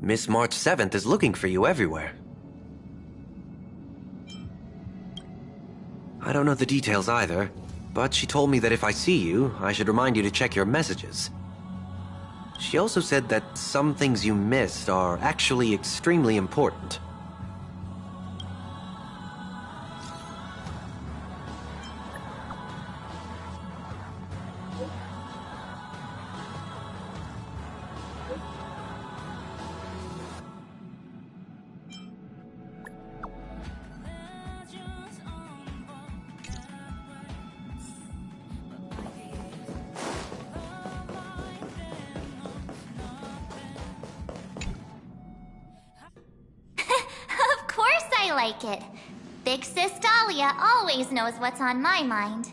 Miss March 7th is looking for you everywhere. I don't know the details either, but she told me that if I see you, I should remind you to check your messages. She also said that some things you missed are actually extremely important. Like it. Big Sis Dahlia always knows what's on my mind.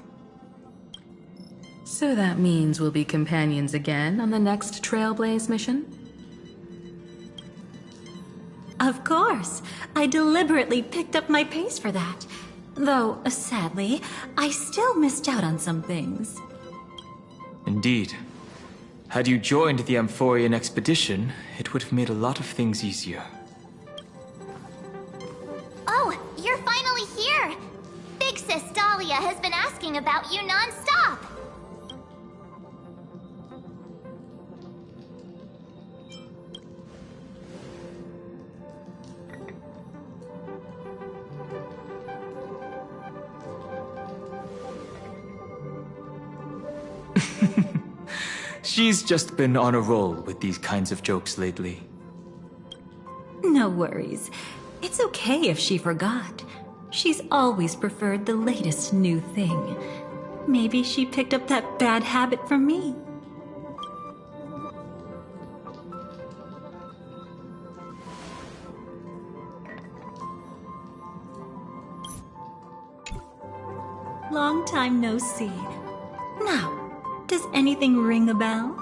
So that means we'll be companions again on the next Trailblaze mission? Of course. I deliberately picked up my pace for that. Though, sadly, I still missed out on some things. Indeed. Had you joined the Amphorian expedition, it would have made a lot of things easier. Oh, you're finally here! Big Sis Dahlia has been asking about you non-stop! She's just been on a roll with these kinds of jokes lately. No worries. It's okay if she forgot. She's always preferred the latest new thing. Maybe she picked up that bad habit from me. Long time no see. Now, does anything ring a bell?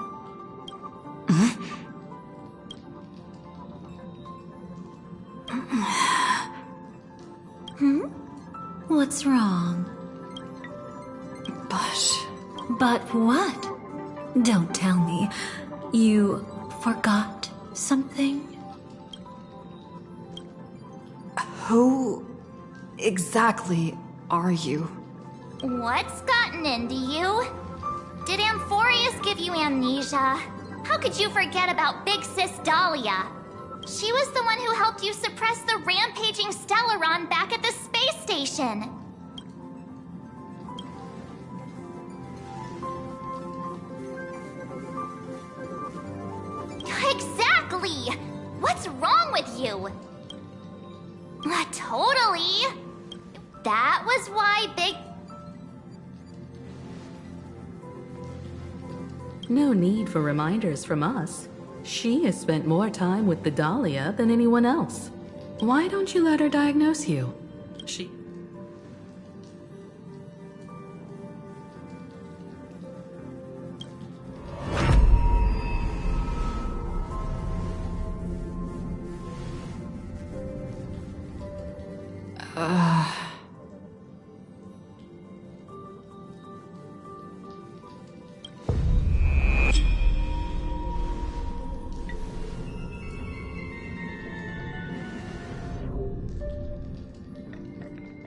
What's wrong? But what? Don't tell me. You forgot something? Who exactly are you? What's gotten into you? Did Amphorius give you amnesia? How could you forget about Big Sis Dahlia? She was the one who helped you suppress the rampaging Stellaron back at the space station. Exactly! What's wrong with you? Totally! That was why Big... No need for reminders from us. She has spent more time with the Dahlia than anyone else. Why don't you let her diagnose you? She...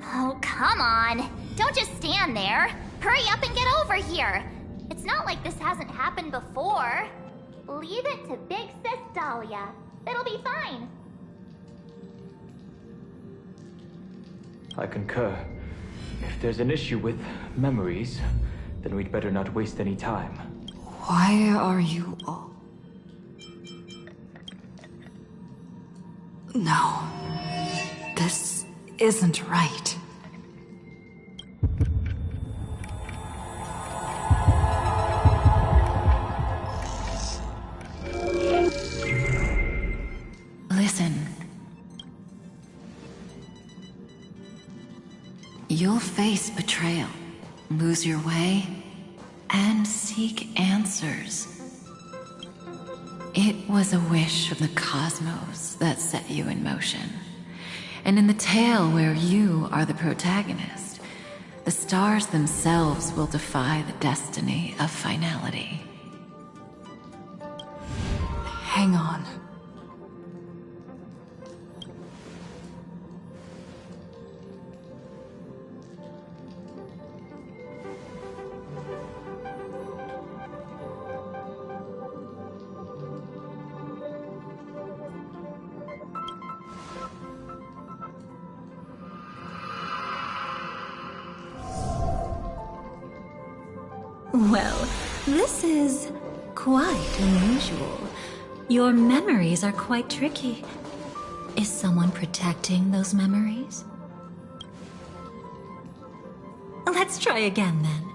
Oh, come on. Don't just stand there. Hurry up and get over here. It's not like this hasn't happened before. Leave it to Big Sis Dahlia. It'll be fine. I concur. If there's an issue with memories, then we'd better not waste any time. Why are you all... No. This isn't right. Listen. You'll face betrayal, lose your way, and seek answers. It was a wish of the cosmos that set you in motion. And in the tale where you are the protagonist, the stars themselves will defy the destiny of finality. Hang on. Well, this is quite unusual. Your memories are quite tricky. Is someone protecting those memories? Let's try again then.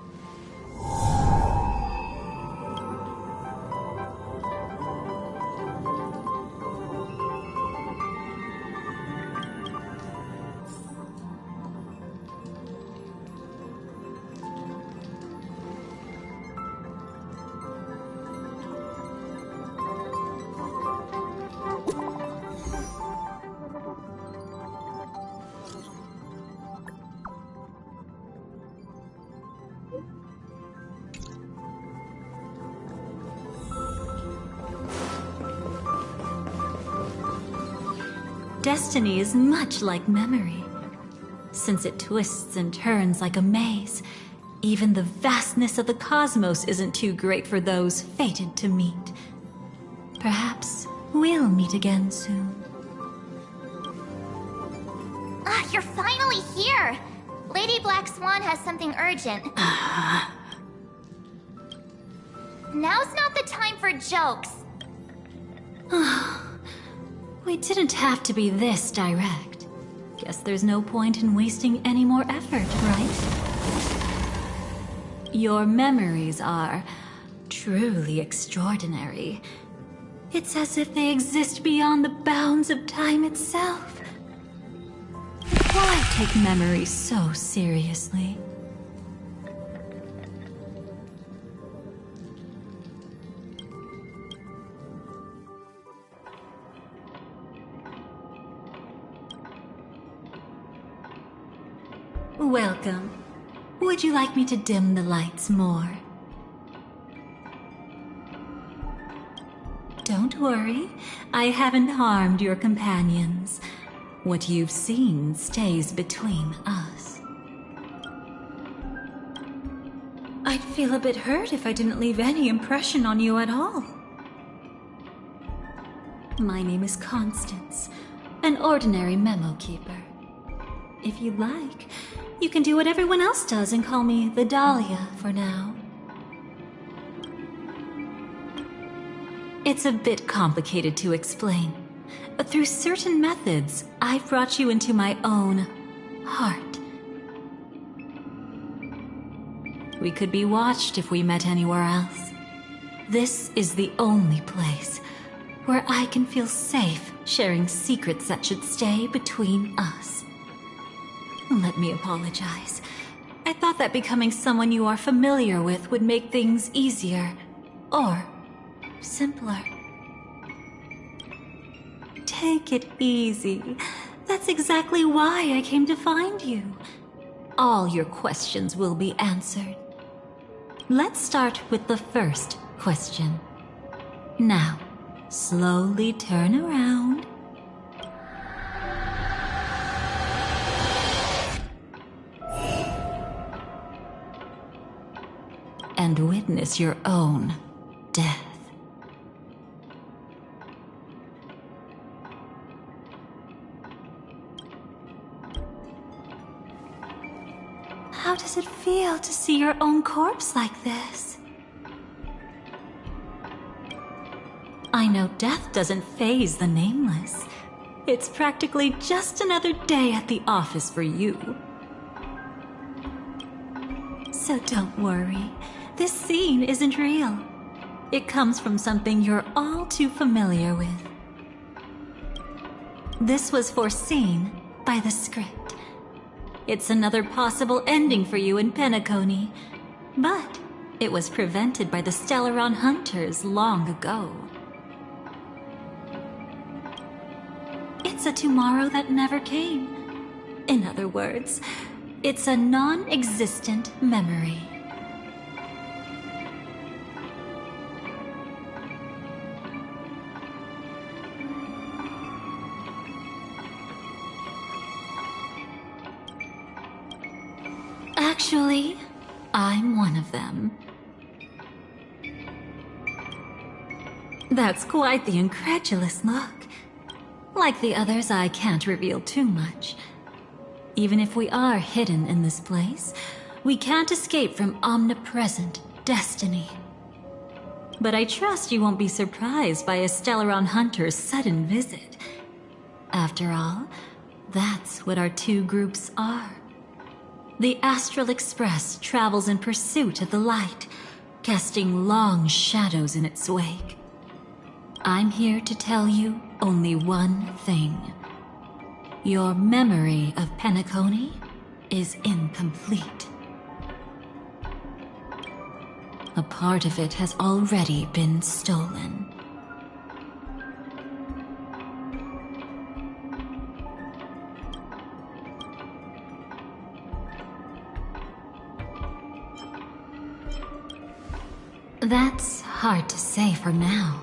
Destiny is much like memory. Since it twists and turns like a maze, even the vastness of the cosmos isn't too great for those fated to meet. Perhaps we'll meet again soon. You're finally here! Lady Black Swan has something urgent. Now's not the time for jokes. We didn't have to be this direct. Guess there's no point in wasting any more effort, right? Your memories are truly extraordinary. It's as if they exist beyond the bounds of time itself. Why take memories so seriously? Welcome. Would you like me to dim the lights more? Don't worry, I haven't harmed your companions. What you've seen stays between us. I'd feel a bit hurt if I didn't leave any impression on you at all. My name is Constance, an ordinary memo keeper. If you like, you can do what everyone else does and call me the Dahlia for now. It's a bit complicated to explain, but through certain methods, I've brought you into my own heart. We could be watched if we met anywhere else. This is the only place where I can feel safe sharing secrets that should stay between us. Let me apologize. I thought that becoming someone you are familiar with would make things easier, or simpler. Take it easy. That's exactly why I came to find you. All your questions will be answered. Let's start with the first question. Now, slowly turn around. And witness your own death. How does it feel to see your own corpse like this? I know death doesn't faze the nameless. It's practically just another day at the office for you. So don't worry. This scene isn't real. It comes from something you're all too familiar with. This was foreseen by the script. It's another possible ending for you in Penacony, but it was prevented by the Stellaron hunters long ago. It's a tomorrow that never came. In other words, it's a non-existent memory. Actually, I'm one of them. That's quite the incredulous look. Like the others, I can't reveal too much. Even if we are hidden in this place, we can't escape from omnipresent destiny. But I trust you won't be surprised by a Stellaron hunter's sudden visit. After all, that's what our two groups are. The Astral Express travels in pursuit of the light, casting long shadows in its wake. I'm here to tell you only one thing. Your memory of Penacony is incomplete. A part of it has already been stolen. That's hard to say for now,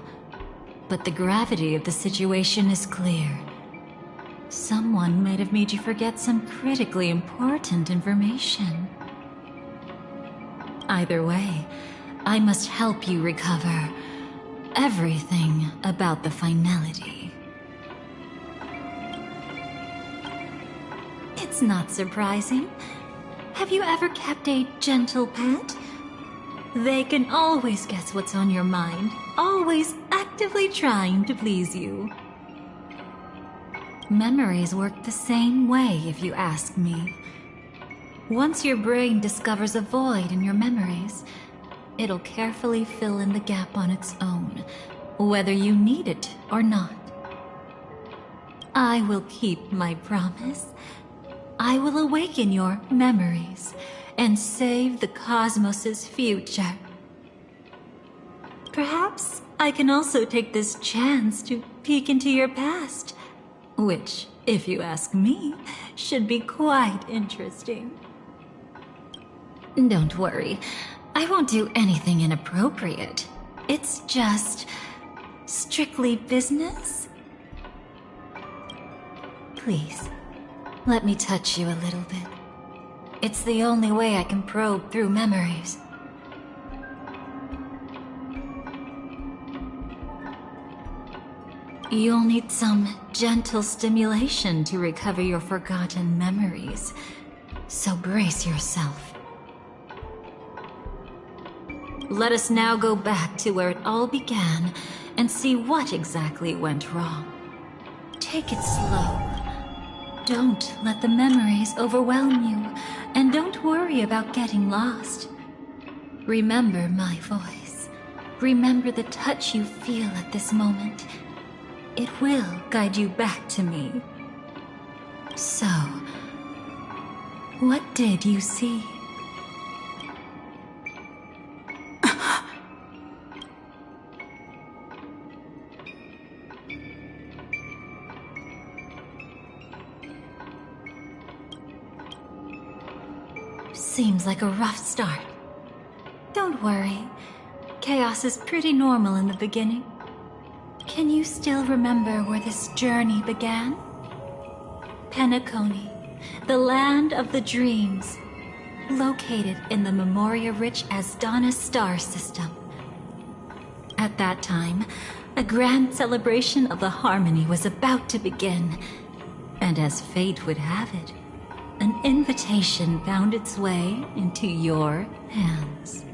but the gravity of the situation is clear. Someone might have made you forget some critically important information. Either way, I must help you recover everything about the finality. It's not surprising. Have you ever kept a gentle pet? They can always guess what's on your mind, always actively trying to please you. Memories work the same way, if you ask me. Once your brain discovers a void in your memories, it'll carefully fill in the gap on its own, whether you need it or not. I will keep my promise. I will awaken your memories and save the cosmos's future. Perhaps I can also take this chance to peek into your past, which, if you ask me, should be quite interesting. Don't worry, I won't do anything inappropriate. It's just strictly business. Please, let me touch you a little bit. It's the only way I can probe through memories. You'll need some gentle stimulation to recover your forgotten memories, so brace yourself. Let us now go back to where it all began and see what exactly went wrong. Take it slow. Don't let the memories overwhelm you, and don't worry about getting lost. Remember my voice. Remember the touch you feel at this moment. It will guide you back to me. So, what did you see? Seems like a rough start. Don't worry. Chaos is pretty normal in the beginning. Can you still remember where this journey began? Penacony, the land of the dreams, located in the Memoria-rich Asdana star system. At that time, a grand celebration of the harmony was about to begin, and as fate would have it, an invitation found its way into your hands.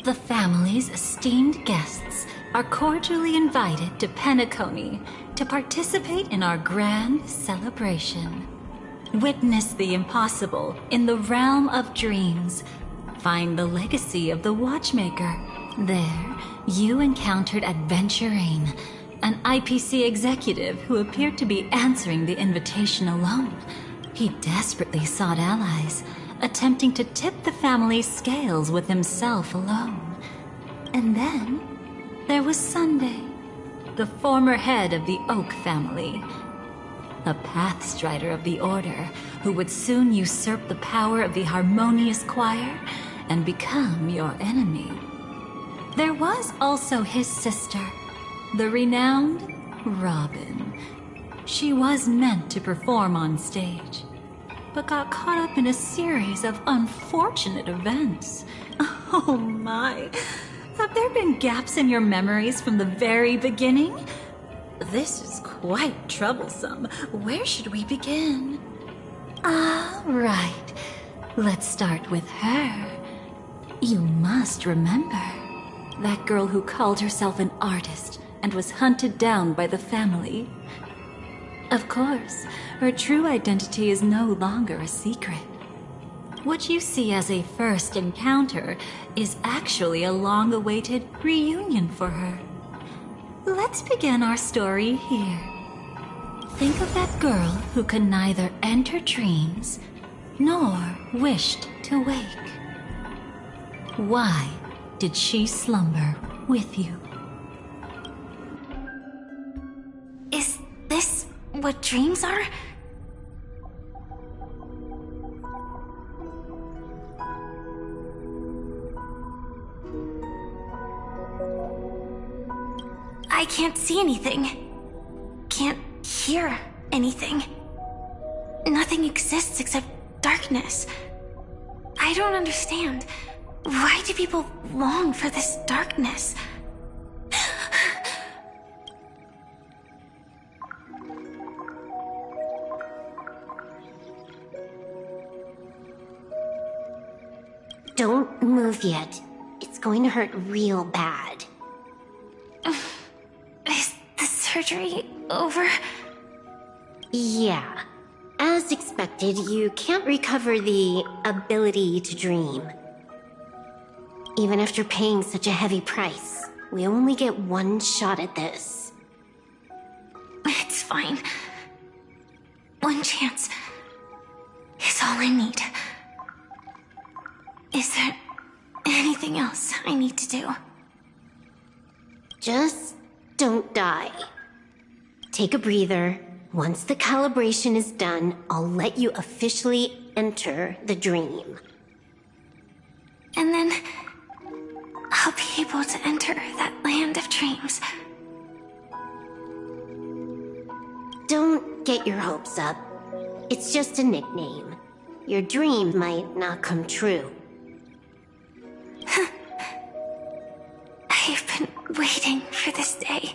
The family's esteemed guests are cordially invited to Penacony to participate in our grand celebration. Witness the impossible in the realm of dreams. Find the legacy of the Watchmaker. There, you encountered Adventurine, an IPC executive who appeared to be answering the invitation alone. He desperately sought allies, attempting to tip the family's scales with himself alone. And then, there was Sunday, the former head of the Oak family. A Pathstrider of the Order who would soon usurp the power of the Harmonious Choir and become your enemy. There was also his sister, the renowned Robin. She was meant to perform on stage, but got caught up in a series of unfortunate events. Oh my, have there been gaps in your memories from the very beginning? This is quite troublesome. Where should we begin? Ah, right. Let's start with her. You must remember that girl who called herself an artist and was hunted down by the family. Of course, her true identity is no longer a secret. What you see as a first encounter is actually a long-awaited reunion for her. Let's begin our story here. Think of that girl who could neither enter dreams nor wished to wake. Why did she slumber with you? Is this what dreams are? I can't see anything. Can't hear anything. Nothing exists except darkness. I don't understand. Why do people long for this darkness? Don't move yet. It's going to hurt real bad. Is the surgery over? Yeah. As expected, you can't recover the ability to dream. Even after paying such a heavy price, we only get one shot at this. It's fine. One chance is all I need. Is there anything else I need to do? Just don't die. Take a breather. Once the calibration is done, I'll let you officially enter the dream. And then I'll be able to enter that land of dreams. Don't get your hopes up. It's just a nickname. Your dream might not come true. I've been waiting for this day.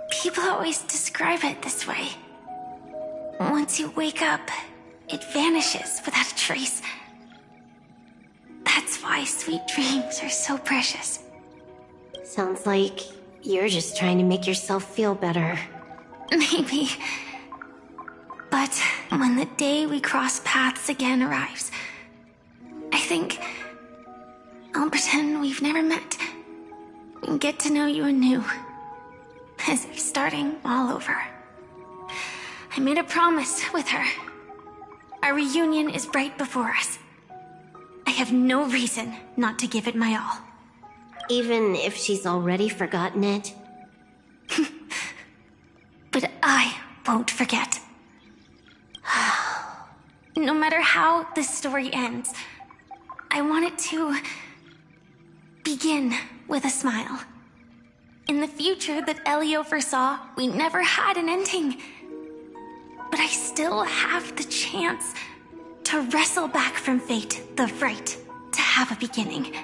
People always describe it this way. Once you wake up, it vanishes without a trace. That's why sweet dreams are so precious. Sounds like you're just trying to make yourself feel better. Maybe. But when the day we cross paths again arrives, I think I'll pretend we've never met and get to know you anew, as if starting all over. I made a promise with her. Our reunion is right before us. I have no reason not to give it my all. Even if she's already forgotten it? But I won't forget. No matter how this story ends, I want it to begin with a smile. In the future that Elio foresaw, we never had an ending. But I still have the chance to wrestle back from fate the right to have a beginning.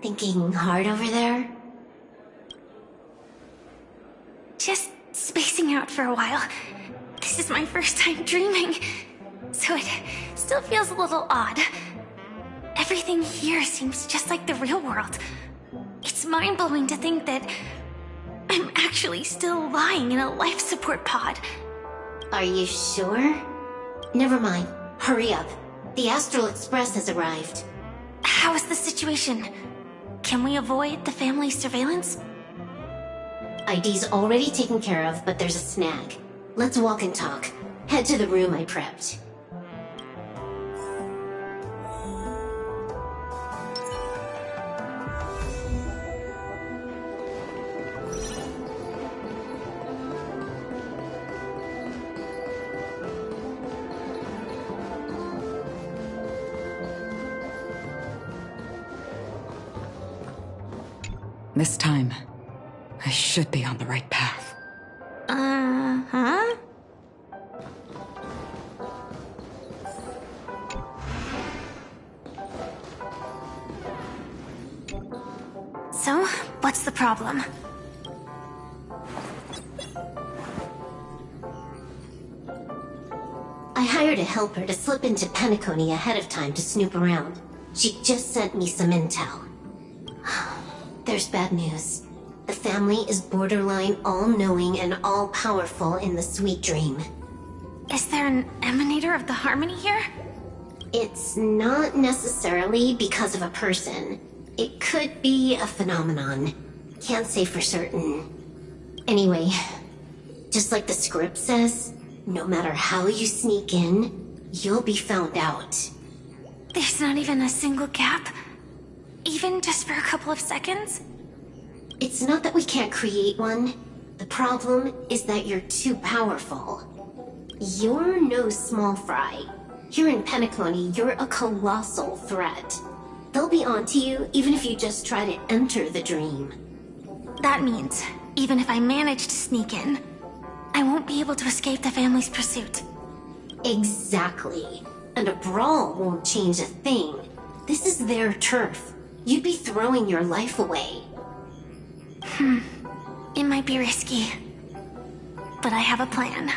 Thinking hard over there? Just spacing out for a while. This is my first time dreaming, so it still feels a little odd. Everything here seems just like the real world. It's mind-blowing to think that I'm actually still lying in a life support pod. Are you sure? Never mind. Hurry up. The Astral Express has arrived. How is the situation? Can we avoid the family surveillance? ID's already taken care of, but there's a snag. Let's walk and talk. Head to the room I prepped. This time, I should be on the right path. Uh-huh? So, what's the problem? I hired a helper to slip into Penacony ahead of time to snoop around. She just sent me some intel. There's bad news. The family is borderline all-knowing and all-powerful in the sweet dream. Is there an emanator of the harmony here? It's not necessarily because of a person. It could be a phenomenon. Can't say for certain. Anyway, just like the script says, no matter how you sneak in, you'll be found out. There's not even a single gap? Even just for a couple of seconds? It's not that we can't create one. The problem is that you're too powerful. You're no small fry. Here in Penacony, you're a colossal threat. They'll be onto you even if you just try to enter the dream. That means, even if I manage to sneak in, I won't be able to escape the family's pursuit. Exactly. And a brawl won't change a thing. This is their turf. You'd be throwing your life away. It might be risky, but I have a plan.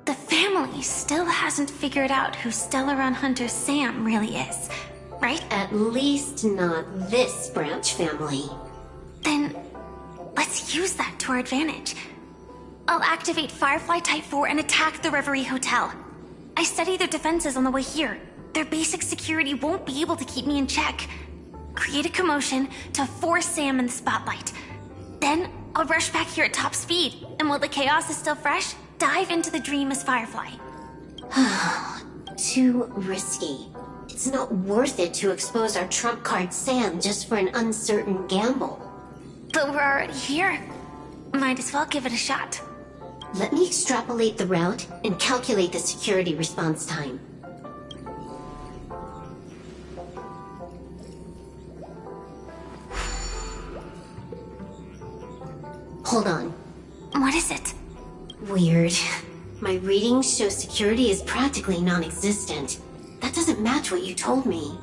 The family still hasn't figured out who Stellaron Hunter Sam really is, right? At least not this branch family. Then, let's use that to our advantage. I'll activate Firefly Type 4 and attack the Reverie Hotel. I studied their defenses on the way here. Their basic security won't be able to keep me in check. Create a commotion to force Sam in the spotlight. Then, I'll rush back here at top speed, and while the chaos is still fresh, dive into the dream as Firefly. Too risky. It's not worth it to expose our trump card Sam just for an uncertain gamble. But we're already here. Might as well give it a shot. Let me extrapolate the route and calculate the security response time. What is it? Weird. My readings show security is practically non-existent. That doesn't match what you told me.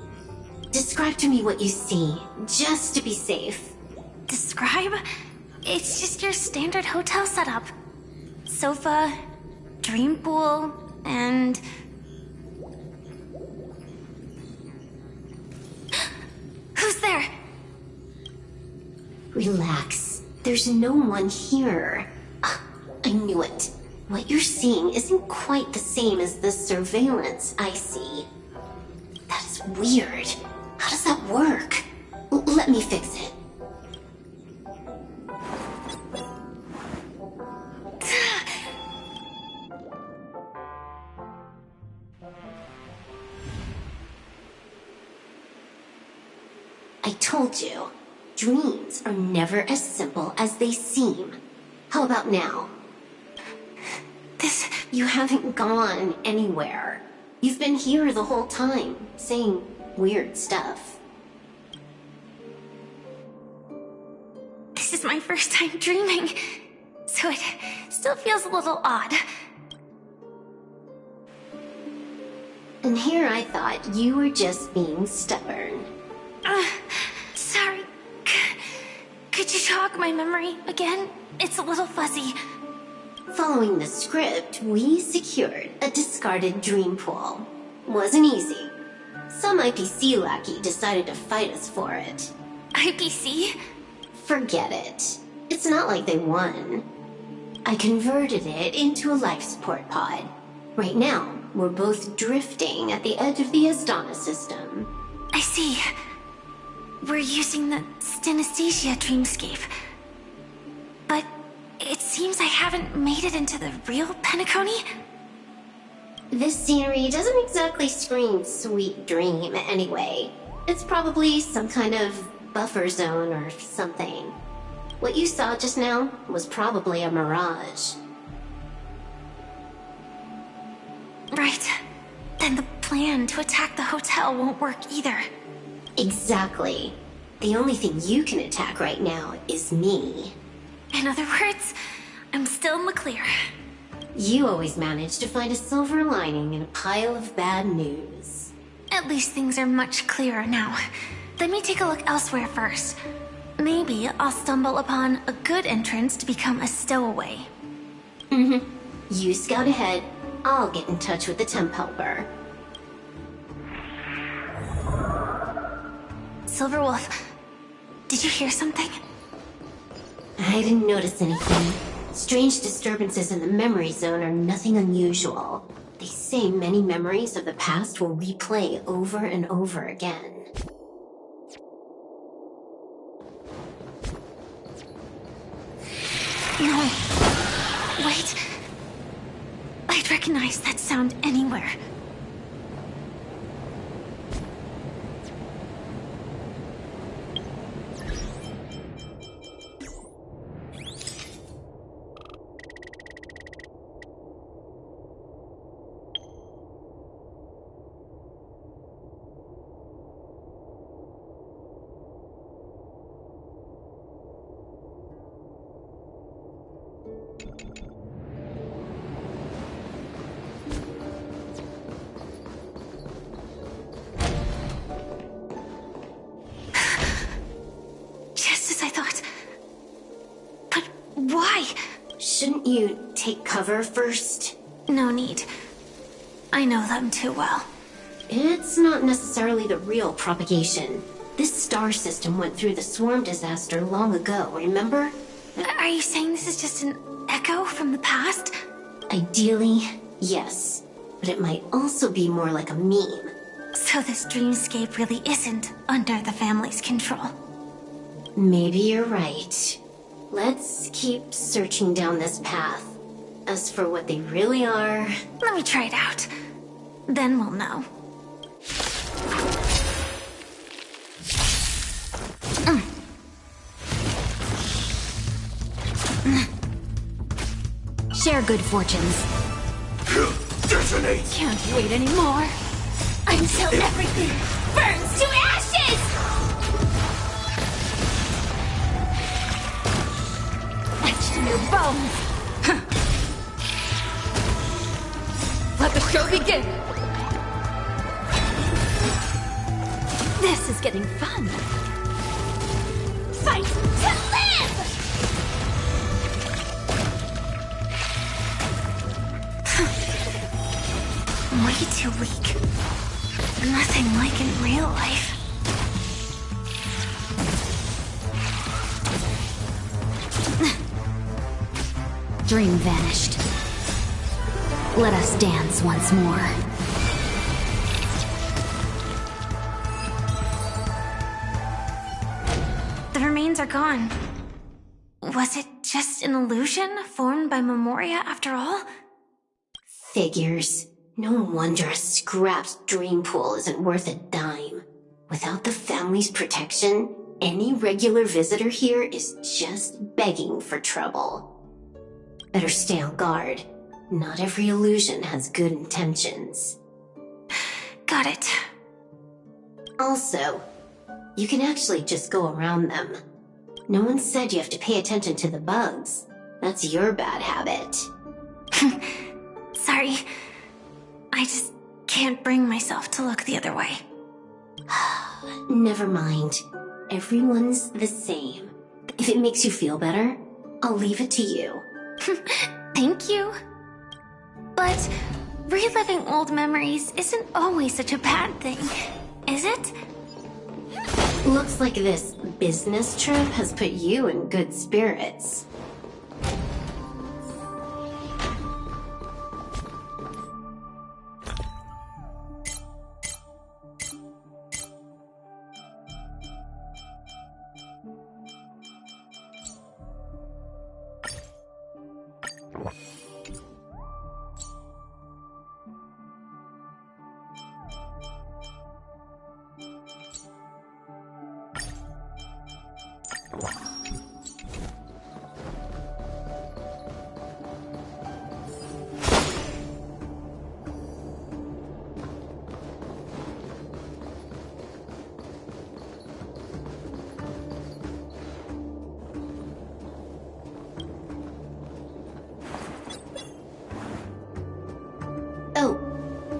Describe to me what you see, just to be safe. Describe? It's just your standard hotel setup. Sofa, dream pool, and... Who's there? Relax. There's no one here. I knew it. What you're seeing isn't quite the same as the surveillance I see. That's weird. How does that work? Let me fix it. I told you, dreams are never as simple as they seem. How about now? You haven't gone anywhere. You've been here the whole time, saying weird stuff. This is my first time dreaming, so it still feels a little odd. And here I thought you were just being stubborn. Sorry. Could you jog my memory again? It's a little fuzzy. Following the script, we secured a discarded dream pool. Wasn't easy. Some IPC lackey decided to fight us for it. IPC? Forget it. It's not like they won. I converted it into a life support pod. Right now, we're both drifting at the edge of the Astana system. I see. We're using the synesthesia dreamscape. But it seems I haven't made it into the real Penacony. This scenery doesn't exactly scream sweet dream anyway. It's probably some kind of buffer zone or something. What you saw just now was probably a mirage. Right. Then the plan to attack the hotel won't work either. Exactly. The only thing you can attack right now is me. In other words, I'm still in the clear. You always manage to find a silver lining in a pile of bad news. At least things are much clearer now. Let me take a look elsewhere first. Maybe I'll stumble upon a good entrance to become a stowaway. You scout ahead. I'll get in touch with the temp helper. Silverwolf, did you hear something? I didn't notice anything. Strange disturbances in the memory zone are nothing unusual. They say many memories of the past will replay over and over again. No. Wait. I'd recognize that sound anywhere. Shouldn't you take cover first? No need. I know them too well. It's not necessarily the real propagation. This star system went through the swarm disaster long ago, remember? Are you saying this is just an echo from the past? Ideally, yes. But it might also be more like a meme. So this dreamscape really isn't under the family's control. Maybe you're right. Let's keep searching down this path. As for what they really are... Let me try it out. Then we'll know. Share good fortunes. Detonate! Can't wait anymore. Until everything burns to ashes! in your bones! Let the show begin! This is getting fun! Fight to live! Way too weak. Nothing like in real life. Dream vanished. Let us dance once more. The remains are gone. Was it just an illusion formed by Memoria after all? Figures. No wonder a scrapped dream pool isn't worth a dime. Without the family's protection, any regular visitor here is just begging for trouble. Better stay on guard. Not every illusion has good intentions. Got it. Also, you can actually just go around them. No one said you have to pay attention to the bugs. That's your bad habit. Sorry. I just can't bring myself to look the other way. Never mind. Everyone's the same. If it makes you feel better, I'll leave it to you. Thank you. But reliving old memories isn't always such a bad thing, is it? Looks like this business trip has put you in good spirits. Oh,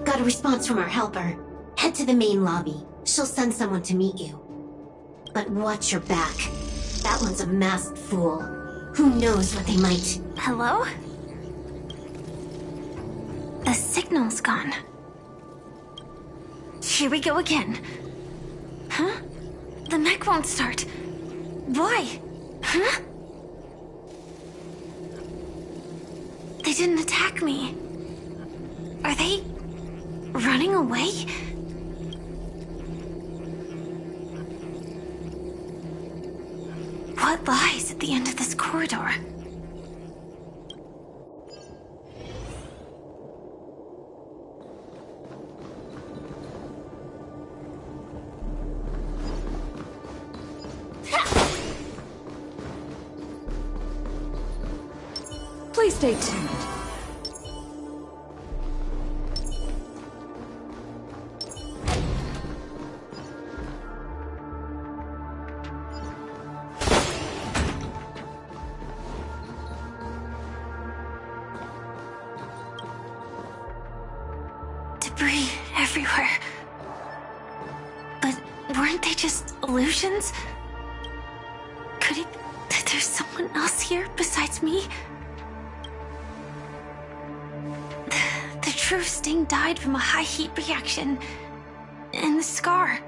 got a response from our helper. Head to the main lobby. She'll send someone to meet you. But watch your back. That one's a masked fool. Who knows what they might... Hello? The signal's gone. Here we go again. Huh? The mech won't start. Why? Huh? They didn't attack me. Are they running away? What lies at the end of this corridor? Please stay tuned. Debris everywhere. But weren't they just illusions? Could it that there's someone else here besides me? The true Sting died from a high heat reaction. And the scar.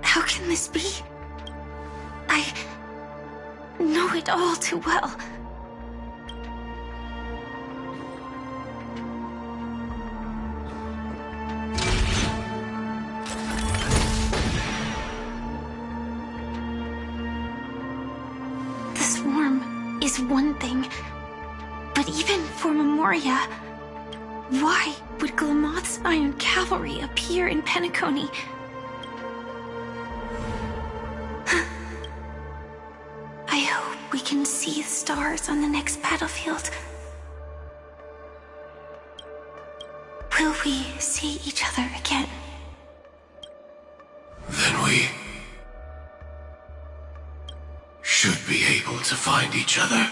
How can this be? I know it all too well. The swarm is one thing, but even for Memoria, why would Glamoth's Iron Cavalry appear in Penacony? I hope we can see the stars on the next battlefield. Will we see each other again? Then we should be able to find each other.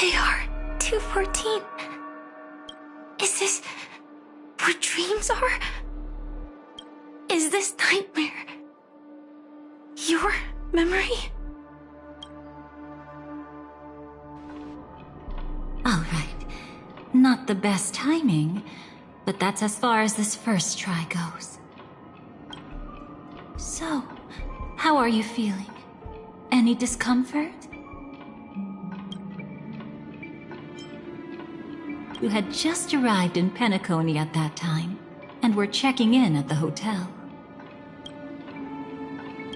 AR 214. Is this what dreams are? Is this nightmare your memory? All right. Not the best timing, but that's as far as this first try goes. So, how are you feeling? Any discomfort? You had just arrived in Penacony at that time, and were checking in at the hotel.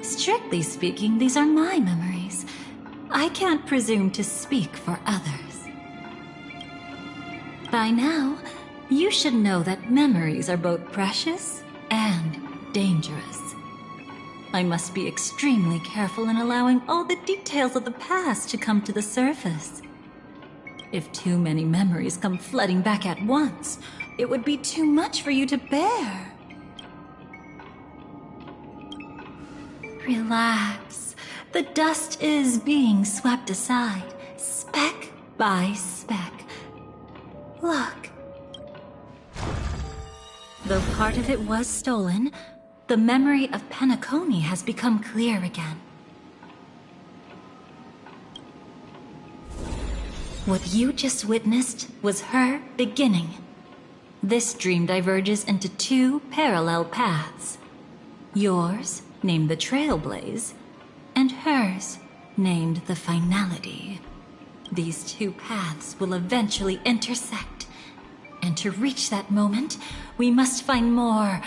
Strictly speaking, these are my memories. I can't presume to speak for others. By now, you should know that memories are both precious and dangerous. I must be extremely careful in allowing all the details of the past to come to the surface. If too many memories come flooding back at once, it would be too much for you to bear. Relax. The dust is being swept aside, speck by speck. Look. Though part of it was stolen, the memory of Penacony has become clear again. What you just witnessed was her beginning. This dream diverges into two parallel paths. Yours, named the Trailblaze, and hers, named the Finality. These two paths will eventually intersect. And to reach that moment, we must find more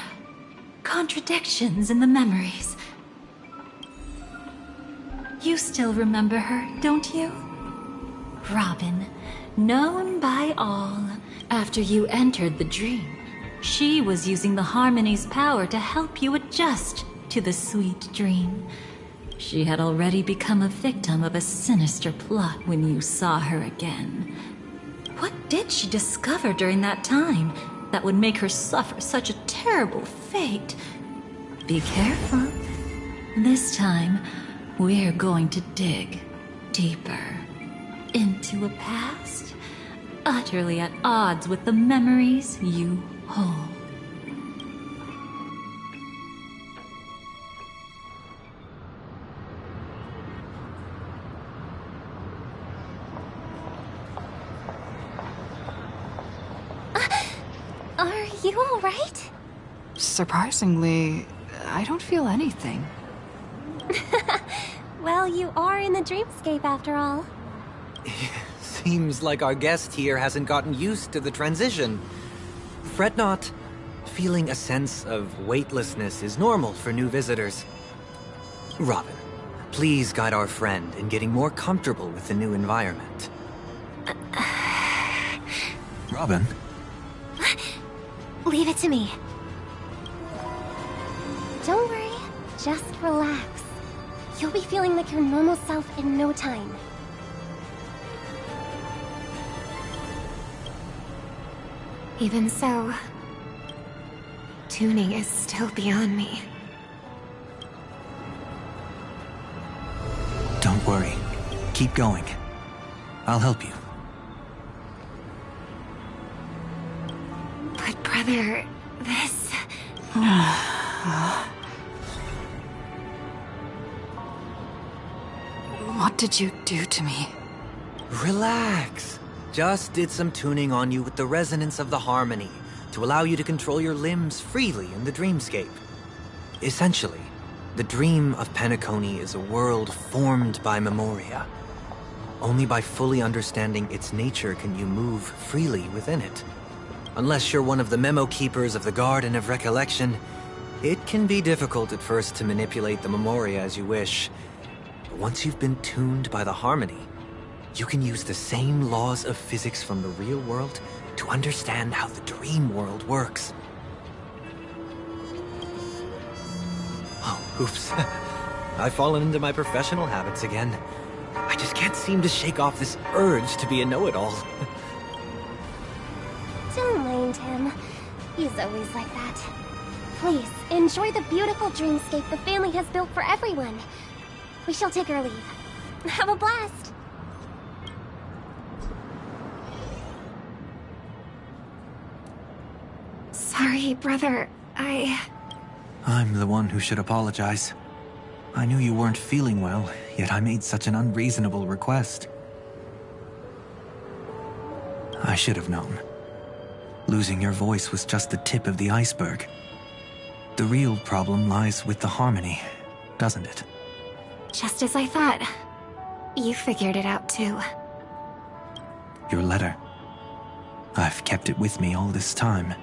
contradictions in the memories. You still remember her, don't you? Robin, known by all. After you entered the dream, she was using the Harmony's power to help you adjust to the sweet dream. She had already become a victim of a sinister plot when you saw her again. What did she discover during that time that would make her suffer such a terrible fate? Be careful. This time, we're going to dig deeper into a past utterly at odds with the memories you hold. Are you all right? Surprisingly, I don't feel anything. Well, you are in the dreamscape after all. Seems like our guest here hasn't gotten used to the transition. Fret not. Feeling a sense of weightlessness is normal for new visitors. Robin, please guide our friend in getting more comfortable with the new environment. Robin? Leave it to me. Don't worry, just relax. You'll be feeling like your normal self in no time. Even so, tuning is still beyond me. Don't worry. Keep going. I'll help you. But brother, this... What did you do to me? Relax. Just did some tuning on you with the resonance of the harmony to allow you to control your limbs freely in the dreamscape. Essentially, the dream of Penacony is a world formed by memoria. Only by fully understanding its nature can you move freely within it. Unless you're one of the memo keepers of the Garden of Recollection, it can be difficult at first to manipulate the memoria as you wish. But once you've been tuned by the harmony, you can use the same laws of physics from the real world to understand how the dream world works. Oh, oops. I've fallen into my professional habits again. I just can't seem to shake off this urge to be a know-it-all. Don't mind him. He's always like that. Please, enjoy the beautiful dreamscape the family has built for everyone. We shall take our leave. Have a blast! sorry, brother. I'm the one who should apologize. I knew you weren't feeling well, yet I made such an unreasonable request. I should have known. Losing your voice was just the tip of the iceberg. The real problem lies with the harmony, doesn't it? Just as I thought. You figured it out too. Your letter. I've kept it with me all this time.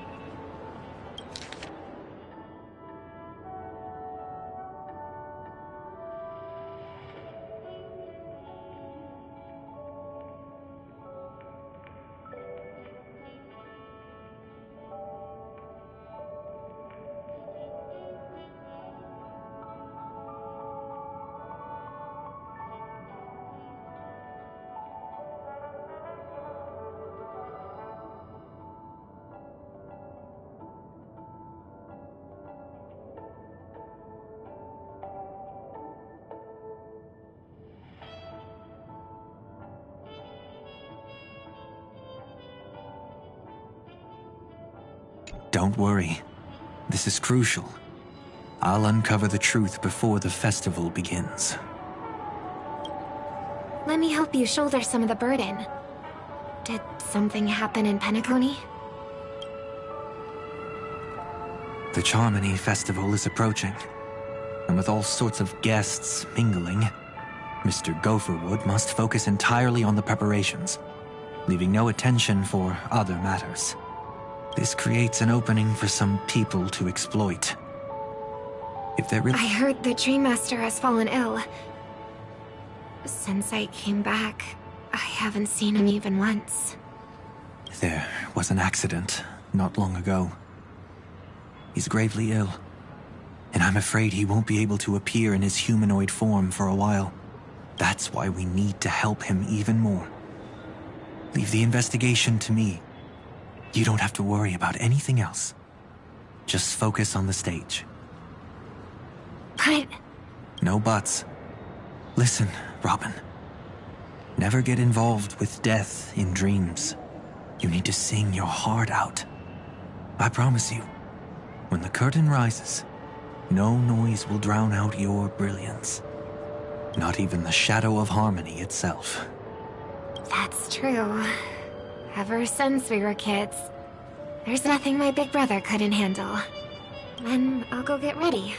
Don't worry. This is crucial. I'll uncover the truth before the festival begins. Let me help you shoulder some of the burden. Did something happen in Penacony? The Charmony Festival is approaching, and with all sorts of guests mingling, Mr. Gopherwood must focus entirely on the preparations, leaving no attention for other matters. This creates an opening for some people to exploit. If they're really— I heard the Dream Master has fallen ill. Since I came back, I haven't seen him even once. There was an accident not long ago. He's gravely ill, and I'm afraid he won't be able to appear in his humanoid form for a while. That's why we need to help him even more. Leave the investigation to me. You don't have to worry about anything else. Just focus on the stage. But... No buts. Listen, Robin. Never get involved with death in dreams. You need to sing your heart out. I promise you, when the curtain rises, no noise will drown out your brilliance. Not even the shadow of harmony itself. That's true. Ever since we were kids, there's nothing my big brother couldn't handle. Then I'll go get ready.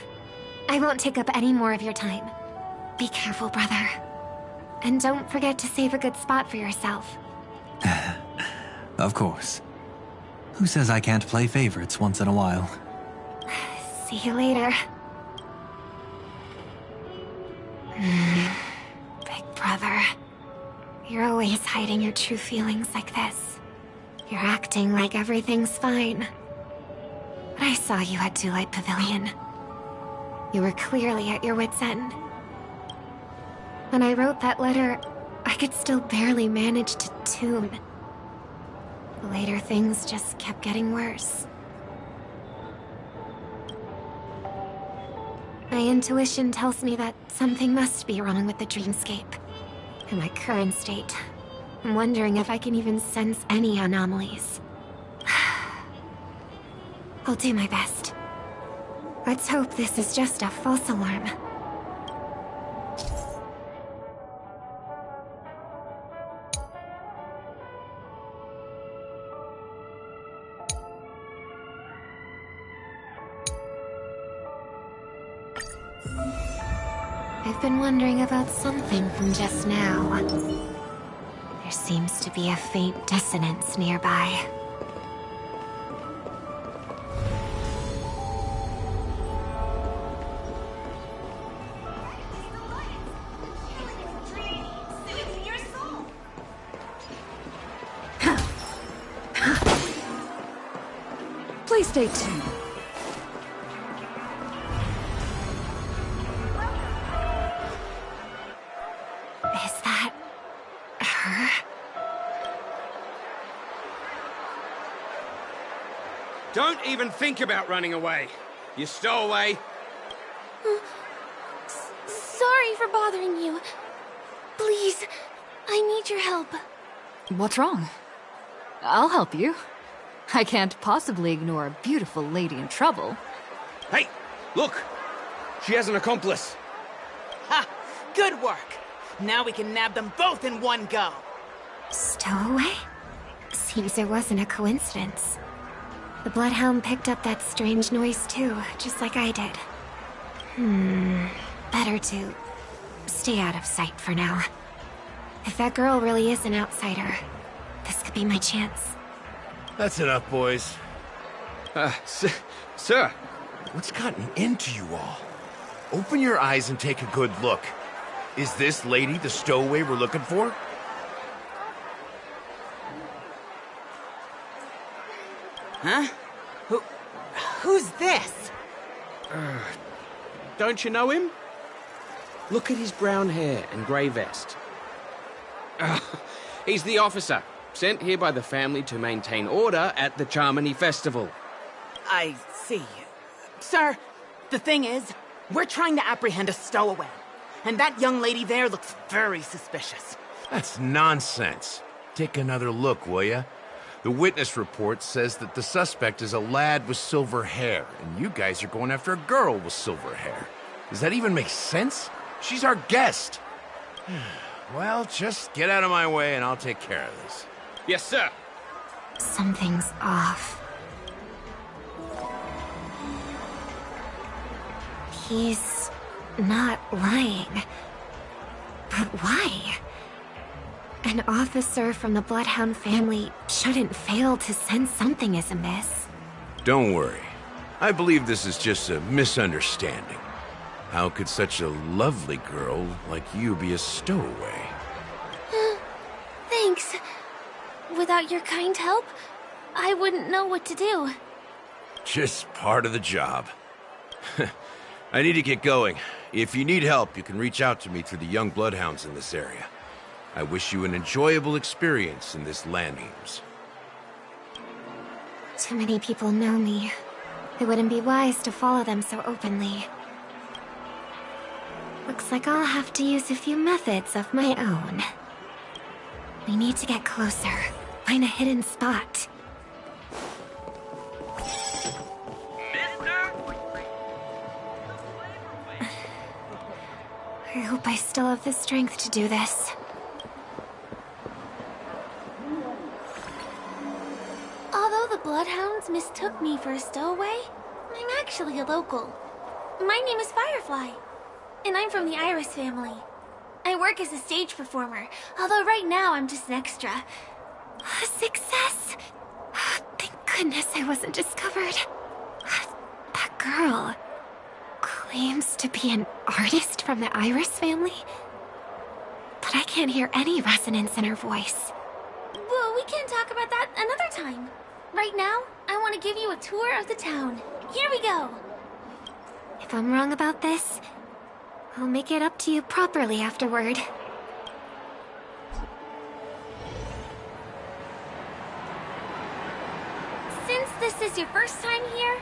I won't take up any more of your time. Be careful, brother. And don't forget to save a good spot for yourself. Of course. Who says I can't play favorites once in a while? See you later. Big brother. You're always hiding your true feelings like this. You're acting like everything's fine. But I saw you at Daylight Pavilion. You were clearly at your wit's end. When I wrote that letter, I could still barely manage to tune. Later, things just kept getting worse. My intuition tells me that something must be wrong with the dreamscape. In my current state, I'm wondering if I can even sense any anomalies. I'll do my best. Let's hope this is just a false alarm. I've been wondering about something from just now. There seems to be a faint dissonance nearby. Please stay tuned. Is that... her? Don't even think about running away. You stowaway. Sorry for bothering you. Please, I need your help. What's wrong? I'll help you. I can't possibly ignore a beautiful lady in trouble. Hey, look! She has an accomplice. Ha! Good work! Now we can nab them both in one go. Stowaway? Seems it wasn't a coincidence. The Bloodhound picked up that strange noise too, just like I did. Better to stay out of sight for now. If that girl really is an outsider, this could be my chance. That's enough, boys. Sir. What's gotten into you all? Open your eyes and take a good look. Is this lady the stowaway we're looking for? Huh? Who's this? Don't you know him? Look at his brown hair and grey vest. He's the officer, sent here by the family to maintain order at the Charmony Festival. I see. Sir, the thing is, we're trying to apprehend a stowaway. And that young lady there looks very suspicious. That's nonsense. Take another look, will ya? The witness report says that the suspect is a lad with silver hair, and you guys are going after a girl with silver hair. Does that even make sense? She's our guest. Well, just get out of my way and I'll take care of this. Yes, sir. Something's off. He's not lying. But why? An officer from the Bloodhound family shouldn't fail to sense something is amiss. Don't worry. I believe this is just a misunderstanding. How could such a lovely girl like you be a stowaway? Thanks. Without your kind help, I wouldn't know what to do. Just part of the job. I need to get going. If you need help, you can reach out to me through the young bloodhounds in this area. I wish you an enjoyable experience in this Landheams. Too many people know me. It wouldn't be wise to follow them so openly. Looks like I'll have to use a few methods of my own. We need to get closer. Find a hidden spot. I hope I still have the strength to do this. Although the Bloodhounds mistook me for a stowaway, I'm actually a local. My name is Firefly, and I'm from the Iris family. I work as a stage performer, although right now I'm just an extra. A success! Thank goodness I wasn't discovered. That girl claims to be an artist from the Iris family, but I can't hear any resonance in her voice. Well, we can talk about that another time. Right now, I want to give you a tour of the town. Here we go. If I'm wrong about this, I'll make it up to you properly afterward. Since this is your first time here,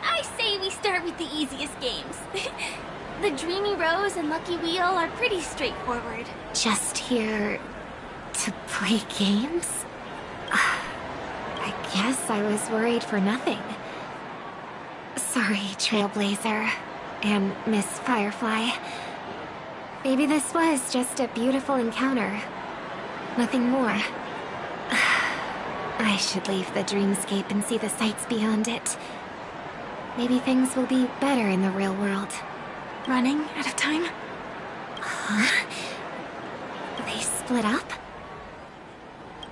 I say we start with the easiest games. The Dreamy Rose and Lucky Wheel are pretty straightforward. Just here to play games? I guess I was worried for nothing. Sorry, Trailblazer and Miss Firefly. Maybe this was just a beautiful encounter. Nothing more. I should leave the dreamscape and see the sights beyond it. Maybe things will be better in the real world. Running out of time? Huh? They split up?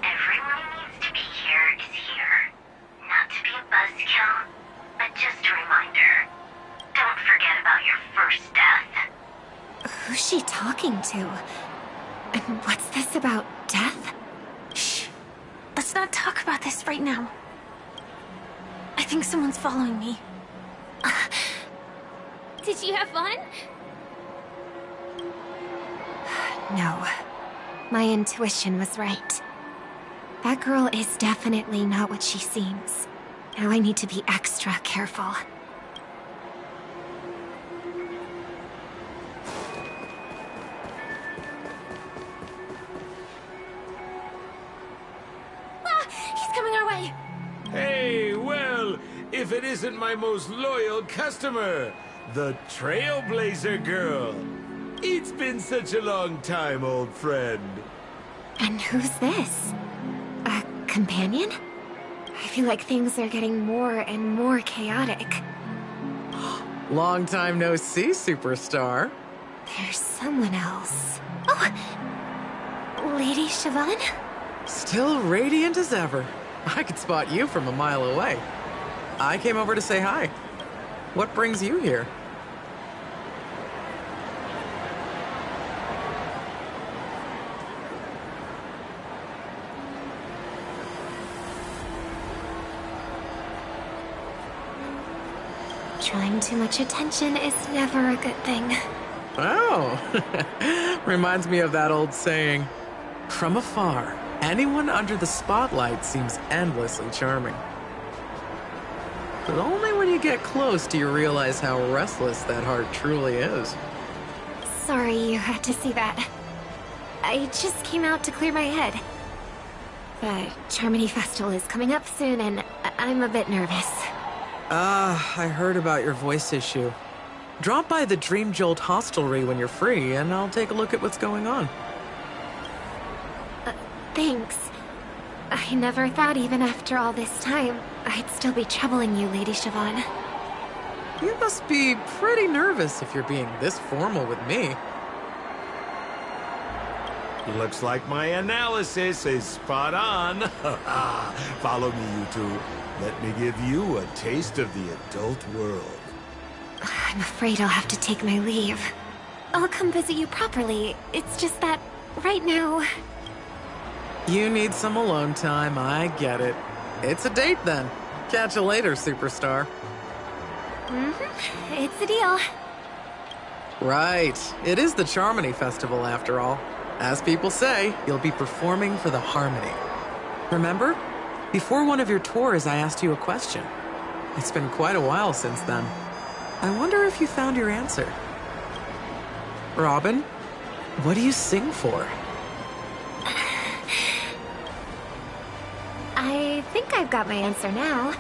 Everyone who needs to be here is here. Not to be a buzzkill, but just a reminder. Don't forget about your first death. Who's she talking to? And what's this about death? Shh. Let's not talk about this right now. I think someone's following me. Did you have fun? No. My intuition was right. That girl is definitely not what she seems. Now I need to be extra careful. Ah! He's coming our way! Hey! if it isn't my most loyal customer, the Trailblazer Girl. It's been such a long time, old friend. And who's this? A companion? I feel like things are getting more and more chaotic. Long time no see, superstar. There's someone else. Oh! Lady Siobhan? Still radiant as ever. I could spot you from a mile away. I came over to say hi. What brings you here? Drawing too much attention is never a good thing. Oh, reminds me of that old saying, from afar, anyone under the spotlight seems endlessly charming. But only when you get close do you realize how restless that heart truly is. Sorry you had to see that. I just came out to clear my head. The Charmony Festival is coming up soon and I'm a bit nervous. I heard about your voice issue. Drop by the Dream Jolt hostelry when you're free, and I'll take a look at what's going on. Thanks. I never thought even after all this time, I'd still be troubling you, Lady Siobhan. You must be pretty nervous if you're being this formal with me. Looks like my analysis is spot on. Follow me, you two. Let me give you a taste of the adult world. I'm afraid I'll have to take my leave. I'll come visit you properly. It's just that, right now... You need some alone time, I get it. It's a date then. Catch you later, superstar. Mm-hmm. It's a deal. Right. It is the Charmony Festival, after all. As people say, you'll be performing for the Harmony. Remember? Before one of your tours, I asked you a question. It's been quite a while since then. I wonder if you found your answer. Robin, what do you sing for? I think I've got my answer now.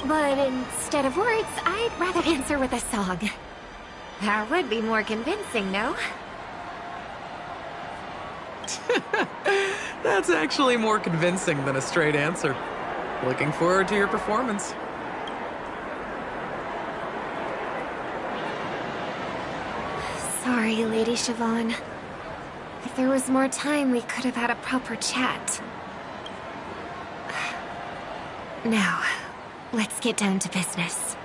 But instead of words, I'd rather answer with a song. That would be more convincing, no? That's actually more convincing than a straight answer. Looking forward to your performance. Sorry, Lady Siobhan. If there was more time, we could have had a proper chat. Now, let's get down to business.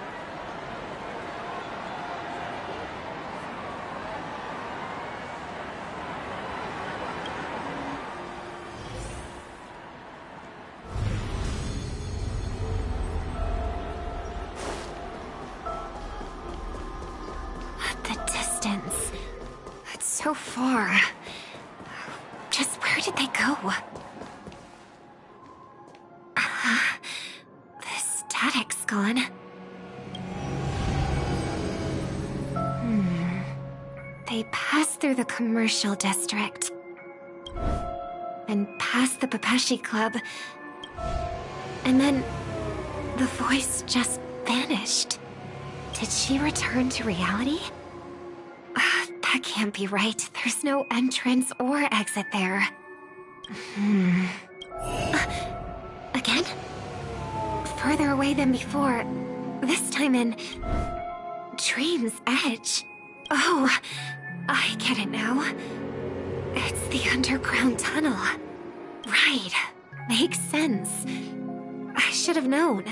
So far. Just where did they go? The static's gone. They passed through the commercial district. Then past the Papashi Club. And then the voice just vanished. Did she return to reality? That can't be right. There's no entrance or exit there. Again? Further away than before. This time in... Dream's Edge. Oh, I get it now. It's the underground tunnel. Right. Makes sense. I should have known.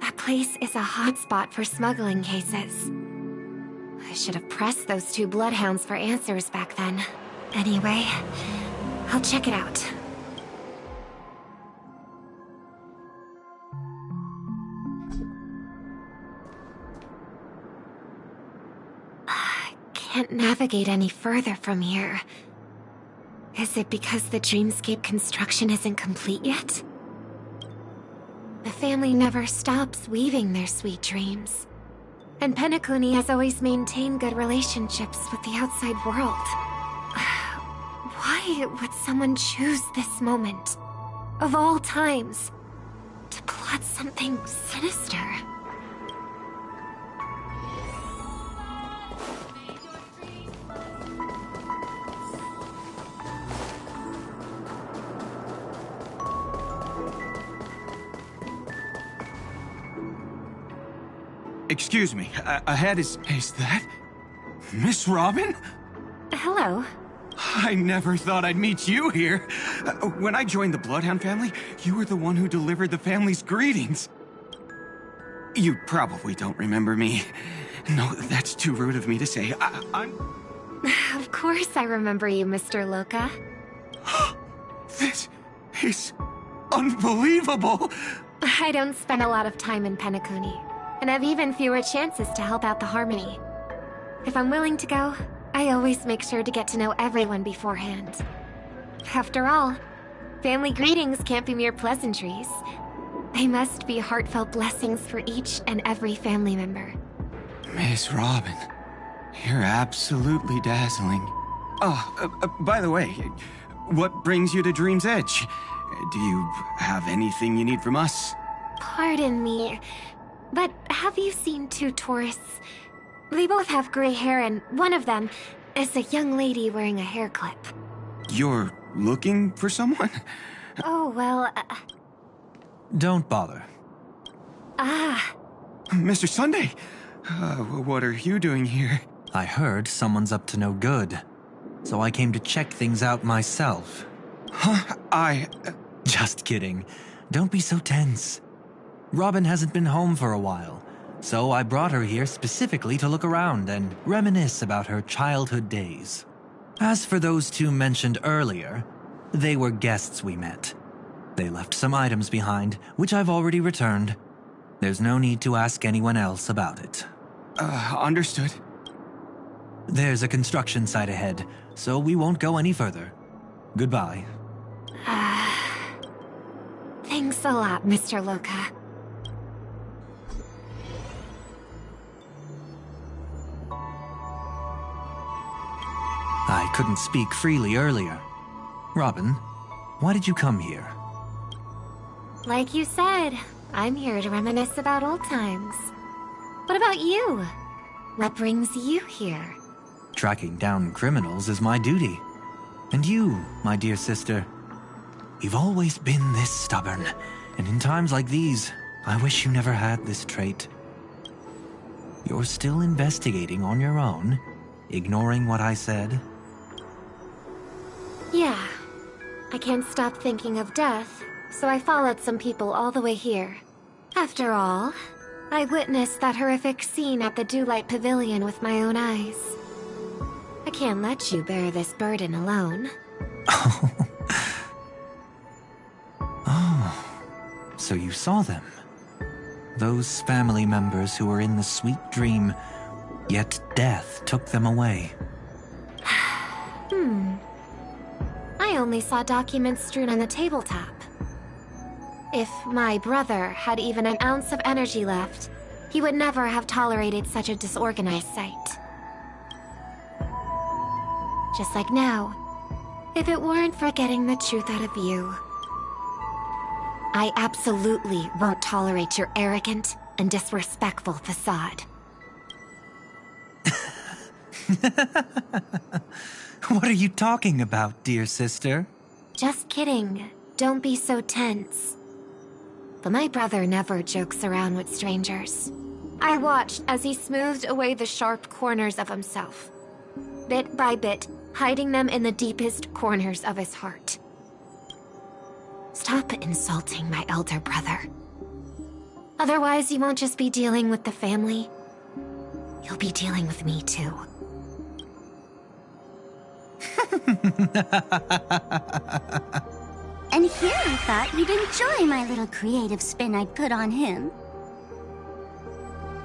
That place is a hotspot for smuggling cases. I should have pressed those two bloodhounds for answers back then. Anyway, I'll check it out. I can't navigate any further from here. Is it because the dreamscape construction isn't complete yet? The family never stops weaving their sweet dreams. And Penacony has always maintained good relationships with the outside world. Why would someone choose this moment, of all times, to plunge That's something sinister. Excuse me, ahead is that Miss Robin? Hello. I never thought I'd meet you here. When I joined the Bloodhound family, you were the one who delivered the family's greetings. You probably don't remember me. No, that's too rude of me to say. I'm... Of course I remember you, Mr. Loka. This is unbelievable. I don't spend a lot of time in Penacony, and have even fewer chances to help out the Harmony. If I'm willing to go, I always make sure to get to know everyone beforehand. After all, family greetings can't be mere pleasantries. They must be heartfelt blessings for each and every family member. Miss Robin, you're absolutely dazzling. Oh, by the way, what brings you to Dream's Edge? Do you have anything you need from us? Pardon me, but have you seen two tourists? They both have gray hair, and one of them is a young lady wearing a hair clip. You're looking for someone? Oh, well, Don't bother. Mr. Sunday, what are you doing here? I heard someone's up to no good, so I came to check things out myself. Huh? Just kidding. Don't be so tense. Robin hasn't been home for a while, so I brought her here specifically to look around and reminisce about her childhood days. As for those two mentioned earlier, they were guests we met. They left some items behind, which I've already returned. There's no need to ask anyone else about it. Understood. There's a construction site ahead, so we won't go any further. Goodbye. Thanks a lot, Mr. Loka. I couldn't speak freely earlier. Robin, why did you come here? Like you said, I'm here to reminisce about old times. What about you? What brings you here? Tracking down criminals is my duty. And you, my dear sister, you've always been this stubborn. And in times like these, I wish you never had this trait. You're still investigating on your own, ignoring what I said? Yeah. I can't stop thinking of death, so I followed some people all the way here. After all, I witnessed that horrific scene at the Dewlight Pavilion with my own eyes. I can't let you bear this burden alone. Oh, so you saw them. Those family members who were in the sweet dream, yet death took them away. I only saw documents strewn on the tabletop. If my brother had even an ounce of energy left, he would never have tolerated such a disorganized sight. Just like now, if it weren't for getting the truth out of you, I absolutely won't tolerate your arrogant and disrespectful facade. What are you talking about, dear sister? Just kidding. Don't be so tense. But my brother never jokes around with strangers. I watched as he smoothed away the sharp corners of himself, bit by bit, hiding them in the deepest corners of his heart. Stop insulting my elder brother. Otherwise, you won't just be dealing with the family. You'll be dealing with me, too. And here I thought you'd enjoy my little creative spin I'd put on him.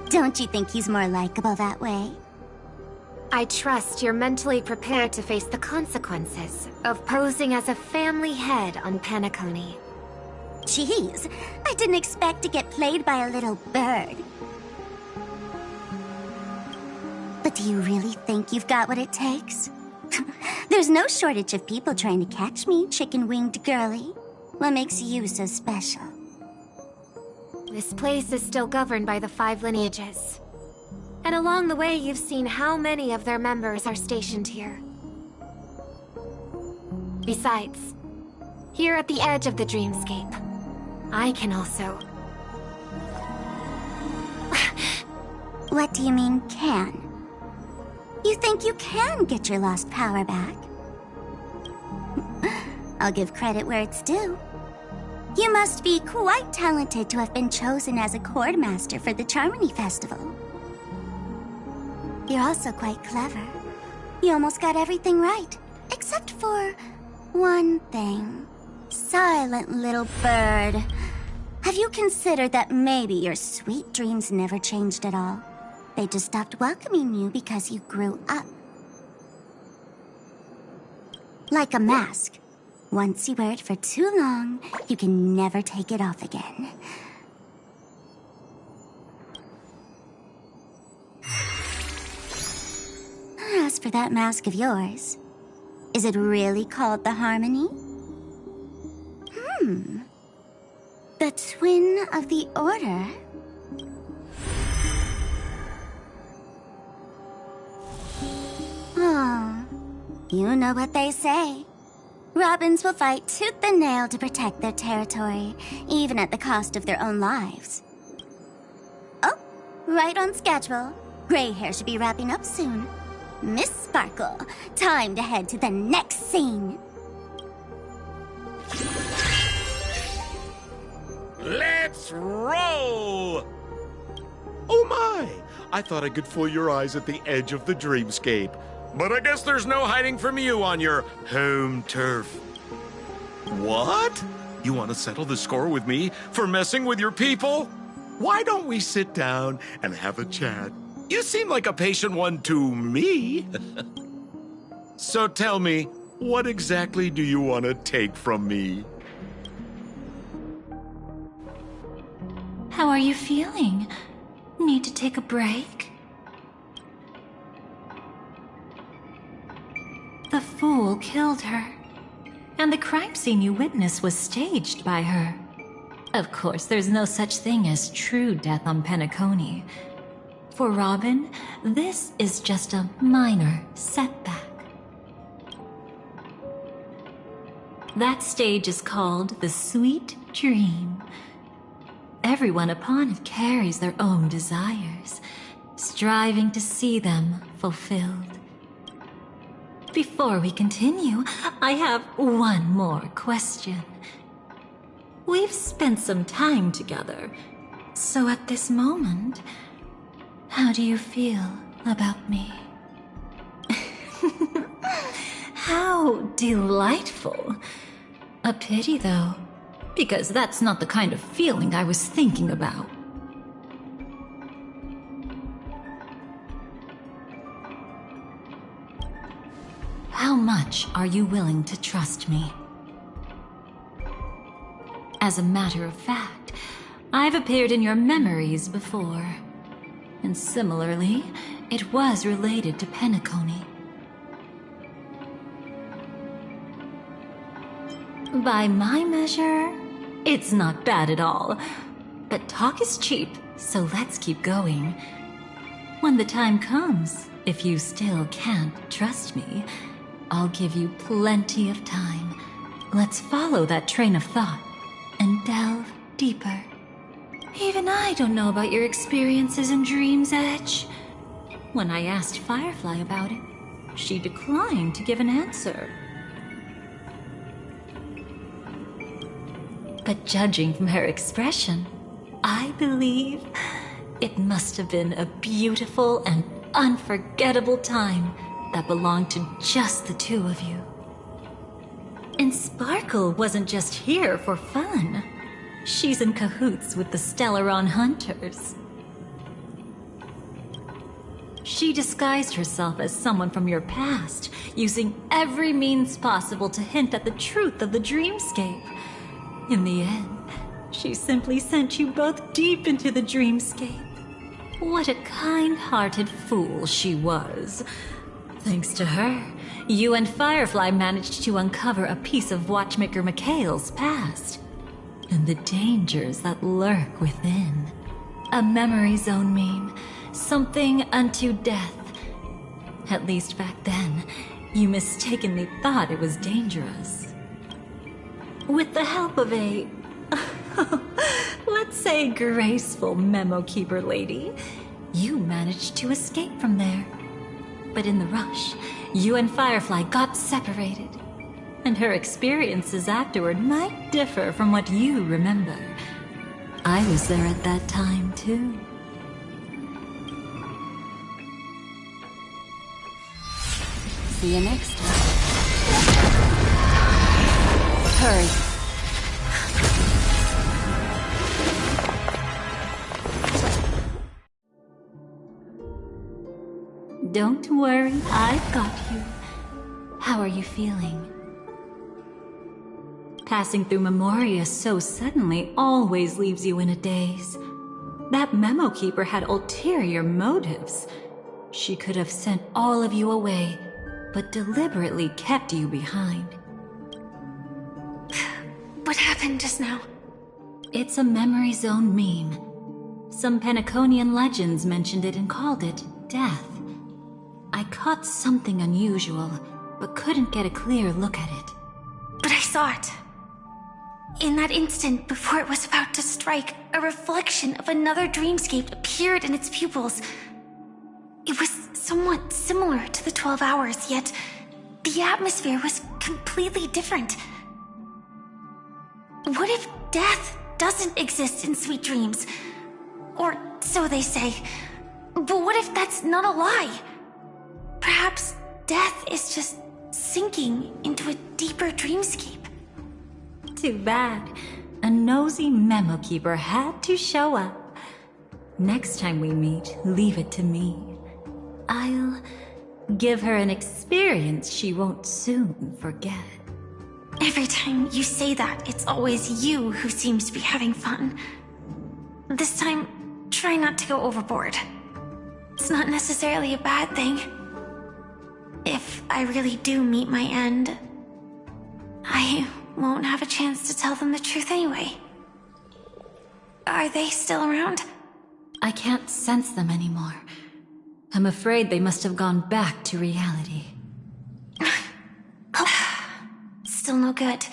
Don't you think he's more likable that way? I trust you're mentally prepared to face the consequences of posing as a family head on Penacony. Jeez, I didn't expect to get played by a little bird. But do you really think you've got what it takes? There's no shortage of people trying to catch me, chicken-winged girlie. What makes you so special? This place is still governed by the 5 lineages. And along the way, you've seen how many of their members are stationed here. Besides, here at the edge of the dreamscape, I can also... What do you mean, can? You think you can get your lost power back? I'll give credit where it's due. You must be quite talented to have been chosen as a chord master for the Charmony Festival. You're also quite clever. You almost got everything right, except for one thing. Silent little bird. Have you considered that maybe your sweet dreams never changed at all? They just stopped welcoming you because you grew up. Like a mask. Once you wear it for too long, you can never take it off again. As for that mask of yours, is it really called the Harmony? The Twin of the Order? Oh, you know what they say. Robins will fight tooth and nail to protect their territory, even at the cost of their own lives. Oh, right on schedule. Gray hair should be wrapping up soon. Miss Sparkle, time to head to the next scene. Let's roll! Oh my! I thought I could fool your eyes at the edge of the dreamscape. But I guess there's no hiding from you on your home turf. What? You want to settle the score with me for messing with your people? Why don't we sit down and have a chat? You seem like a patient one to me. So tell me, what exactly do you want to take from me? How are you feeling? Need to take a break? The fool killed her. And the crime scene you witnessed was staged by her. Of course, there's no such thing as true death on Penacony. For Robin, this is just a minor setback. That stage is called the Sweet Dream. Everyone upon it carries their own desires, striving to see them fulfilled. Before we continue, I have one more question. We've spent some time together, so at this moment, how do you feel about me? How delightful. A pity, though, because that's not the kind of feeling I was thinking about. How much are you willing to trust me? As a matter of fact, I've appeared in your memories before. And similarly, it was related to Penacony. By my measure, it's not bad at all. But talk is cheap, so let's keep going. When the time comes, if you still can't trust me, I'll give you plenty of time. Let's follow that train of thought and delve deeper. Even I don't know about your experiences in Dream's Edge. When I asked Firefly about it, she declined to give an answer. But judging from her expression, I believe it must have been a beautiful and unforgettable time that belonged to just the two of you. And Sparkle wasn't just here for fun. She's in cahoots with the Stellaron Hunters. She disguised herself as someone from your past, using every means possible to hint at the truth of the dreamscape. In the end, she simply sent you both deep into the dreamscape. What a kind-hearted fool she was. Thanks to her, you and Firefly managed to uncover a piece of Watchmaker Mikhail's past. and the dangers that lurk within. A memory zone meme, something unto death. At least back then, you mistakenly thought it was dangerous. With the help of a, let's say, graceful memo keeper lady, you managed to escape from there. But in the rush, you and Firefly got separated, and her experiences afterward might differ from what you remember. I was there at that time, too. See you next time. Hurry. Don't worry, I've got you. How are you feeling? Passing through Memoria so suddenly always leaves you in a daze. That memo keeper had ulterior motives. She could have sent all of you away, but deliberately kept you behind. What happened just now? It's a memory zone meme. Some Penaconian legends mentioned it and called it death. I caught something unusual, but couldn't get a clear look at it. But I saw it. In that instant, before it was about to strike, a reflection of another dreamscape appeared in its pupils. It was somewhat similar to the 12 hours, yet the atmosphere was completely different. What if death doesn't exist in sweet dreams? Or so they say. But what if that's not a lie? Perhaps death is just sinking into a deeper dreamscape. Too bad. A nosy memo keeper had to show up. Next time we meet, leave it to me. I'll give her an experience she won't soon forget. Every time you say that, it's always you who seems to be having fun. This time, try not to go overboard. It's not necessarily a bad thing. If I really do meet my end, I won't have a chance to tell them the truth anyway. Are they still around? I can't sense them anymore. I'm afraid they must have gone back to reality. Still no good.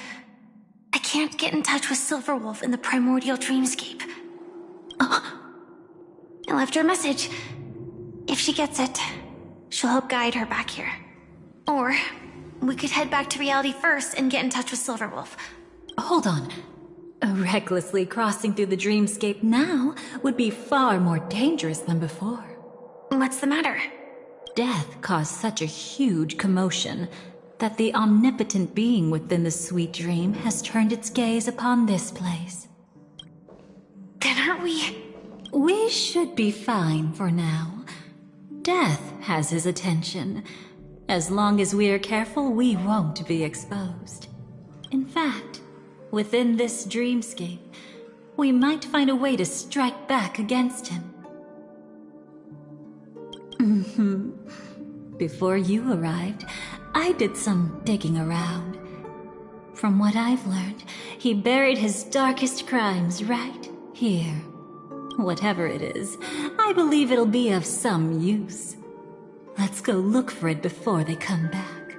I can't get in touch with Silverwolf in the primordial dreamscape. I left her a message. If she gets it, she'll help guide her back here. Or we could head back to reality first and get in touch with Silverwolf. Hold on. Recklessly crossing through the dreamscape now would be far more dangerous than before. What's the matter? Death caused such a huge commotion that the omnipotent being within the sweet dream has turned its gaze upon this place. Then aren't we? We should be fine for now. Death has his attention. As long as we are careful, we won't be exposed. In fact, within this dreamscape, we might find a way to strike back against him. Before you arrived, I did some digging around. From what I've learned, he buried his darkest crimes right here. Whatever it is, I believe it'll be of some use. Let's go look for it before they come back.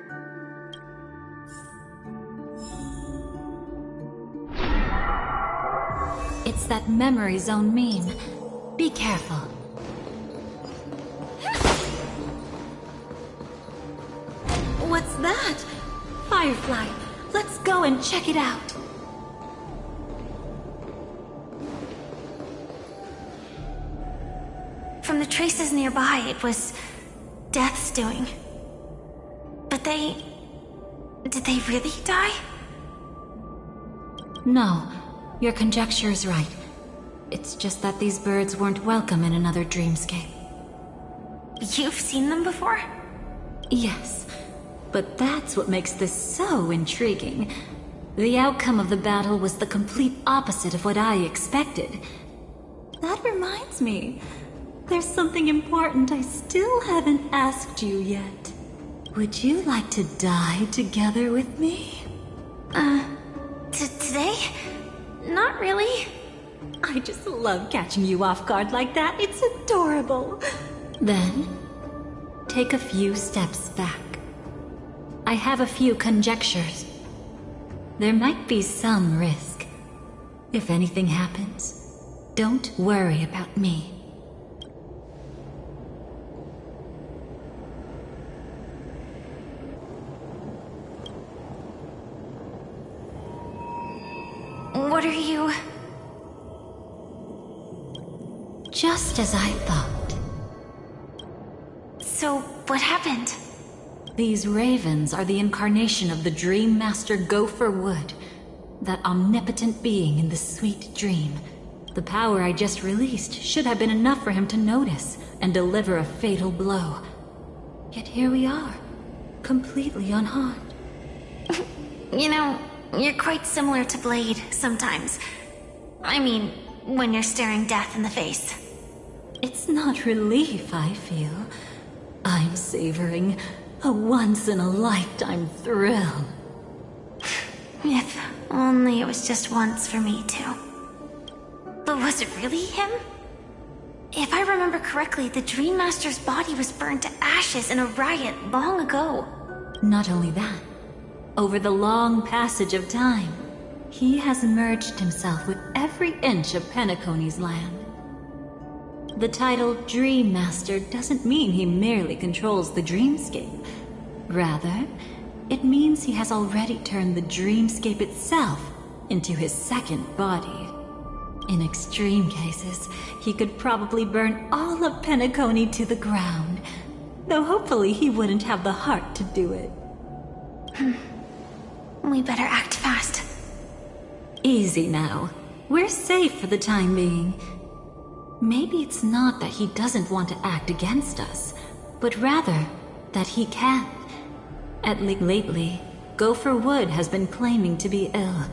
It's that memory zone meme. Be careful. What's that? Firefly, let's go and check it out. From the traces nearby, it was Death's doing. But did they really die? No, your conjecture is right. It's just that these birds weren't welcome in another dreamscape. You've seen them before? Yes, but that's what makes this so intriguing. The outcome of the battle was the complete opposite of what I expected. That reminds me, there's something important I still haven't asked you yet. Would you like to die together with me? Today? Not Not really. I just love catching you off guard like that. It's adorable. Then, take a few steps back. I have a few conjectures. There might be some risk. If anything happens, don't worry about me. What are you... Just as I thought. So, what happened? These ravens are the incarnation of the Dream Master Gopher Wood, that omnipotent being in the sweet dream. The power I just released should have been enough for him to notice and deliver a fatal blow. Yet here we are, completely unharmed. You know, you're quite similar to Blade sometimes. I mean, when you're staring death in the face. It's not relief I feel. I'm savoring a once-in-a-lifetime thrill. If only it was just once for me too. But was it really him? If I remember correctly, the Dream Master's body was burned to ashes in a riot long ago. Not only that, over the long passage of time, he has merged himself with every inch of Penacony's land. The title Dream Master doesn't mean he merely controls the dreamscape. Rather, it means he has already turned the dreamscape itself into his second body. In extreme cases, he could probably burn all of Penacony to the ground, though hopefully he wouldn't have the heart to do it. We better act fast. Easy now. We're safe for the time being. Maybe it's not that he doesn't want to act against us, but rather that he can't. At least lately, Gopher Wood has been claiming to be ill,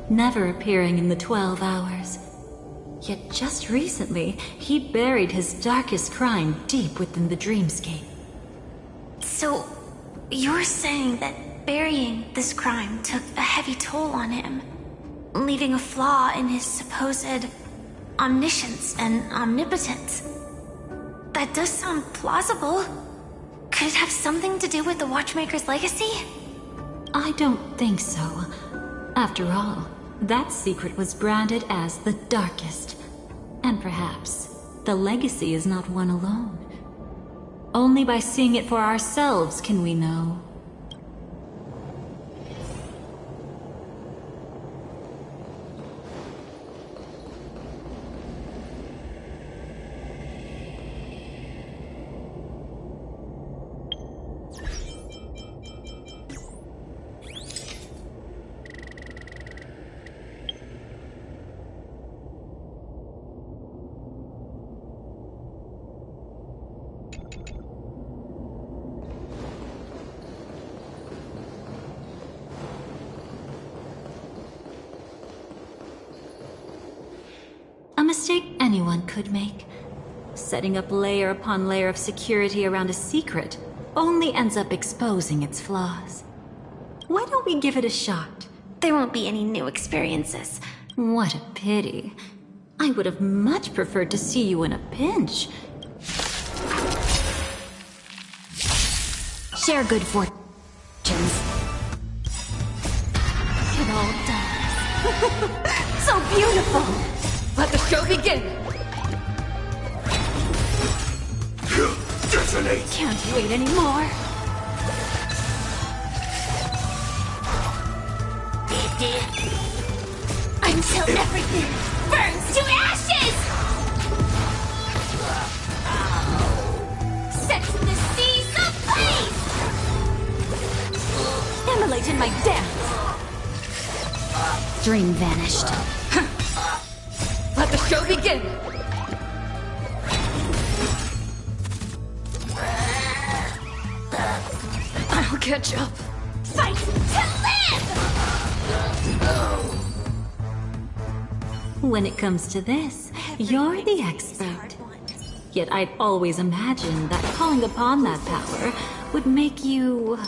never appearing in the 12 hours. Yet just recently, he buried his darkest crime deep within the dreamscape. So, you're saying that burying this crime took a heavy toll on him, leaving a flaw in his supposed omniscience and omnipotence? That does sound plausible. Could it have something to do with the Watchmaker's legacy? I don't think so. After all, that secret was branded as the darkest. And perhaps the legacy is not one alone. Only by seeing it for ourselves can we know. A mistake anyone could make. Setting up layer upon layer of security around a secret only ends up exposing its flaws. Why don't we give it a shot? There won't be any new experiences. What a pity. I would have much preferred to see you in a pinch. Share good fortunes. It all does. So beautiful! Let the show begin! Detonate! Can't wait anymore. Until everything burns to ashes! Set the seas ablaze! Immolate in my dance! Dream vanished. Let the show begin! I'll catch up. Fight to live! When it comes to this, you're the expert. Yet I've always imagined that calling upon that power would make you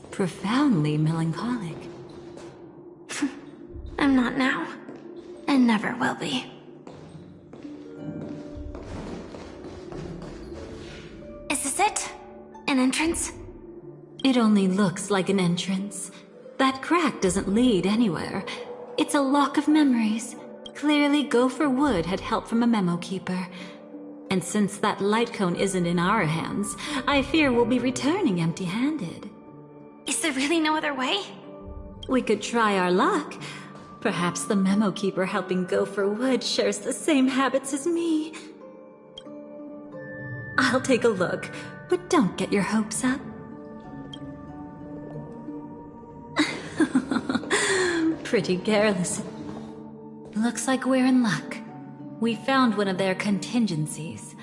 profoundly melancholic. I'm not now. and never will be. Is this it? An entrance? It only looks like an entrance. That crack doesn't lead anywhere. It's a lock of memories. Clearly, Gopher Wood had help from a memo keeper. And since that light cone isn't in our hands, I fear we'll be returning empty-handed. Is there really no other way? We could try our luck. Perhaps the memo keeper helping Gopher Wood shares the same habits as me. I'll take a look, but don't get your hopes up. Pretty careless. Looks like we're in luck. We found one of their contingencies.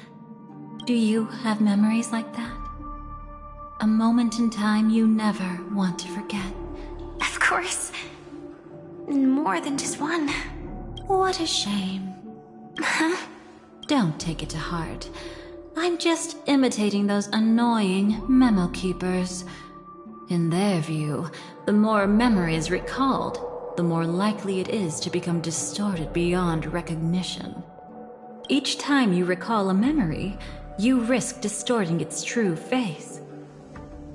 Do you have memories like that? A moment in time you never want to forget. Of course. More than just one. What a shame. Huh? Don't take it to heart. I'm just imitating those annoying memo keepers. In their view, the more memories recalled, the more likely it is to become distorted beyond recognition. Each time you recall a memory, you risk distorting its true face.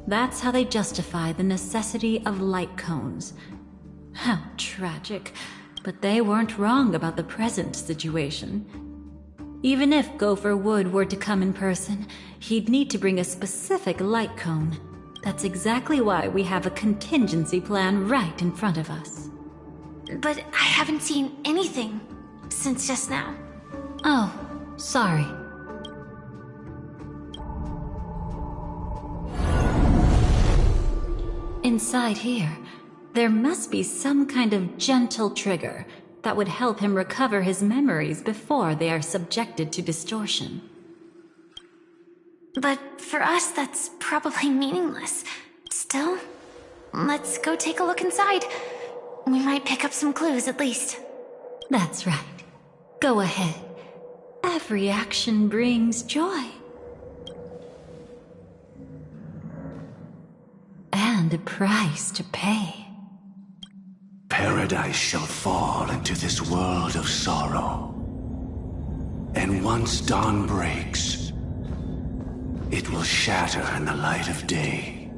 That's how they justify the necessity of light cones. How tragic, but they weren't wrong about the present situation. Even if Gopher Wood were to come in person, he'd need to bring a specific light cone. That's exactly why we have a contingency plan right in front of us. But I haven't seen anything since just now. Oh, sorry. Inside here, there must be some kind of gentle trigger that would help him recover his memories before they are subjected to distortion. But for us, that's probably meaningless. Still, let's go take a look inside. We might pick up some clues at least. That's right. Go ahead. Every action brings joy. And a price to pay. Paradise shall fall into this world of sorrow. And once dawn breaks, it will shatter in the light of day.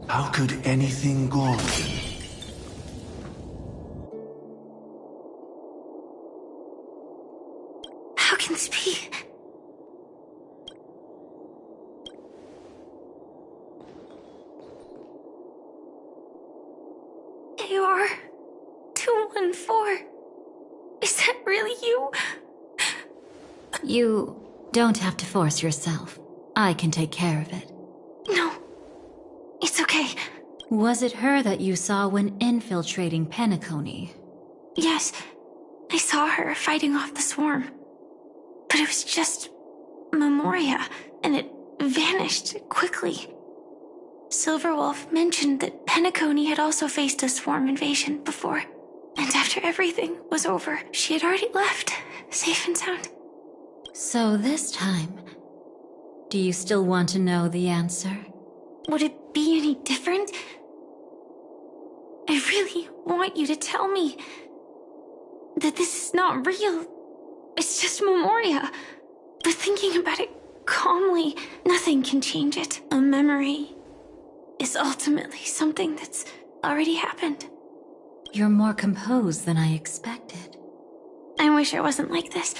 How could anything golden? How can this be? AR 214. Is that really you? You don't have to force yourself. I can take care of it. No, it's okay. Was it her that you saw when infiltrating Penacony? Yes, I saw her fighting off the swarm. But it was just Memoria, and it vanished quickly. Silverwolf mentioned that Penacony had also faced a swarm invasion before. And after everything was over, she had already left, safe and sound. So this time, do you still want to know the answer? Would it be any different? I really want you to tell me that this is not real. It's just Memoria. But thinking about it calmly, nothing can change it. A memory is ultimately something that's already happened. You're more composed than I expected. I wish I wasn't like this.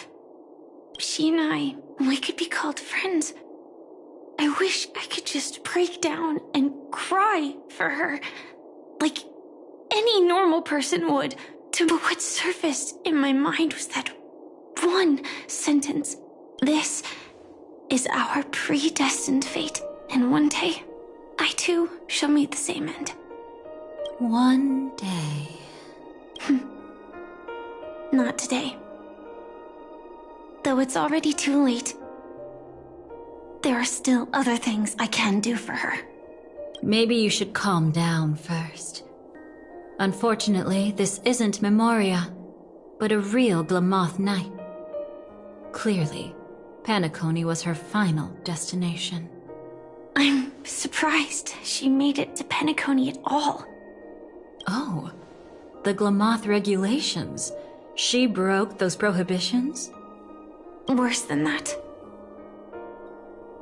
She and I, we could be called friends. I wish I could just break down and cry for her, like any normal person would. But what surfaced in my mind was that one sentence. This is our predestined fate, and one day, I too shall meet the same end. One day. Not today. Though it's already too late, there are still other things I can do for her. Maybe you should calm down first. Unfortunately, this isn't Memoria, but a real Glamoth Knight. Clearly, Penacony was her final destination. I'm surprised she made it to Penacony at all. Oh, the Glamoth regulations. She broke those prohibitions? Worse than that.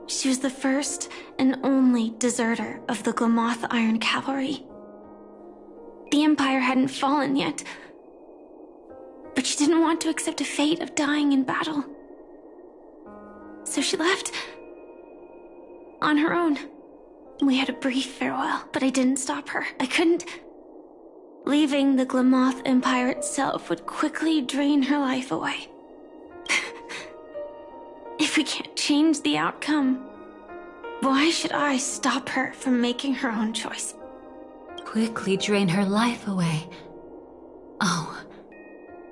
She was the first and only deserter of the Glamoth Iron Cavalry. The Empire hadn't fallen yet, but she didn't want to accept a fate of dying in battle. So she left. On her own. We had a brief farewell, but I didn't stop her. I couldn't. Leaving the Glamoth Empire itself would quickly drain her life away. If we can't change the outcome, why should I stop her from making her own choice? Quickly drain her life away. Oh,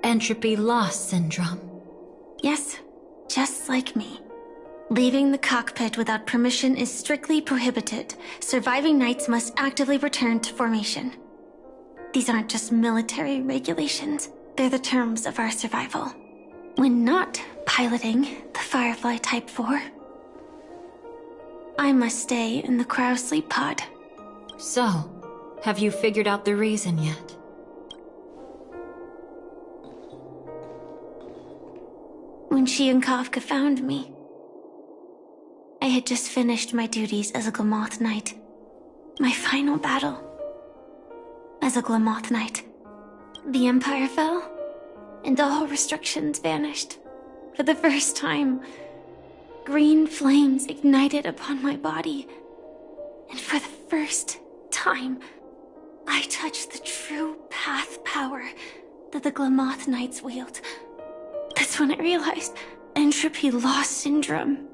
entropy loss syndrome. Yes, just like me. Leaving the cockpit without permission is strictly prohibited. Surviving knights must actively return to formation. These aren't just military regulations, they're the terms of our survival. When not piloting the Firefly Type 4, I must stay in the cryosleep pod. So, have you figured out the reason yet? When she and Kafka found me, I had just finished my duties as a Glamoth Knight. My final battle as a Glamoth Knight. The Empire fell, and all restrictions vanished. For the first time, green flames ignited upon my body. And for the first time, I touched the true path power that the Glamoth Knights wield. That's when I realized entropy loss syndrome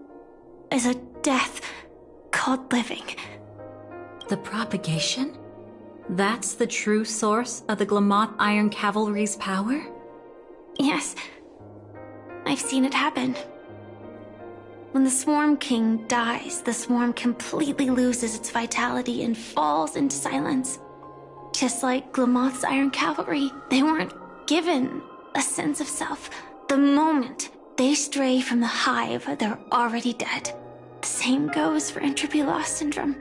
is a death called living. The propagation? That's the true source of the Glamoth Iron Cavalry's power? Yes. I've seen it happen. When the Swarm King dies, the Swarm completely loses its vitality and falls into silence. Just like Glamoth's Iron Cavalry, they weren't given a sense of self. The moment they stray from the hive, they're already dead. The same goes for entropy loss syndrome.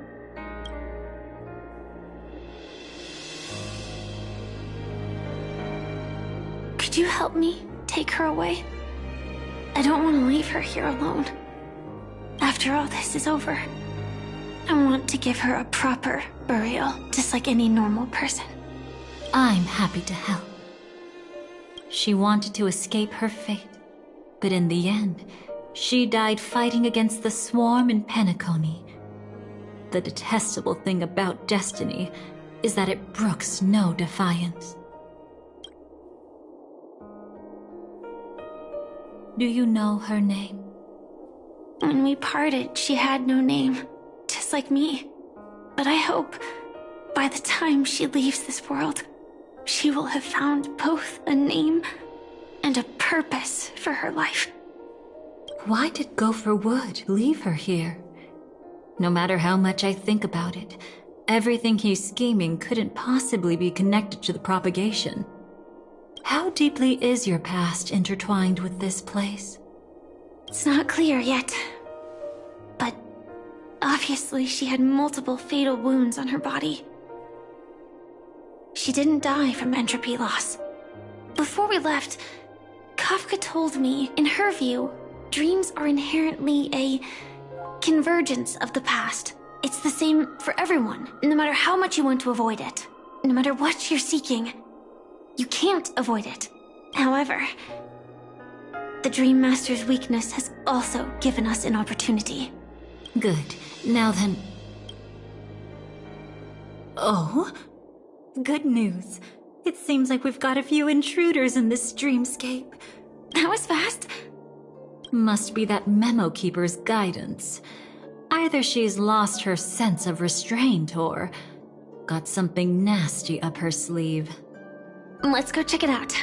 Could you help me take her away? I don't want to leave her here alone. After all this is over, I want to give her a proper burial, just like any normal person. I'm happy to help. She wanted to escape her fate, but in the end, she died fighting against the swarm in Penacony. The detestable thing about destiny is that it brooks no defiance. Do you know her name? When we parted, she had no name, just like me. But I hope, by the time she leaves this world, she will have found both a name and a purpose for her life. Why did Gopher Wood leave her here? No matter how much I think about it, everything he's scheming couldn't possibly be connected to the propagation. How deeply is your past intertwined with this place? It's not clear yet. But obviously she had multiple fatal wounds on her body. She didn't die from entropy loss. Before we left, Kafka told me, in her view, dreams are inherently a convergence of the past. It's the same for everyone, no matter how much you want to avoid it. No matter what you're seeking, you can't avoid it. However, the Dream Master's weakness has also given us an opportunity. Good. Now then... Oh? Good news. It seems like we've got a few intruders in this dreamscape. That was fast. Must be that Memo Keeper's guidance. Either she's lost her sense of restraint or got something nasty up her sleeve. Let's go check it out.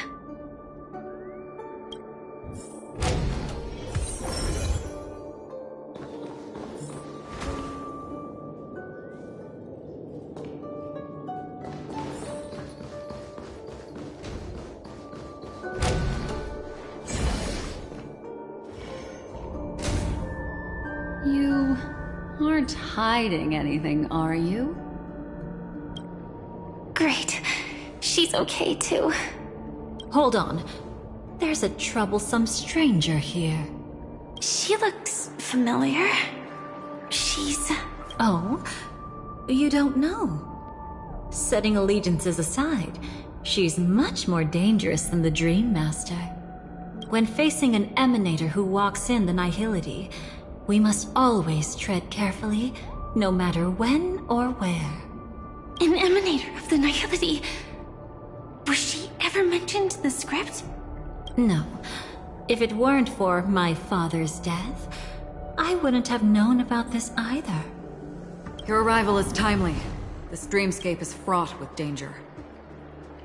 You aren't hiding anything, are you? Great. She's okay too. Hold on. There's a troublesome stranger here. She looks familiar. She's... Oh? You don't know? Setting allegiances aside, she's much more dangerous than the Dream Master. When facing an emanator who walks in the nihility, we must always tread carefully, no matter when or where. An emanator of the nihility. Was she ever mentioned in the script? No. If it weren't for my father's death, I wouldn't have known about this either. Your arrival is timely. This dreamscape is fraught with danger.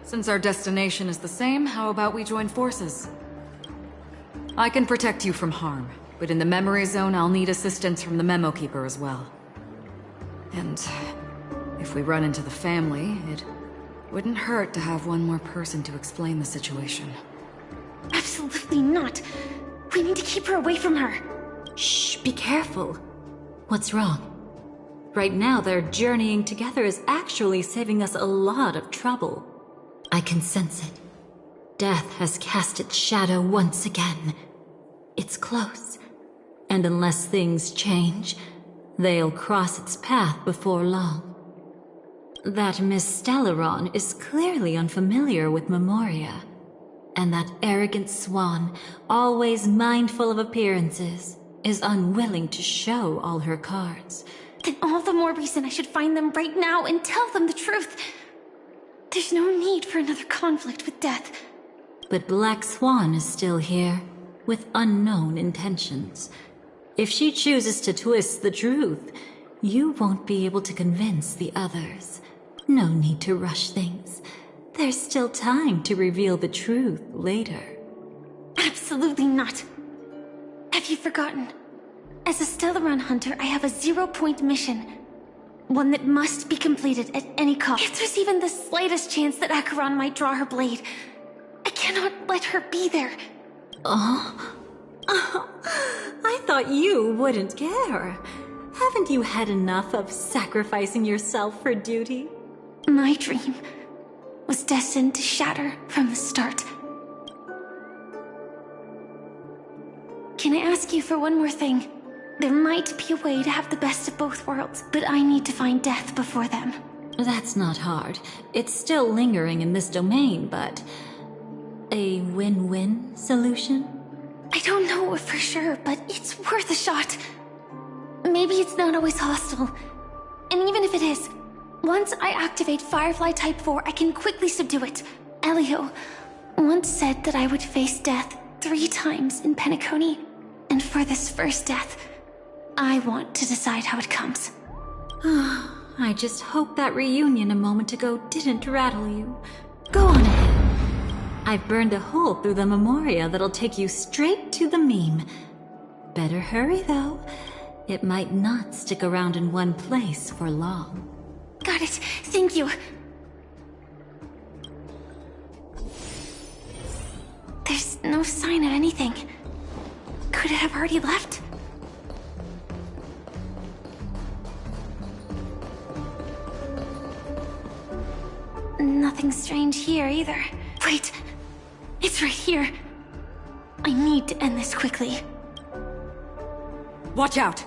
Since our destination is the same, how about we join forces? I can protect you from harm, but in the memory zone I'll need assistance from the Memo Keeper as well. And if we run into the family, it wouldn't hurt to have one more person to explain the situation. Absolutely not. We need to keep her away from her. Shh, be careful. What's wrong? Right now, their journeying together is actually saving us a lot of trouble. I can sense it. Death has cast its shadow once again. It's close. And unless things change, they'll cross its path before long. That Miss Stellaron is clearly unfamiliar with Memoria. And that arrogant swan, always mindful of appearances, is unwilling to show all her cards. Then all the more reason I should find them right now and tell them the truth. There's no need for another conflict with death. But Black Swan is still here, with unknown intentions. If she chooses to twist the truth, you won't be able to convince the others. No need to rush things. There's still time to reveal the truth later. Absolutely not. Have you forgotten? As a Stellaron hunter, I have a 0-point mission. One that must be completed at any cost. If there's even the slightest chance that Acheron might draw her blade, I cannot let her be there. I thought you wouldn't care. Haven't you had enough of sacrificing yourself for duty? My dream was destined to shatter from the start. Can I ask you for one more thing? There might be a way to have the best of both worlds, but I need to find death before them. That's not hard. It's still lingering in this domain, but... a win-win solution? I don't know for sure, but it's worth a shot. Maybe it's not always hostile. And even if it is, once I activate Firefly Type 4, I can quickly subdue it. Elio once said that I would face death 3 times in Penacony. And for this first death, I want to decide how it comes. I just hope that reunion a moment ago didn't rattle you. Go on ahead. I've burned a hole through the Memoria that'll take you straight to the meme. Better hurry, though. It might not stick around in one place for long. Got it. Thank you. There's no sign of anything. Could it have already left? Nothing strange here either. Wait! It's right here. I need to end this quickly. Watch out!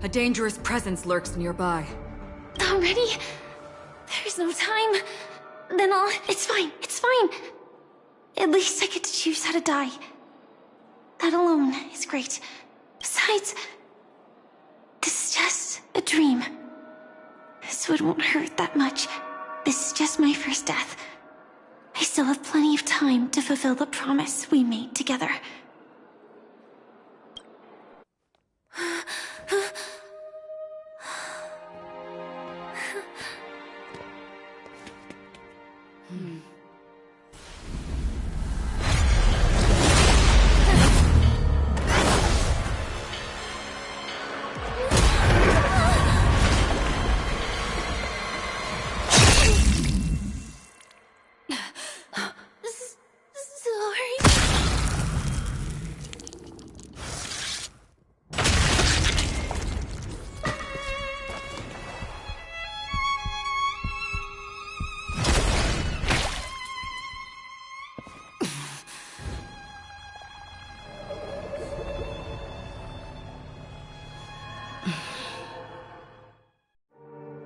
A dangerous presence lurks nearby. Already? There's no time. Then it's fine, it's fine. At least I get to choose how to die. That alone is great. Besides, this is just a dream. So it won't hurt that much. This is just my first death. I still have plenty of time to fulfill the promise we made together.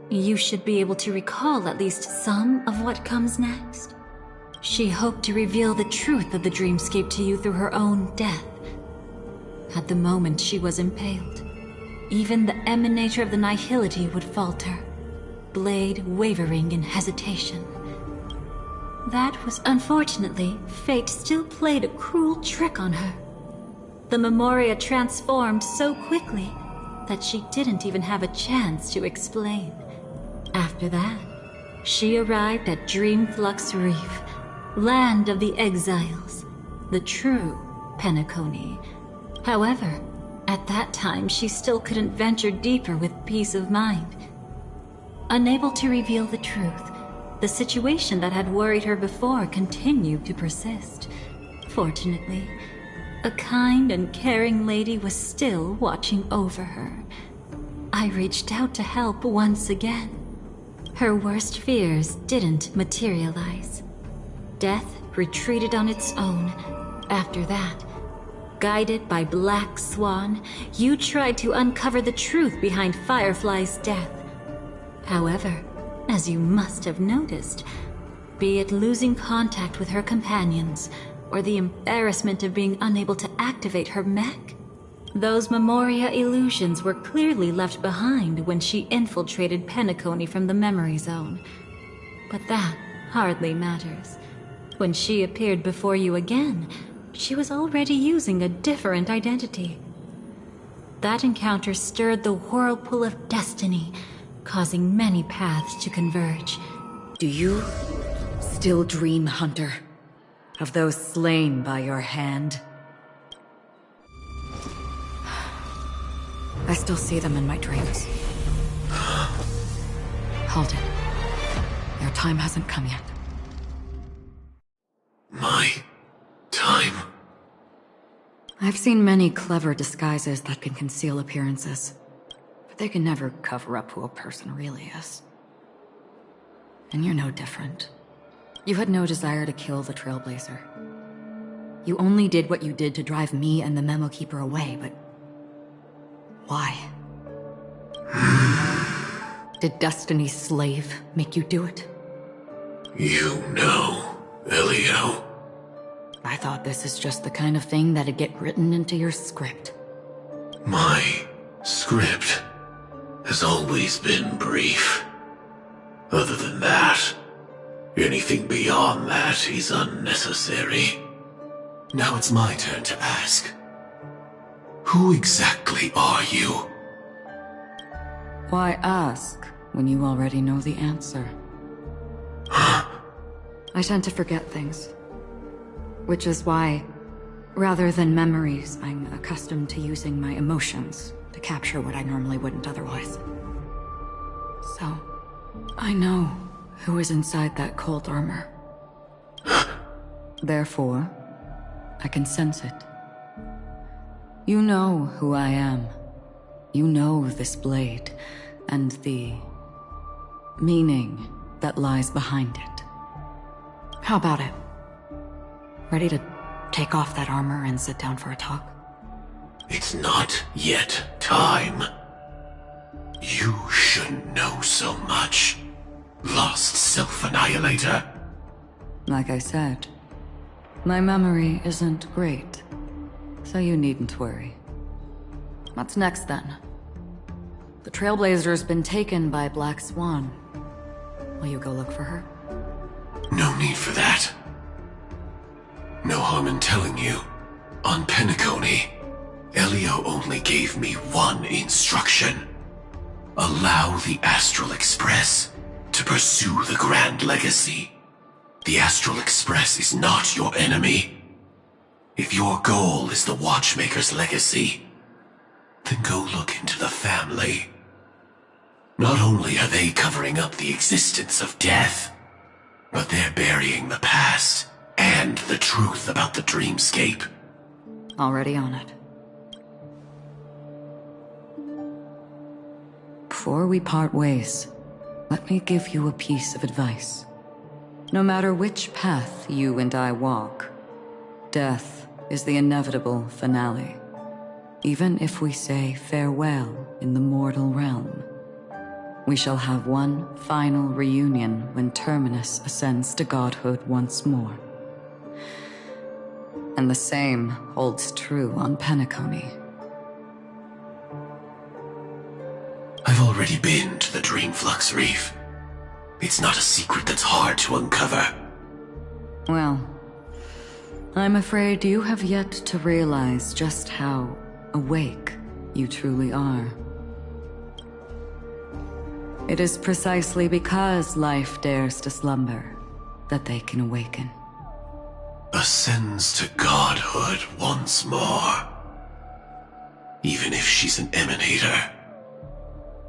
You should be able to recall at least some of what comes next. She hoped to reveal the truth of the dreamscape to you through her own death. At the moment she was impaled, even the emanator of the nihility would falter, blade wavering in hesitation. That was unfortunately, fate still played a cruel trick on her. The Memoria transformed so quickly that she didn't even have a chance to explain. After that, she arrived at Dreamflux Reef, land of the exiles, the true Penacony. However, at that time she still couldn't venture deeper with peace of mind. Unable to reveal the truth, the situation that had worried her before continued to persist. Fortunately, a kind and caring lady was still watching over her. I reached out to help once again. Her worst fears didn't materialize. Death retreated on its own. After that, guided by Black Swan, you tried to uncover the truth behind Firefly's death. However, as you must have noticed, be it losing contact with her companions, or the embarrassment of being unable to activate her mech, those Memoria illusions were clearly left behind when she infiltrated Penacony from the memory zone. But that hardly matters. When she appeared before you again, she was already using a different identity. That encounter stirred the whirlpool of destiny, causing many paths to converge. Do you still dream, Hunter, of those slain by your hand? I still see them in my dreams. Hold it. Your time hasn't come yet. My time? I've seen many clever disguises that can conceal appearances, but they can never cover up who a person really is. And you're no different. You had no desire to kill the Trailblazer. You only did what you did to drive me and the Memo Keeper away, but why? Did Destiny's slave make you do it? You know, Elio. I thought this is just the kind of thing that'd get written into your script. My script has always been brief. Other than that, anything beyond that is unnecessary. Now it's my turn to ask. Who exactly are you? Why ask when you already know the answer? I tend to forget things. Which is why, rather than memories, I'm accustomed to using my emotions to capture what I normally wouldn't otherwise. So, I know who is inside that cold armor. Therefore, I can sense it. You know who I am. You know this blade, and the meaning that lies behind it. How about it? Ready to take off that armor and sit down for a talk? It's not yet time. You shouldn't know so much, lost self-annihilator. Like I said, my memory isn't great, so you needn't worry. What's next then? The Trailblazer's been taken by Black Swan. Will you go look for her? No need for that. No harm in telling you. On Penacony, Elio only gave me one instruction. Allow the Astral Express to pursue the Grand Legacy. The Astral Express is not your enemy. If your goal is the Watchmaker's legacy, then go look into the family. Not only are they covering up the existence of death, but they're burying the past and the truth about the dreamscape. Already on it. Before we part ways, let me give you a piece of advice. No matter which path you and I walk, death is the inevitable finale. Even if we say farewell in the mortal realm, We shall have one final reunion when Terminus ascends to godhood once more. And the same holds true on Penacony. I've already been to the Dreamflux Reef. It's not a secret that's hard to uncover. Well, I'm afraid you have yet to realize just how awake you truly are. It is precisely because life dares to slumber that they can awaken. Ascends to godhood once more. Even if she's an emanator,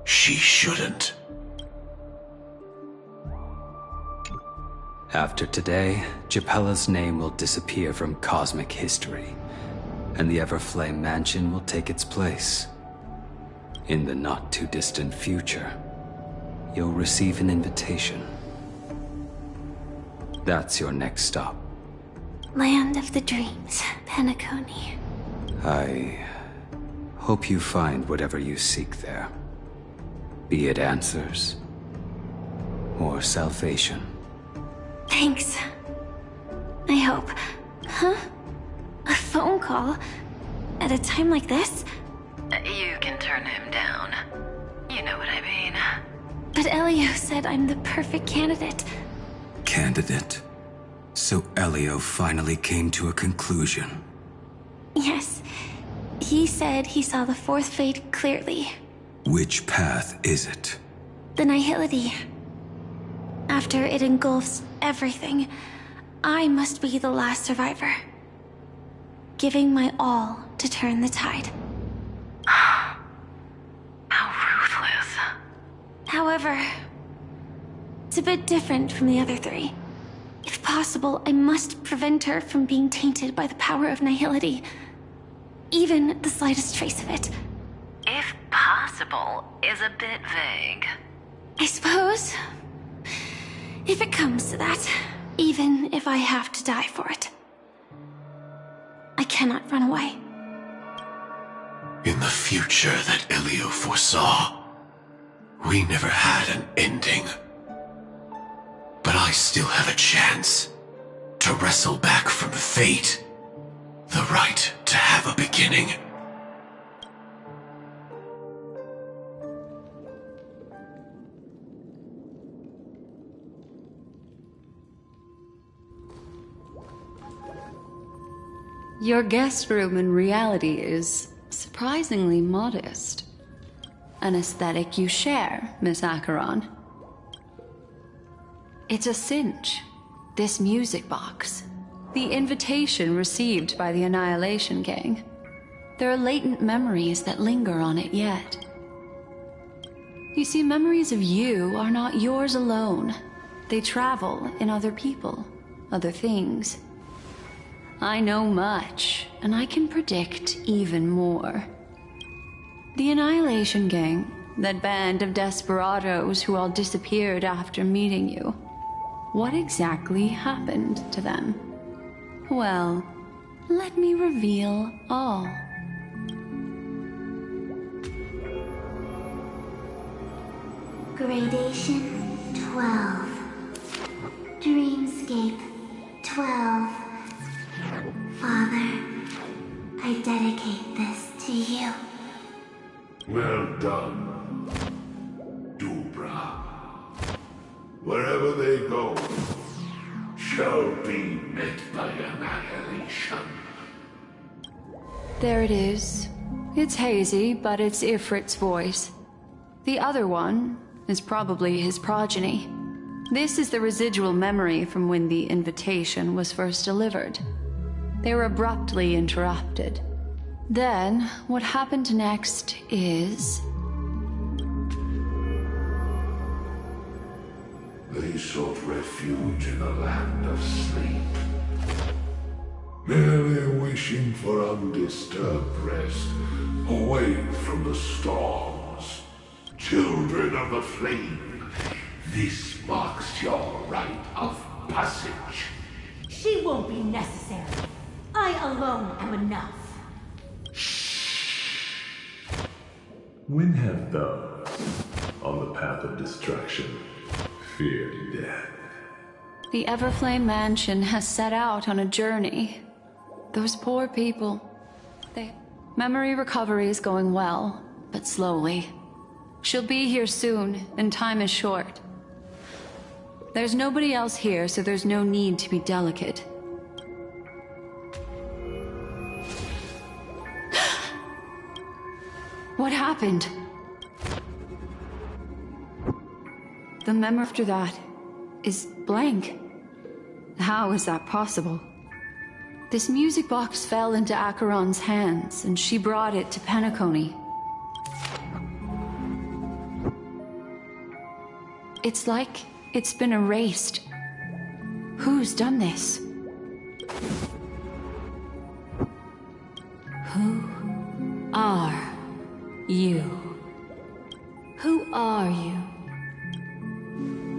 she shouldn't. After today, Japella's name will disappear from cosmic history, and the Everflame Mansion will take its place. In the not-too-distant future, you'll receive an invitation. That's your next stop. Land of the Dreams, Penacony. I hope you find whatever you seek there. Be it answers or salvation. Thanks. I hope. Huh? A phone call? At a time like this? You can turn him down. You know what I mean. But Elio said I'm the perfect candidate. Candidate? So Elio finally came to a conclusion. Yes. He said he saw the fourth fate clearly. Which path is it? The Nihility. After it engulfs everything, I must be the last survivor. Giving my all to turn the tide. How ruthless. However, it's a bit different from the other three. If possible, I must prevent her from being tainted by the power of Nihility. Even the slightest trace of it. If possible is a bit vague. I suppose. If it comes to that, even if I have to die for it. I cannot run away. In the future that Elio foresaw, we never had an ending. But I still have a chance to wrestle back from fate the right to have a beginning. Your guest room in reality is surprisingly modest. An aesthetic you share, Miss Acheron. It's a cinch. This music box. The invitation received by the Annihilation Gang. There are latent memories that linger on it yet. You see, memories of you are not yours alone. They travel in other people, other things. I know much, and I can predict even more. The Annihilation Gang, that band of desperados who all disappeared after meeting you. What exactly happened to them? Well, let me reveal all. Gradation 12. Dreamscape 12. Father, I dedicate this to you. Well done, Dubra. Wherever they go, shall be met by annihilation. There it is. It's hazy, but it's Ifrit's voice. The other one is probably his progeny. This is the residual memory from when the invitation was first delivered. They were abruptly interrupted. Then, what happened next is... They sought refuge in the land of sleep, merely wishing for undisturbed rest, away from the storms. Children of the flame, this marks your rite of passage. She won't be necessary. I alone am enough. When have those on the path of destruction. Fear death. The Everflame Mansion has set out on a journey. Those poor people. Memory recovery is going well, but slowly. She'll be here soon, and time is short. There's nobody else here, so there's no need to be delicate. What happened? The memory after that is blank. How is that possible? This music box fell into Acheron's hands, and she brought it to Penacony. It's like it's been erased. Who's done this? Who are you? Who are you?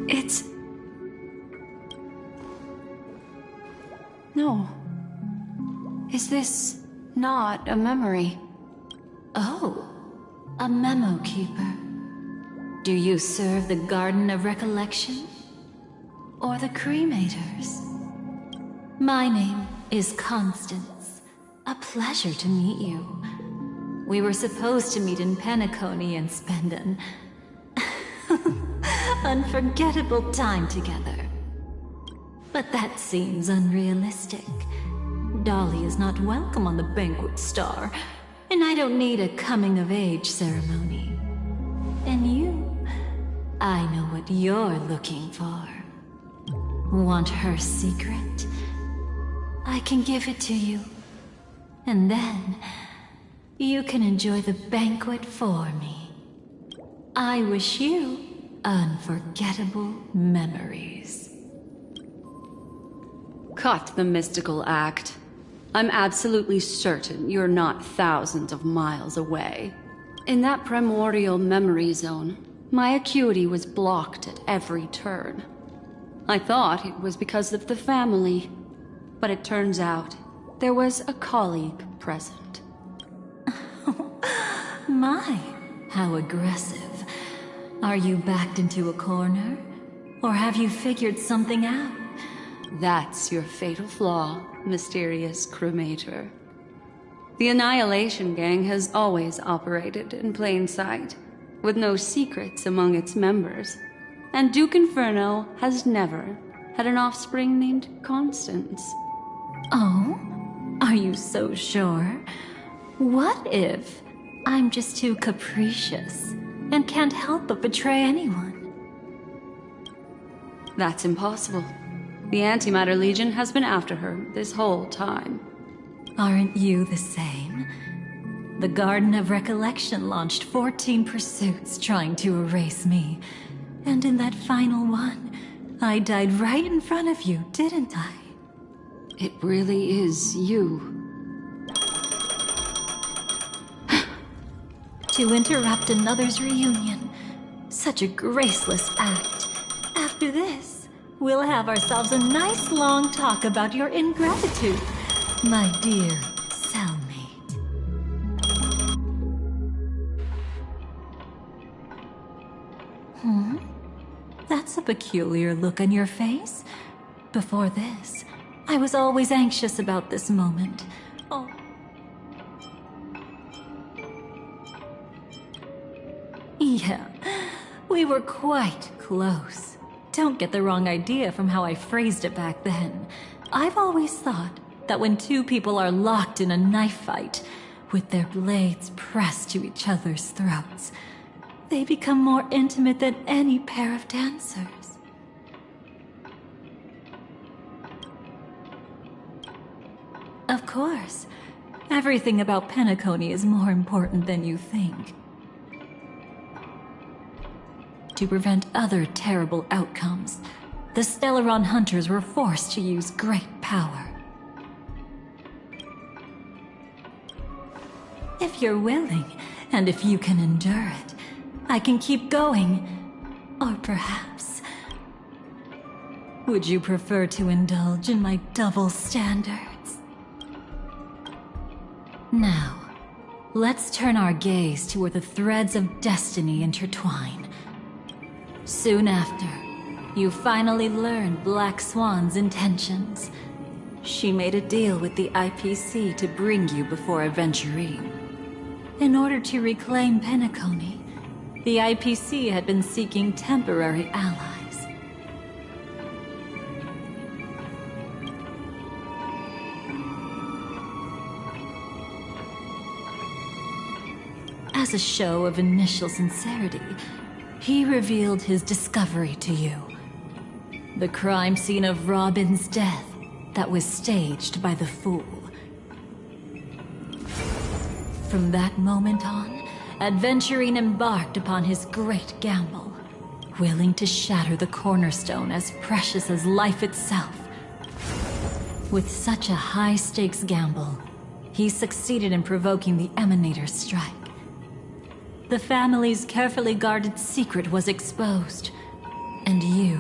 It's... No. Is this not a memory? Oh, a memo keeper. Do you serve the Garden of Recollection? Or the Cremators? My name is Constance. A pleasure to meet you. We were supposed to meet in Penacony and spend an unforgettable time together. But that seems unrealistic. Dolly is not welcome on the Banquet Star, and I don't need a coming-of-age ceremony. And you, I know what you're looking for. Want her secret? I can give it to you. And then, you can enjoy the banquet for me. I wish you unforgettable memories. Cut the mystical act. I'm absolutely certain you're not thousands of miles away. In that primordial memory zone, my acuity was blocked at every turn. I thought it was because of the family, but it turns out there was a colleague present. My, how aggressive. Are you backed into a corner? Or have you figured something out? That's your fatal flaw, mysterious cremator. The Annihilation Gang has always operated in plain sight, with no secrets among its members. And Duke Inferno has never had an offspring named Constance. Oh? Are you so sure? What if I'm just too capricious and can't help but betray anyone? That's impossible. The Antimatter Legion has been after her this whole time. Aren't you the same? The Garden of Recollection launched 14 pursuits trying to erase me. And in that final one, I died right in front of you, didn't I? It really is you. To interrupt another's reunion. Such a graceless act. After this, we'll have ourselves a nice long talk about your ingratitude, my dear cellmate. That's a peculiar look on your face. Before this, I was always anxious about this moment. Oh. Yeah, we were quite close. Don't get the wrong idea from how I phrased it back then. I've always thought that when two people are locked in a knife fight, with their blades pressed to each other's throats, they become more intimate than any pair of dancers. Of course, everything about Penacony is more important than you think. To prevent other terrible outcomes, the Stellaron hunters were forced to use great power. If you're willing, and if you can endure it, I can keep going. Or perhaps... would you prefer to indulge in my double standards? Now, let's turn our gaze to where the threads of destiny intertwine. Soon after, you finally learned Black Swan's intentions. She made a deal with the IPC to bring you before Aventurine. In order to reclaim Penacony, the IPC had been seeking temporary allies. As a show of initial sincerity, he revealed his discovery to you. The crime scene of Robin's death that was staged by the Fool. From that moment on, Aventurine embarked upon his great gamble, willing to shatter the cornerstone as precious as life itself. With such a high-stakes gamble, he succeeded in provoking the Emanator's strike. The family's carefully guarded secret was exposed, and you,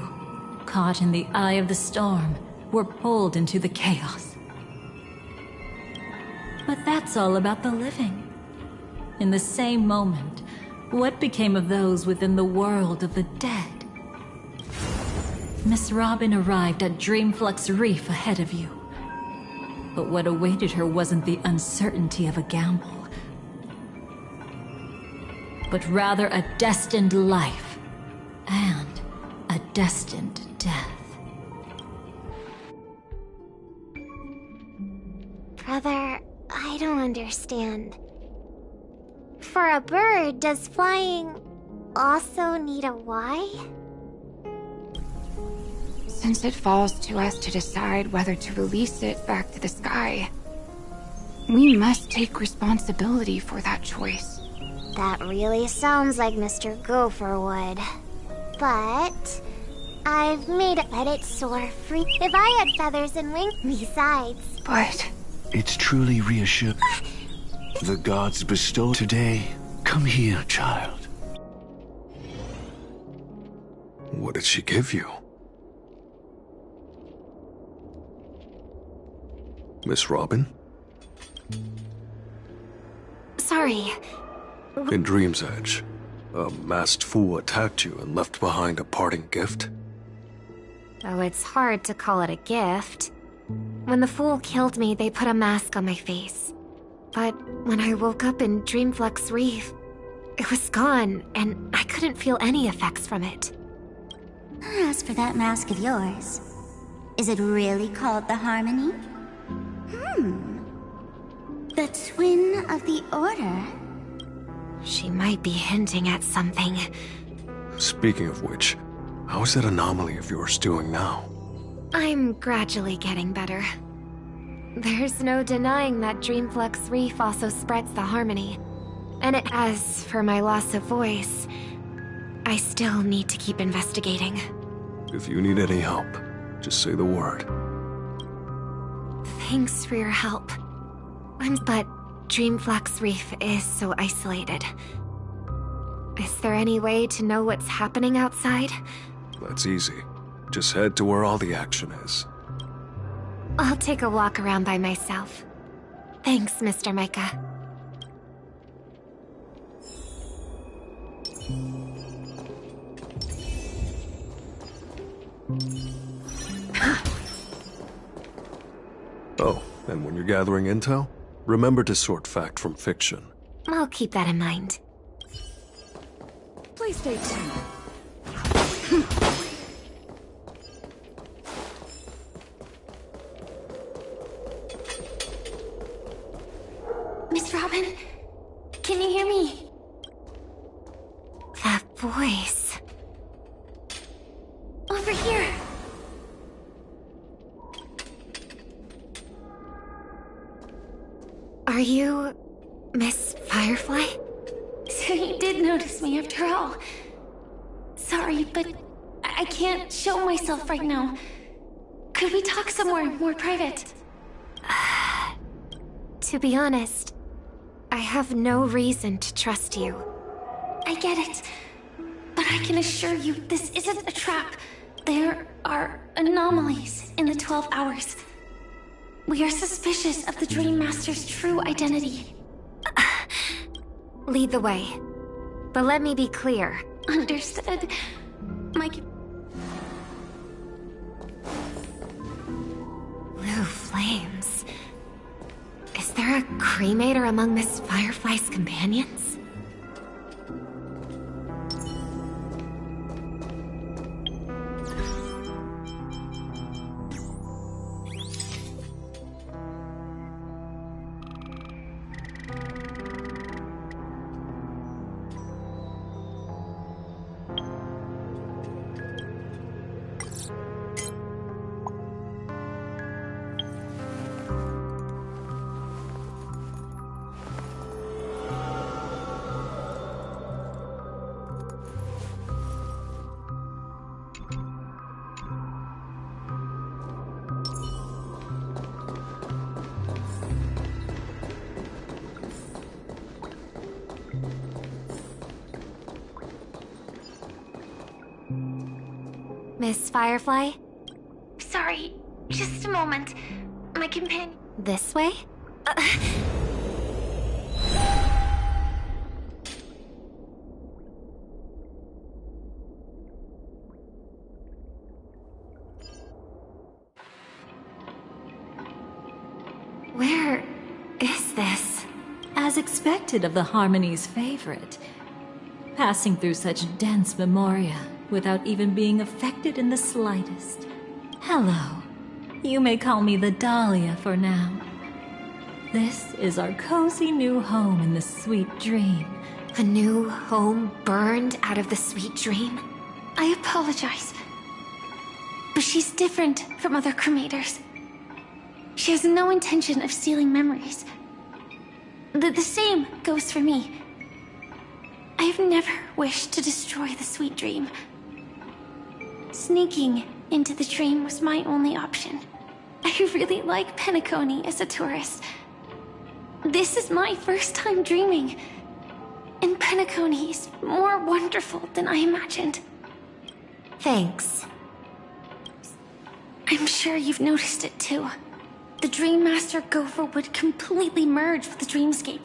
caught in the eye of the storm, were pulled into the chaos. But that's all about the living. In the same moment, what became of those within the world of the dead? Miss Robin arrived at Dreamflux Reef ahead of you. But what awaited her wasn't the uncertainty of a gamble, but rather a destined life and a destined death. Brother, I don't understand. For a bird, does flying also need a why? Since it falls to us to decide whether to release it back to the sky, we must take responsibility for that choice. That really sounds like Mr. Gopher would. But I've made it let it soar free. If I had feathers and wings besides. But it's truly reassuring. The gods bestow today. Come here, child. What did she give you? Miss Robin? Sorry. In Dream's Edge, a masked fool attacked you and left behind a parting gift? Oh, it's hard to call it a gift. When the fool killed me, they put a mask on my face. But when I woke up in Dreamflux Reef, it was gone, and I couldn't feel any effects from it. As for that mask of yours, is it really called the Harmony? The twin of the Order? She might be hinting at something. Speaking of which, how is that anomaly of yours doing now? I'm gradually getting better. There's no denying that Dreamflux Reef also spreads the Harmony. And as for my loss of voice, I still need to keep investigating. If you need any help, just say the word. Thanks for your help. But Dreamflux Reef is so isolated. Is there any way to know what's happening outside? That's easy. Just head to where all the action is. I'll take a walk around by myself. Thanks, Mr. Micah. Oh, and when you're gathering intel, remember to sort fact from fiction. I'll keep that in mind. Please stay tuned. Miss Robin, can you hear me? That voice. Over here. Are you Miss Firefly? So you did notice me after all. Sorry, but I can't show myself right now. Could we talk somewhere more private? To be honest, I have no reason to trust you. I get it. But I can assure you this isn't a trap. There are anomalies in the 12 hours. We are suspicious of the Dream Master's true identity. Lead the way. But let me be clear. Understood. Blue flames. Is there a cremator among Miss Firefly's companions? Miss Firefly? Sorry, just a moment. My companion... This way? Where is this? As expected of the Harmony's favorite. Passing through such dense memoria without even being affected in the slightest. Hello. You may call me the Dahlia for now. This is our cozy new home in the sweet dream. A new home burned out of the sweet dream? I apologize. But she's different from other cremators. She has no intention of stealing memories. The same goes for me. I've never wished to destroy the sweet dream. Sneaking into the dream was my only option. I really like Penacony as a tourist. This is my first time dreaming. And Penacony is more wonderful than I imagined. Thanks. I'm sure you've noticed it too. The Dream Master Gopher would completely merge with the dreamscape,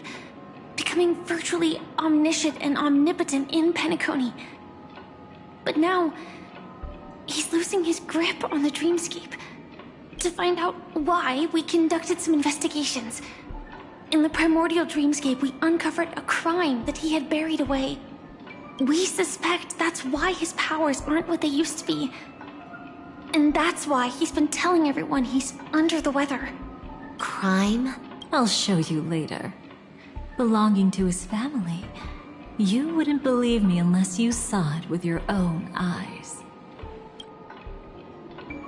becoming virtually omniscient and omnipotent in Penacony. But now, he's losing his grip on the dreamscape. To find out why, we conducted some investigations. In the primordial dreamscape, we uncovered a crime that he had buried away. We suspect that's why his powers aren't what they used to be. And that's why he's been telling everyone he's under the weather. Crime? I'll show you later. Belonging to his family. You wouldn't believe me unless you saw it with your own eyes.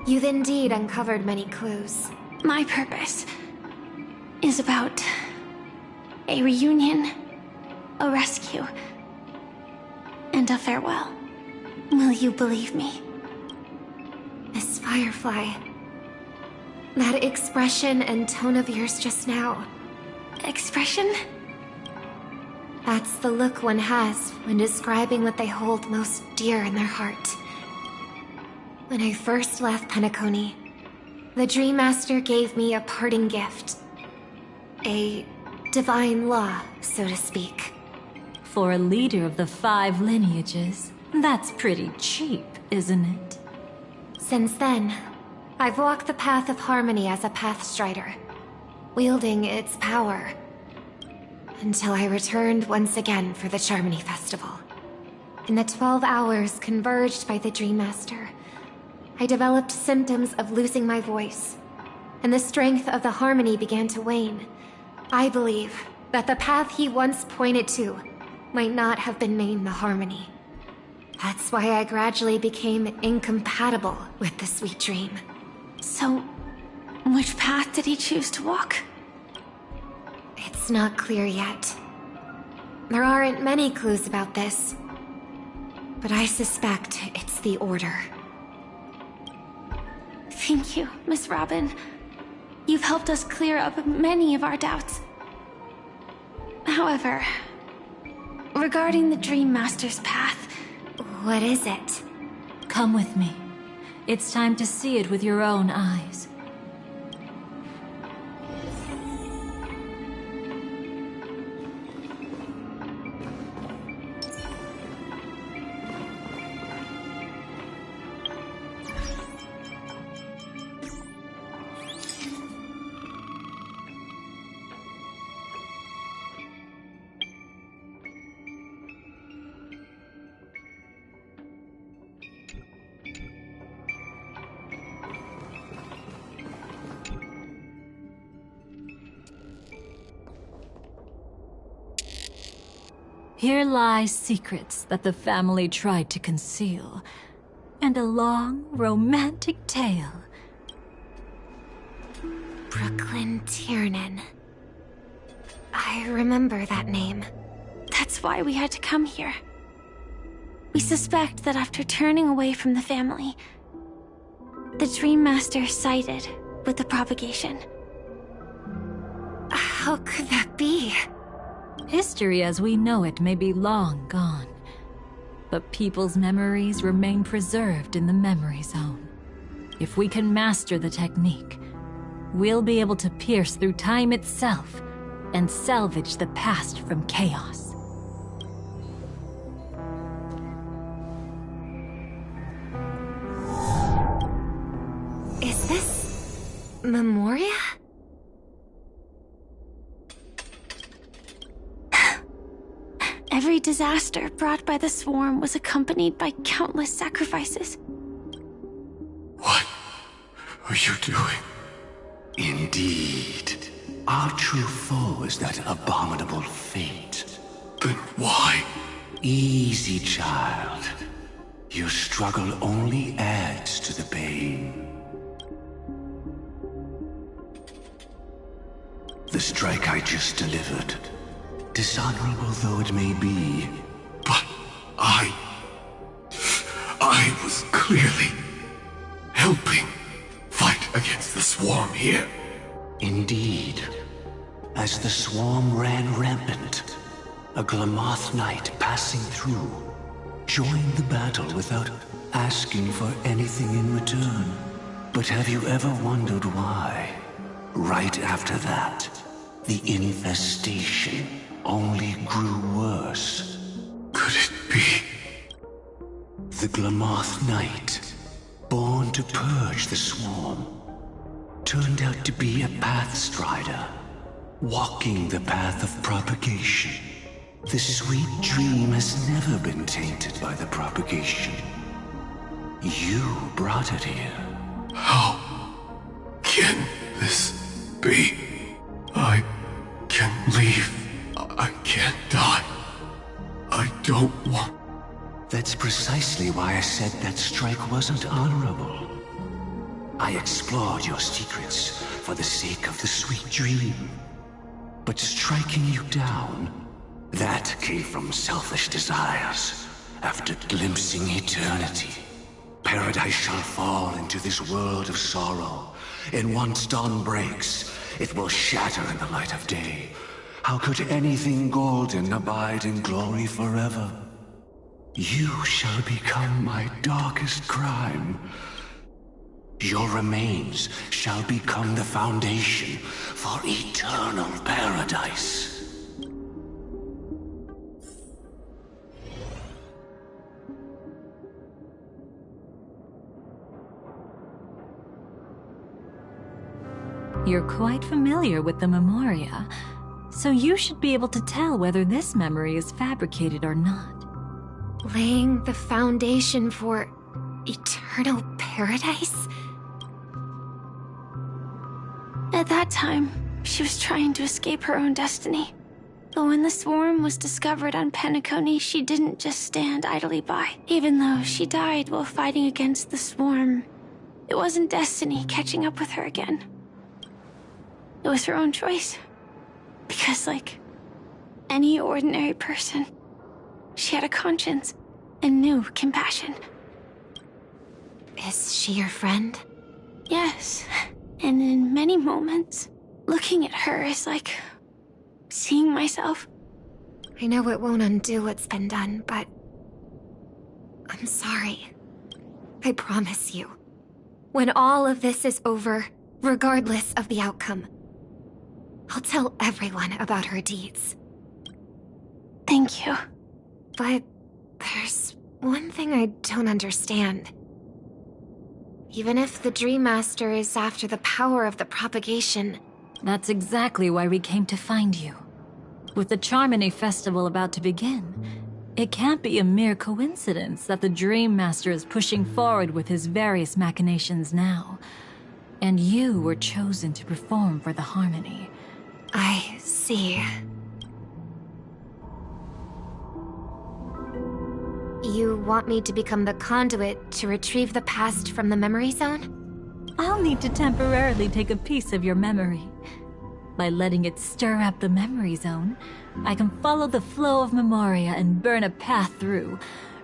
You've indeed uncovered many clues. My purpose is about a reunion, a rescue, and a farewell. Will you believe me? Miss Firefly, that expression and tone of yours just now. Expression? That's the look one has when describing what they hold most dear in their heart. When I first left Penacony, the Dream Master gave me a parting gift. A divine law, so to speak. For a leader of the 5 lineages, that's pretty cheap, isn't it? Since then, I've walked the path of harmony as a Pathstrider, wielding its power. Until I returned once again for the Charmony Festival. In the 12 hours converged by the Dream Master, I developed symptoms of losing my voice, and the strength of the harmony began to wane. I believe that the path he once pointed to might not have been named the harmony. That's why I gradually became incompatible with the sweet dream. So, which path did he choose to walk? It's not clear yet. There aren't many clues about this, but I suspect it's the Order. Thank you, Miss Robin. You've helped us clear up many of our doubts. However, regarding the Dream Master's path... What is it? Come with me. It's time to see it with your own eyes. Here lie secrets that the family tried to conceal, and a long, romantic tale. Brooklyn Tiernan. I remember that name. That's why we had to come here. We suspect that after turning away from the family, the Dream Master sided with the propagation. How could that be? History as we know it may be long gone, but people's memories remain preserved in the memory zone. If we can master the technique, we'll be able to pierce through time itself and salvage the past from chaos. Is this Memoria? Every disaster brought by the swarm was accompanied by countless sacrifices. What are you doing? Indeed. Our true foe is that abominable fate. Then why? Easy, child. Your struggle only adds to the pain. The strike I just delivered, dishonorable though it may be. But I was clearly helping fight against the swarm here. Indeed. As the swarm ran rampant, a Glamoth knight passing through joined the battle without asking for anything in return. But have you ever wondered why? Right after that, the infestation only grew worse. Could it be? The Glamoth Knight, born to purge the swarm, turned out to be a pathstrider, walking the path of propagation. The sweet dream has never been tainted by the propagation. You brought it here. How can this be? I can leave. I can't die. I don't want... That's precisely why I said that strike wasn't honorable. I explored your secrets for the sake of the sweet dream. But striking you down, that came from selfish desires. After glimpsing eternity, paradise shall fall into this world of sorrow. And once dawn breaks, it will shatter in the light of day. How could anything golden abide in glory forever? You shall become my darkest crime. Your remains shall become the foundation for eternal paradise. You're quite familiar with the Memoria, so you should be able to tell whether this memory is fabricated or not. Laying the foundation for eternal paradise? At that time, she was trying to escape her own destiny. But when the swarm was discovered on Penacony, she didn't just stand idly by. Even though she died while fighting against the swarm, it wasn't destiny catching up with her again. It was her own choice. Because, like any ordinary person, she had a conscience and knew compassion. Is she your friend? Yes. And in many moments, looking at her is like seeing myself. I know it won't undo what's been done, but I'm sorry. I promise you. When all of this is over, regardless of the outcome, I'll tell everyone about her deeds. Thank you. But there's one thing I don't understand. Even if the Dream Master is after the power of the propagation... That's exactly why we came to find you. With the Charmony Festival about to begin, it can't be a mere coincidence that the Dream Master is pushing forward with his various machinations now. And you were chosen to perform for the Harmony. I see. You want me to become the conduit to retrieve the past from the memory zone? I'll need to temporarily take a piece of your memory. By letting it stir up the memory zone, I can follow the flow of memoria and burn a path through,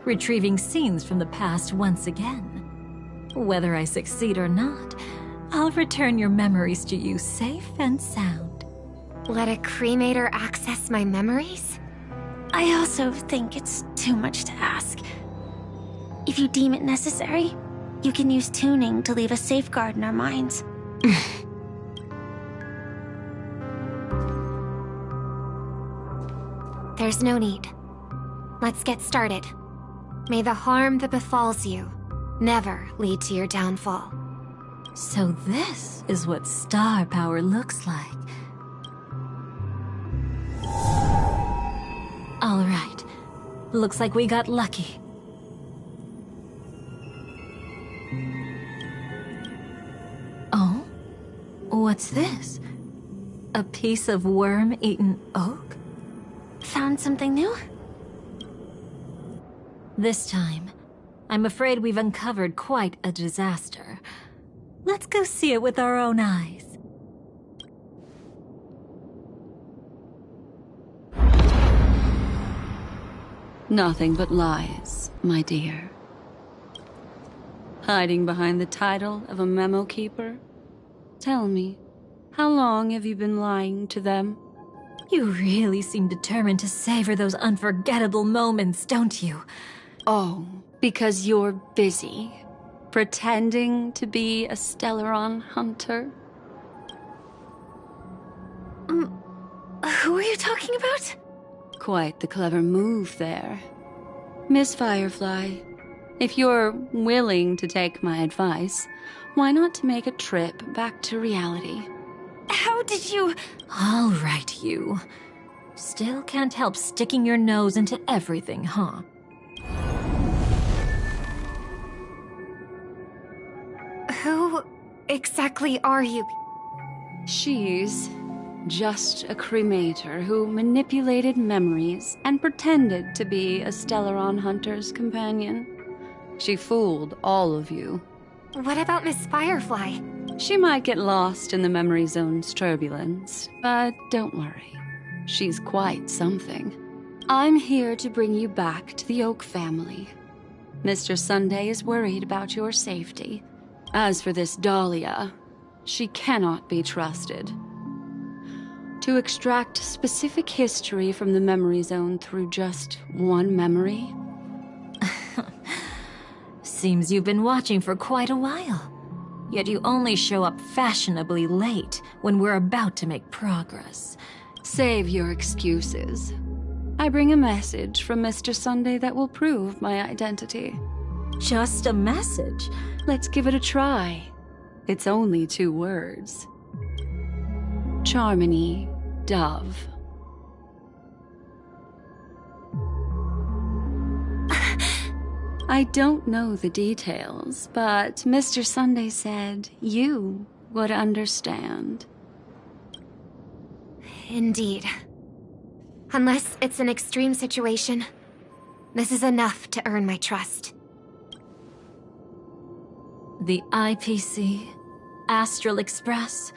retrieving scenes from the past once again. Whether I succeed or not, I'll return your memories to you safe and sound. Let a cremator access my memories? I also think it's too much to ask. If you deem it necessary, you can use tuning to leave a safeguard in our minds. There's no need. Let's get started. May the harm that befalls you never lead to your downfall. So this is what star power looks like. All right. Looks like we got lucky. Oh? What's this? A piece of worm-eaten oak? Found something new? This time, I'm afraid we've uncovered quite a disaster. Let's go see it with our own eyes. Nothing but lies, my dear. Hiding behind the title of a memo keeper? Tell me, how long have you been lying to them? You really seem determined to savor those unforgettable moments, don't you? Oh, because you're busy, pretending to be a Stellaron hunter? Who are you talking about? Quite the clever move there. Miss Firefly, if you're willing to take my advice, why not make a trip back to reality? How did you... All right, you. Still can't help sticking your nose into everything, huh? Who exactly are you? She's just a cremator who manipulated memories and pretended to be a Stellaron hunter's companion. She fooled all of you. What about Miss Firefly? She might get lost in the memory zone's turbulence, but don't worry. She's quite something. I'm here to bring you back to the Oak family. Mr. Sunday is worried about your safety. As for this Dahlia, she cannot be trusted. To extract specific history from the memory zone through just one memory? Seems you've been watching for quite a while. Yet you only show up fashionably late when we're about to make progress. Save your excuses. I bring a message from Mr. Sunday that will prove my identity. Just a message? Let's give it a try. It's only 2 words. Charmony Dove. I don't know the details, but Mr. Sunday said you would understand. Indeed. Unless it's an extreme situation, this is enough to earn my trust. The IPC, Astral Express,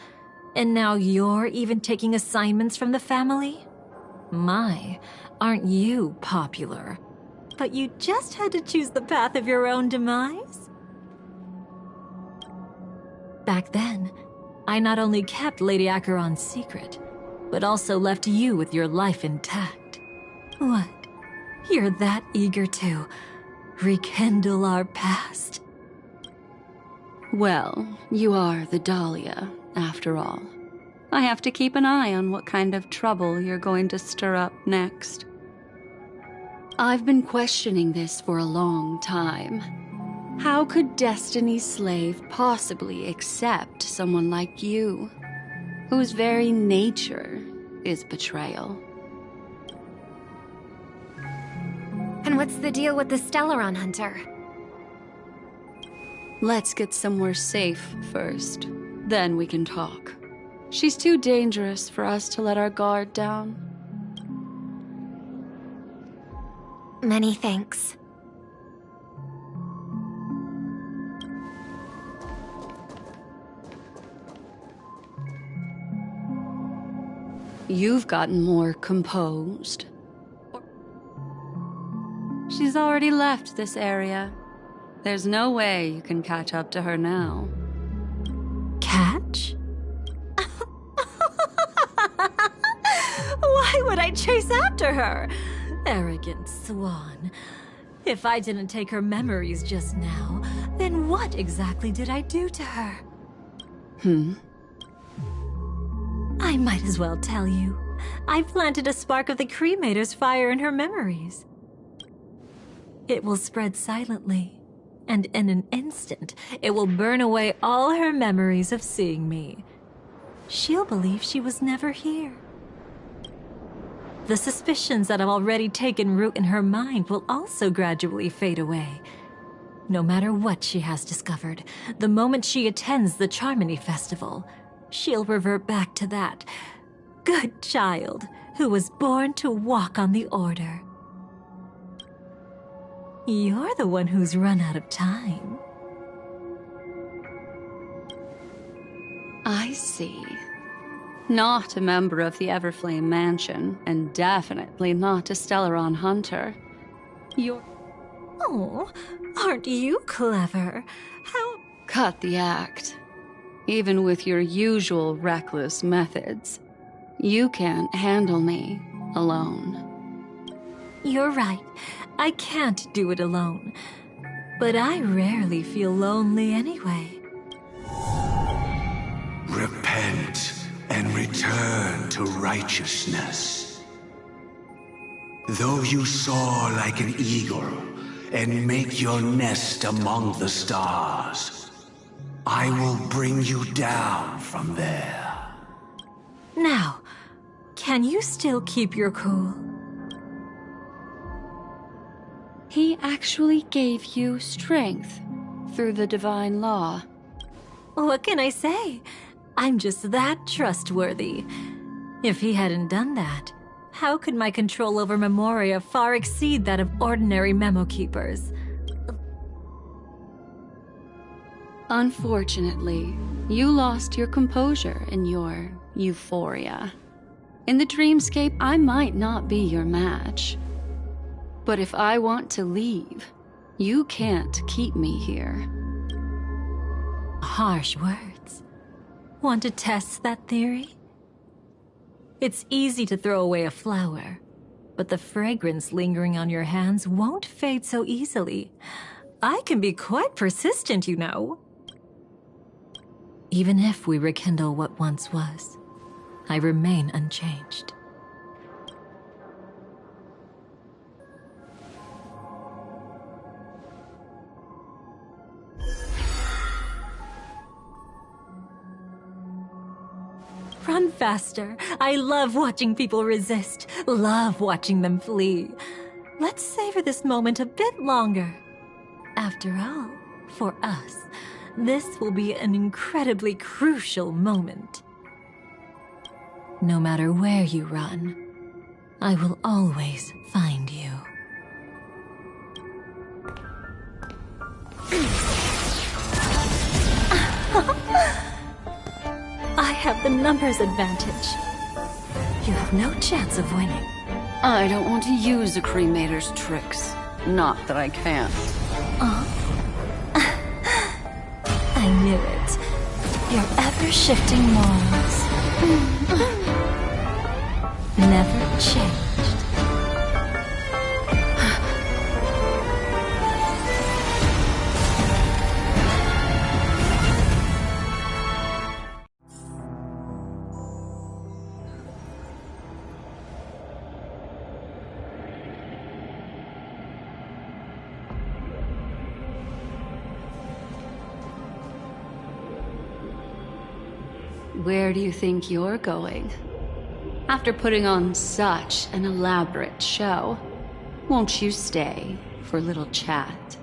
and now you're even taking assignments from the family? My, aren't you popular? But you just had to choose the path of your own demise? Back then, I not only kept Lady Acheron's secret, but also left you with your life intact. What? You're that eager to rekindle our past? Well, you are the Dahlia, after all. I have to keep an eye on what kind of trouble you're going to stir up next. I've been questioning this for a long time. How could Destiny's slave possibly accept someone like you, whose very nature is betrayal? And what's the deal with the Stellaron hunter? Let's get somewhere safe first, then we can talk. She's too dangerous for us to let our guard down. Many thanks. You've gotten more composed. She's already left this area. There's no way you can catch up to her now. Catch? Why would I chase after her? Arrogant swan. If I didn't take her memories just now, then what exactly did I do to her? I might as well tell you. I planted a spark of the cremator's fire in her memories. It will spread silently, and in an instant, it will burn away all her memories of seeing me. She'll believe she was never here. The suspicions that have already taken root in her mind will also gradually fade away. No matter what she has discovered, the moment she attends the Charmony Festival, she'll revert back to that good child who was born to walk on the Order. You're the one who's run out of time. I see. Not a member of the Everflame Mansion, and definitely not a Stellaron hunter. You're... Oh, aren't you clever? How... Cut the act. Even with your usual reckless methods, you can't handle me alone. You're right. I can't do it alone. But I rarely feel lonely anyway. Repent and return to righteousness. Though you soar like an eagle and make your nest among the stars, I will bring you down from there. Now, can you still keep your cool? He actually gave you strength through the divine law. What can I say? I'm just that trustworthy. If he hadn't done that, how could my control over Memoria far exceed that of ordinary memo keepers? Unfortunately, you lost your composure in your euphoria. In the dreamscape, I might not be your match. But if I want to leave, you can't keep me here. Harsh words. Want to test that theory? It's easy to throw away a flower, but the fragrance lingering on your hands won't fade so easily. I can be quite persistent, you know. Even if we rekindle what once was, I remain unchanged. Run faster. I love watching people resist. Love watching them flee. Let's savor this moment a bit longer. After all, for us, this will be an incredibly crucial moment. No matter where you run, I will always find you. I have the numbers advantage. You have no chance of winning. I don't want to use the cremator's tricks. Not that I can't. I knew it. Your ever-shifting morals. Never changed. Where do you think you're going? After putting on such an elaborate show, won't you stay for a little chat?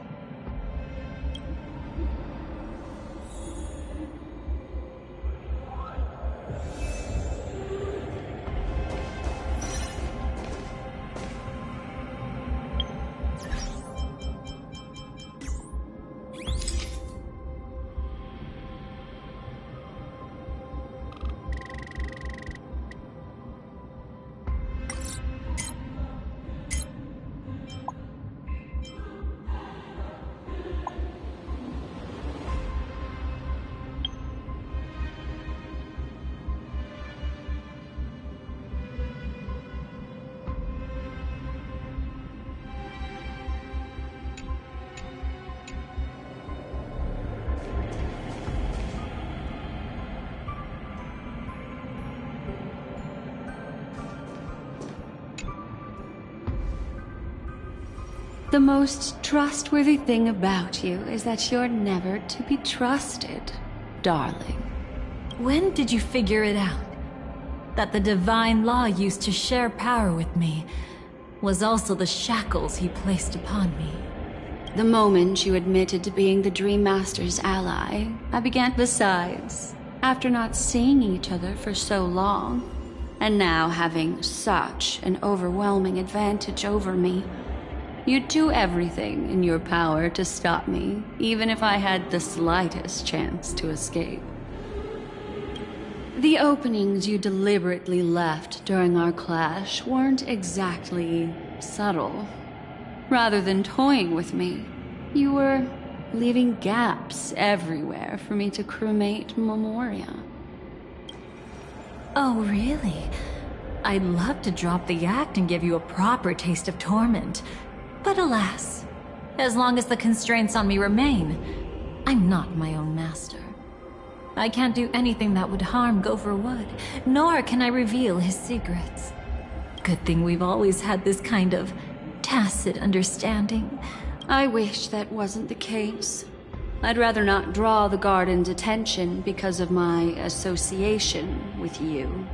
The most trustworthy thing about you is that you're never to be trusted, darling. When did you figure it out? That the divine law used to share power with me was also the shackles he placed upon me. The moment you admitted to being the Dream Master's ally, I began. Besides, after not seeing each other for so long, and now having such an overwhelming advantage over me, you'd do everything in your power to stop me, even if I had the slightest chance to escape. The openings you deliberately left during our clash weren't exactly subtle. Rather than toying with me, you were leaving gaps everywhere for me to cremate Memoria. Oh, really? I'd love to drop the act and give you a proper taste of torment. But alas, as long as the constraints on me remain, I'm not my own master. I can't do anything that would harm Gopher Wood, nor can I reveal his secrets. Good thing we've always had this kind of tacit understanding. I wish that wasn't the case. I'd rather not draw the Garden's attention because of my association with you.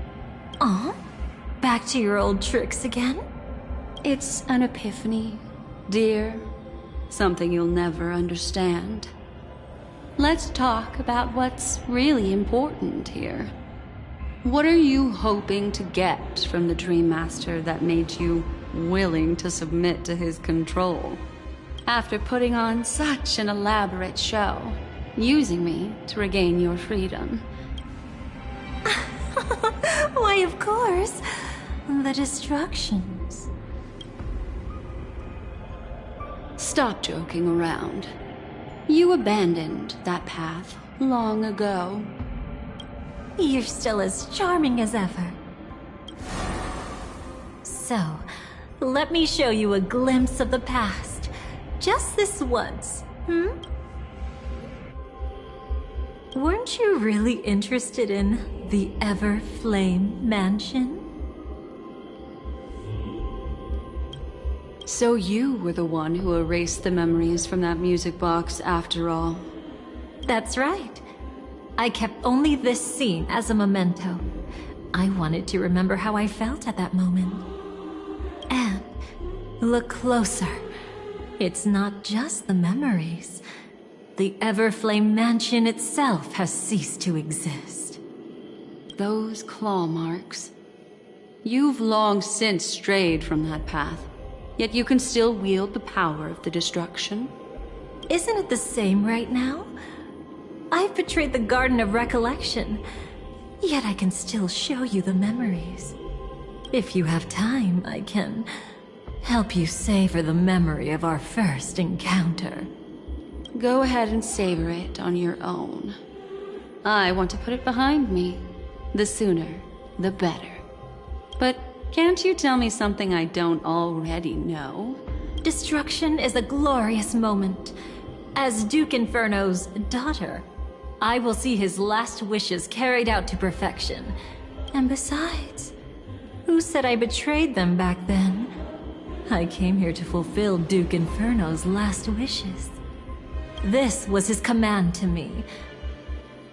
Aw, back to your old tricks again? It's an epiphany, dear. Something you'll never understand. Let's talk about what's really important here. What are you hoping to get from the Dream Master that made you willing to submit to his control? After putting on such an elaborate show, using me to regain your freedom. Why, of course. The distractions. Stop joking around. You abandoned that path long ago. You're still as charming as ever. So, let me show you a glimpse of the past. Just this once, Weren't you really interested in the Everflame Mansion? So you were the one who erased the memories from that music box after all. That's right. I kept only this scene as a memento. I wanted to remember how I felt at that moment. And look closer. It's not just the memories. The Everflame Mansion itself has ceased to exist. Those claw marks. You've long since strayed from that path. Yet you can still wield the power of the destruction. Isn't it the same right now? I've betrayed the Garden of Recollection, yet I can still show you the memories. If you have time, I can help you savor the memory of our first encounter. Go ahead and savor it on your own. I want to put it behind me. The sooner, the better. But can't you tell me something I don't already know? Destruction is a glorious moment. As Duke Inferno's daughter, I will see his last wishes carried out to perfection. And besides, who said I betrayed them back then? I came here to fulfill Duke Inferno's last wishes. This was his command to me.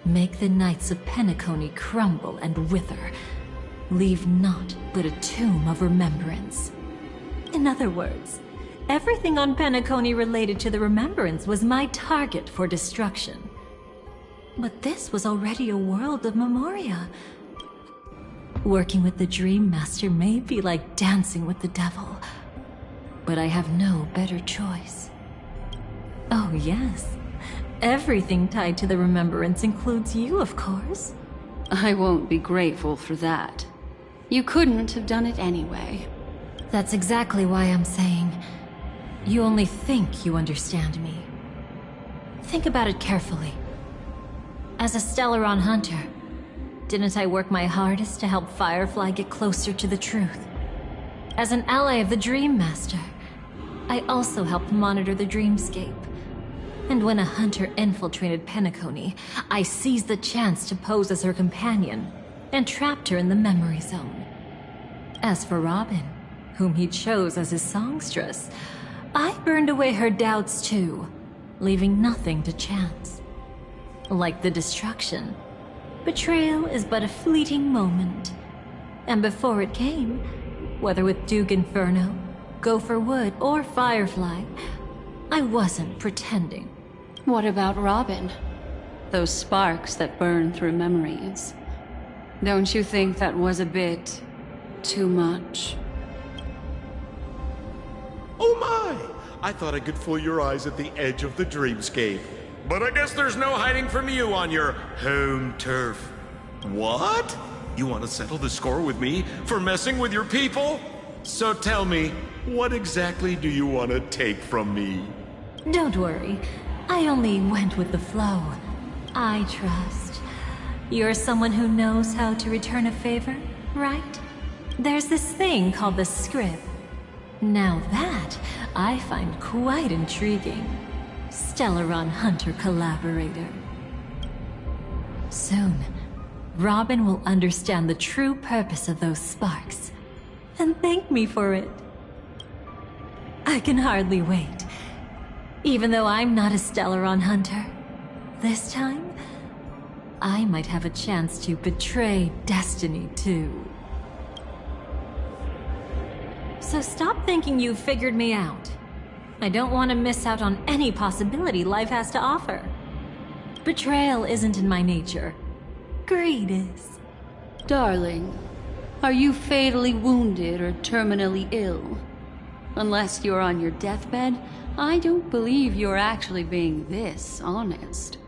Make the Knights of Penacony crumble and wither. Leave naught but a tomb of remembrance. In other words, everything on Penacony related to the remembrance was my target for destruction. But this was already a world of Memoria. Working with the Dream Master may be like dancing with the devil, but I have no better choice. Oh yes, everything tied to the remembrance includes you, of course. I won't be grateful for that. You couldn't have done it anyway. That's exactly why I'm saying, you only think you understand me. Think about it carefully. As a Stellaron hunter, didn't I work my hardest to help Firefly get closer to the truth? As an ally of the Dream Master, I also helped monitor the dreamscape. And when a hunter infiltrated Penacony, I seized the chance to pose as her companion and trapped her in the memory zone. As for Robin, whom he chose as his songstress, I burned away her doubts too, leaving nothing to chance. Like the destruction, betrayal is but a fleeting moment. And before it came, whether with Duke Inferno, Gopher Wood, or Firefly, I wasn't pretending. What about Robin? Those sparks that burn through memories. Don't you think that was a bit too much? Oh my! I thought I could fool your eyes at the edge of the dreamscape. But I guess there's no hiding from you on your home turf. What? You want to settle the score with me for messing with your people? So tell me, what exactly do you want to take from me? Don't worry, I only went with the flow. I trust. You're someone who knows how to return a favor, right? There's this thing called the script. Now that, I find quite intriguing. Stellaron Hunter collaborator. Soon, Robin will understand the true purpose of those sparks, and thank me for it. I can hardly wait. Even though I'm not a Stellaron Hunter, this time, I might have a chance to betray destiny too. So stop thinking you've figured me out. I don't want to miss out on any possibility life has to offer. Betrayal isn't in my nature. Greed is. Darling, are you fatally wounded or terminally ill? Unless you're on your deathbed, I don't believe you're actually being this honest.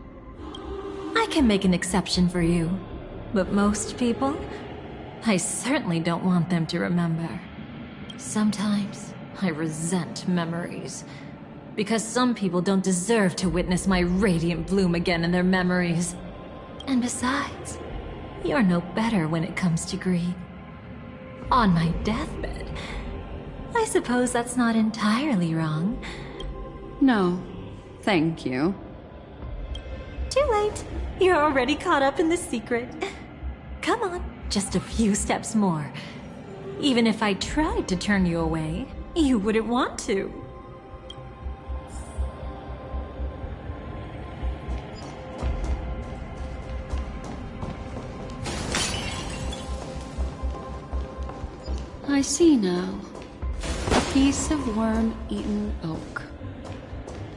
I can make an exception for you, but most people, I certainly don't want them to remember. Sometimes, I resent memories, because some people don't deserve to witness my radiant bloom again in their memories. And besides, you're no better when it comes to greed. On my deathbed, I suppose that's not entirely wrong. No, thank you. Too late. You're already caught up in the secret. Come on, just a few steps more. Even if I tried to turn you away, you wouldn't want to. I see now. A piece of worm-eaten oak.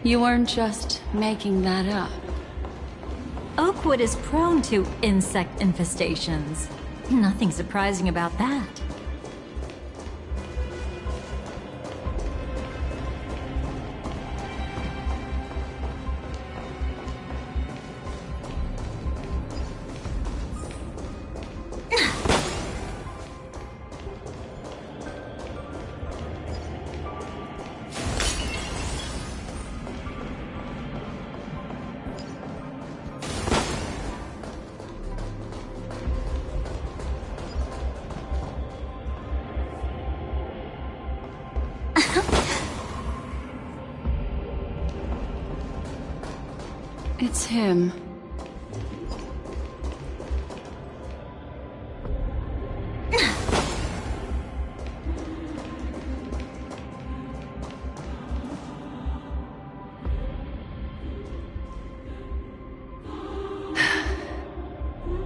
You weren't just making that up. Oakwood is prone to insect infestations. Nothing surprising about that. It's him.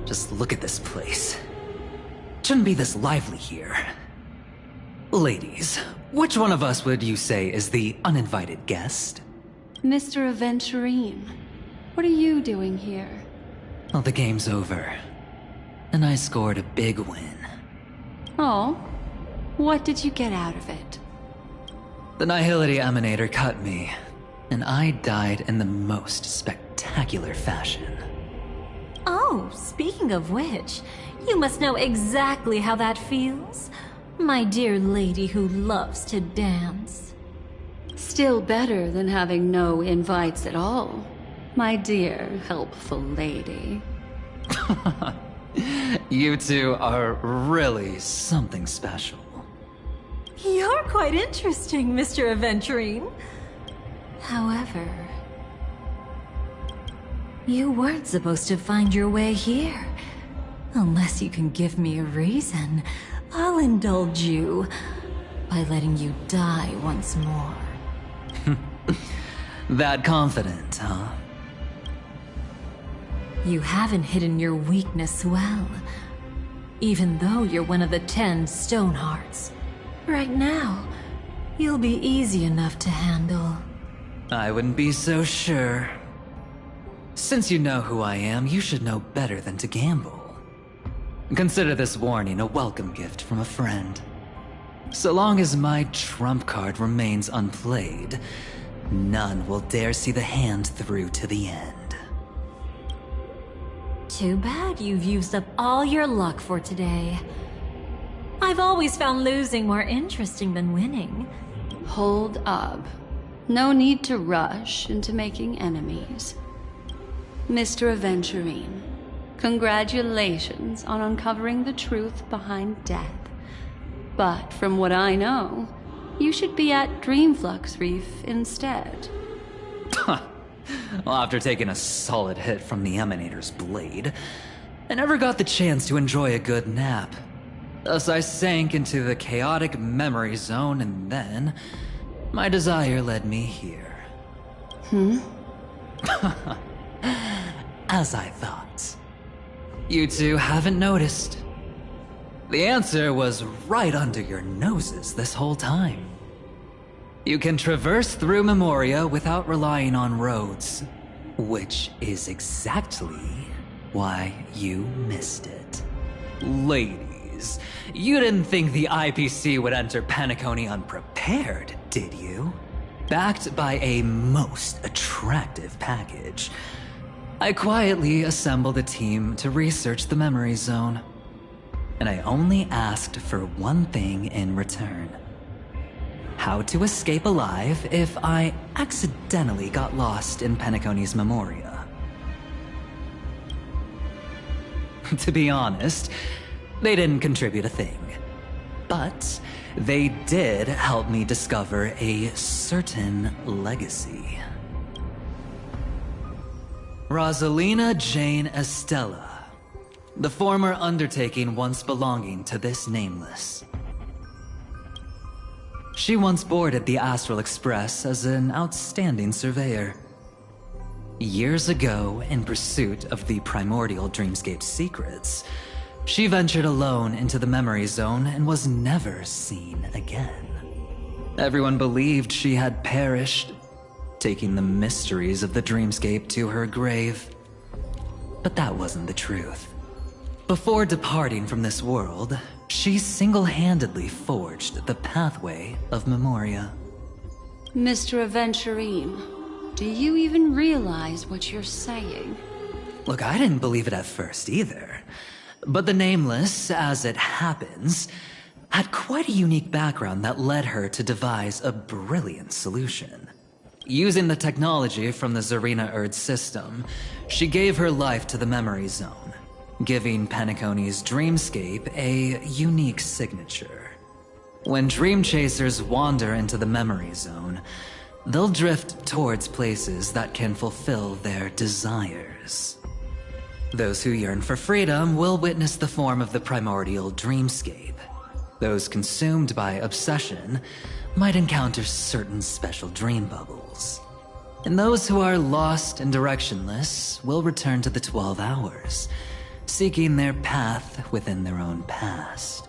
Just look at this place. Shouldn't be this lively here. Ladies, which one of us would you say is the uninvited guest? Mr. Aventurine, what are you doing here? Well, the game's over. And I scored a big win. Oh? What did you get out of it? The Nihility Emanator cut me, and I died in the most spectacular fashion. Oh, speaking of which, you must know exactly how that feels. My dear lady who loves to dance. Still better than having no invites at all, my dear helpful lady. You two are really something special. You're quite interesting, Mr. Aventurine. However, you weren't supposed to find your way here. Unless you can give me a reason, I'll indulge you by letting you die once more. That confident, huh? You haven't hidden your weakness well. Even though you're one of the 10 Stonehearts. Right now, you'll be easy enough to handle. I wouldn't be so sure. Since you know who I am, you should know better than to gamble. Consider this warning a welcome gift from a friend. So long as my trump card remains unplayed, none will dare see the hand through to the end. Too bad you've used up all your luck for today. I've always found losing more interesting than winning. Hold up. No need to rush into making enemies. Mr. Aventurine, congratulations on uncovering the truth behind death. But from what I know, you should be at Dreamflux Reef instead. Well, after taking a solid hit from the Emanator's blade, I never got the chance to enjoy a good nap. Thus I sank into the chaotic memory zone, and then my desire led me here. As I thought. You two haven't noticed. The answer was right under your noses this whole time. You can traverse through Memoria without relying on roads, which is exactly why you missed it. Ladies, you didn't think the IPC would enter Penacony unprepared, did you? Backed by a most attractive package, I quietly assembled a team to research the memory zone. And I only asked for one thing in return. How to escape alive if I accidentally got lost in Penacony's Memoria. To be honest, they didn't contribute a thing. But they did help me discover a certain legacy. Rosalina Jane Estella, the former undertaking once belonging to this Nameless. She once boarded the Astral Express as an outstanding surveyor. Years ago, in pursuit of the primordial dreamscape secrets, she ventured alone into the memory zone and was never seen again. Everyone believed she had perished, taking the mysteries of the dreamscape to her grave. But that wasn't the truth. Before departing from this world, she single-handedly forged the pathway of Memoria. Mr. Aventurine, do you even realize what you're saying? Look, I didn't believe it at first either. But the Nameless, as it happens, had quite a unique background that led her to devise a brilliant solution. Using the technology from the Zarina Erd system, she gave her life to the memory zone, giving Penacony's dreamscape a unique signature. When dream chasers wander into the memory zone, they'll drift towards places that can fulfill their desires. Those who yearn for freedom will witness the form of the primordial dreamscape. Those consumed by obsession might encounter certain special dream bubbles. And those who are lost and directionless will return to the 12 hours, seeking their path within their own past.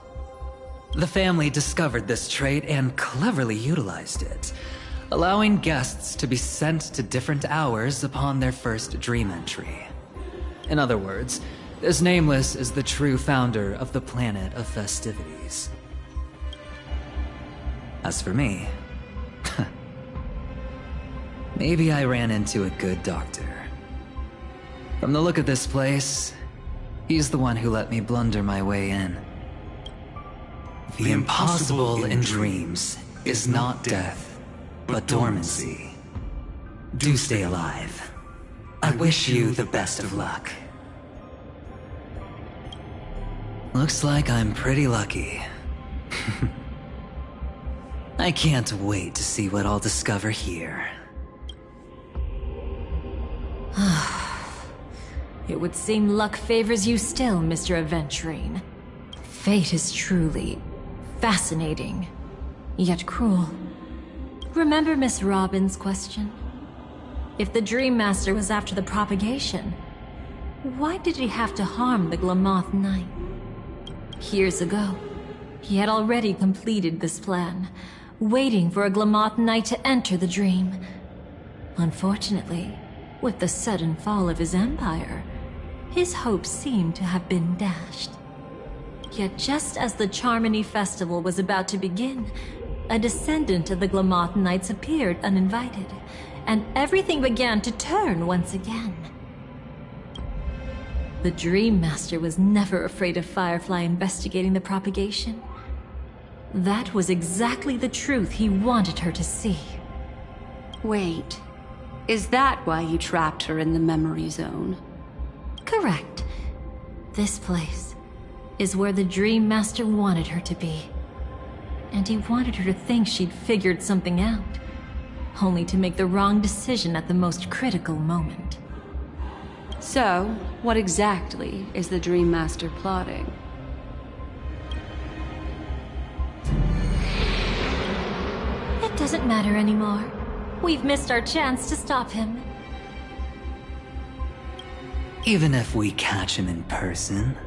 The family discovered this trait and cleverly utilized it, allowing guests to be sent to different hours upon their first dream entry. In other words, this Nameless is the true founder of the planet of festivities. As for me, maybe I ran into a good doctor. From the look of this place, he's the one who let me blunder my way in. The impossible in dreams is not death, but dormancy. Do stay alive. I wish you the best of luck. Looks like I'm pretty lucky. I can't wait to see what I'll discover here. It would seem luck favors you still, Mr. Aventurine. Fate is truly fascinating, yet cruel. Remember Miss Robin's question? If the Dream Master was after the propagation, why did he have to harm the Glamoth Knight? Years ago, he had already completed this plan, waiting for a Glamoth Knight to enter the dream. Unfortunately, with the sudden fall of his empire, his hopes seemed to have been dashed. Yet just as the Charmony Festival was about to begin, a descendant of the Glamoth Knights appeared uninvited, and everything began to turn once again. The Dream Master was never afraid of Firefly investigating the propagation. That was exactly the truth he wanted her to see. Wait, is that why you trapped her in the memory zone? Correct. This place is where the Dream Master wanted her to be. And he wanted her to think she'd figured something out, only to make the wrong decision at the most critical moment. So, what exactly is the Dream Master plotting? It doesn't matter anymore. We've missed our chance to stop him. Even if we catch him in person?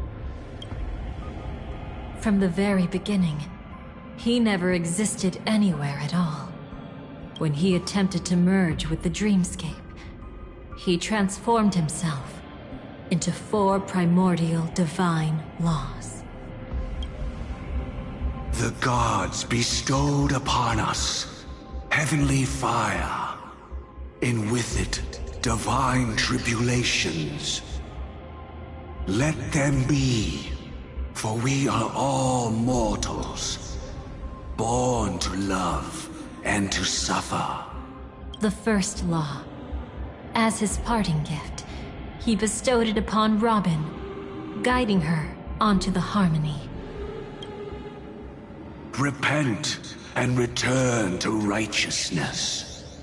From the very beginning, he never existed anywhere at all. When he attempted to merge with the dreamscape, he transformed himself into 4 primordial divine laws. The gods bestowed upon us heavenly fire, and with it divine tribulations. Let them be, for we are all mortals, born to love and to suffer. The first law. As his parting gift, he bestowed it upon Robin, guiding her onto the harmony. Repent and return to righteousness.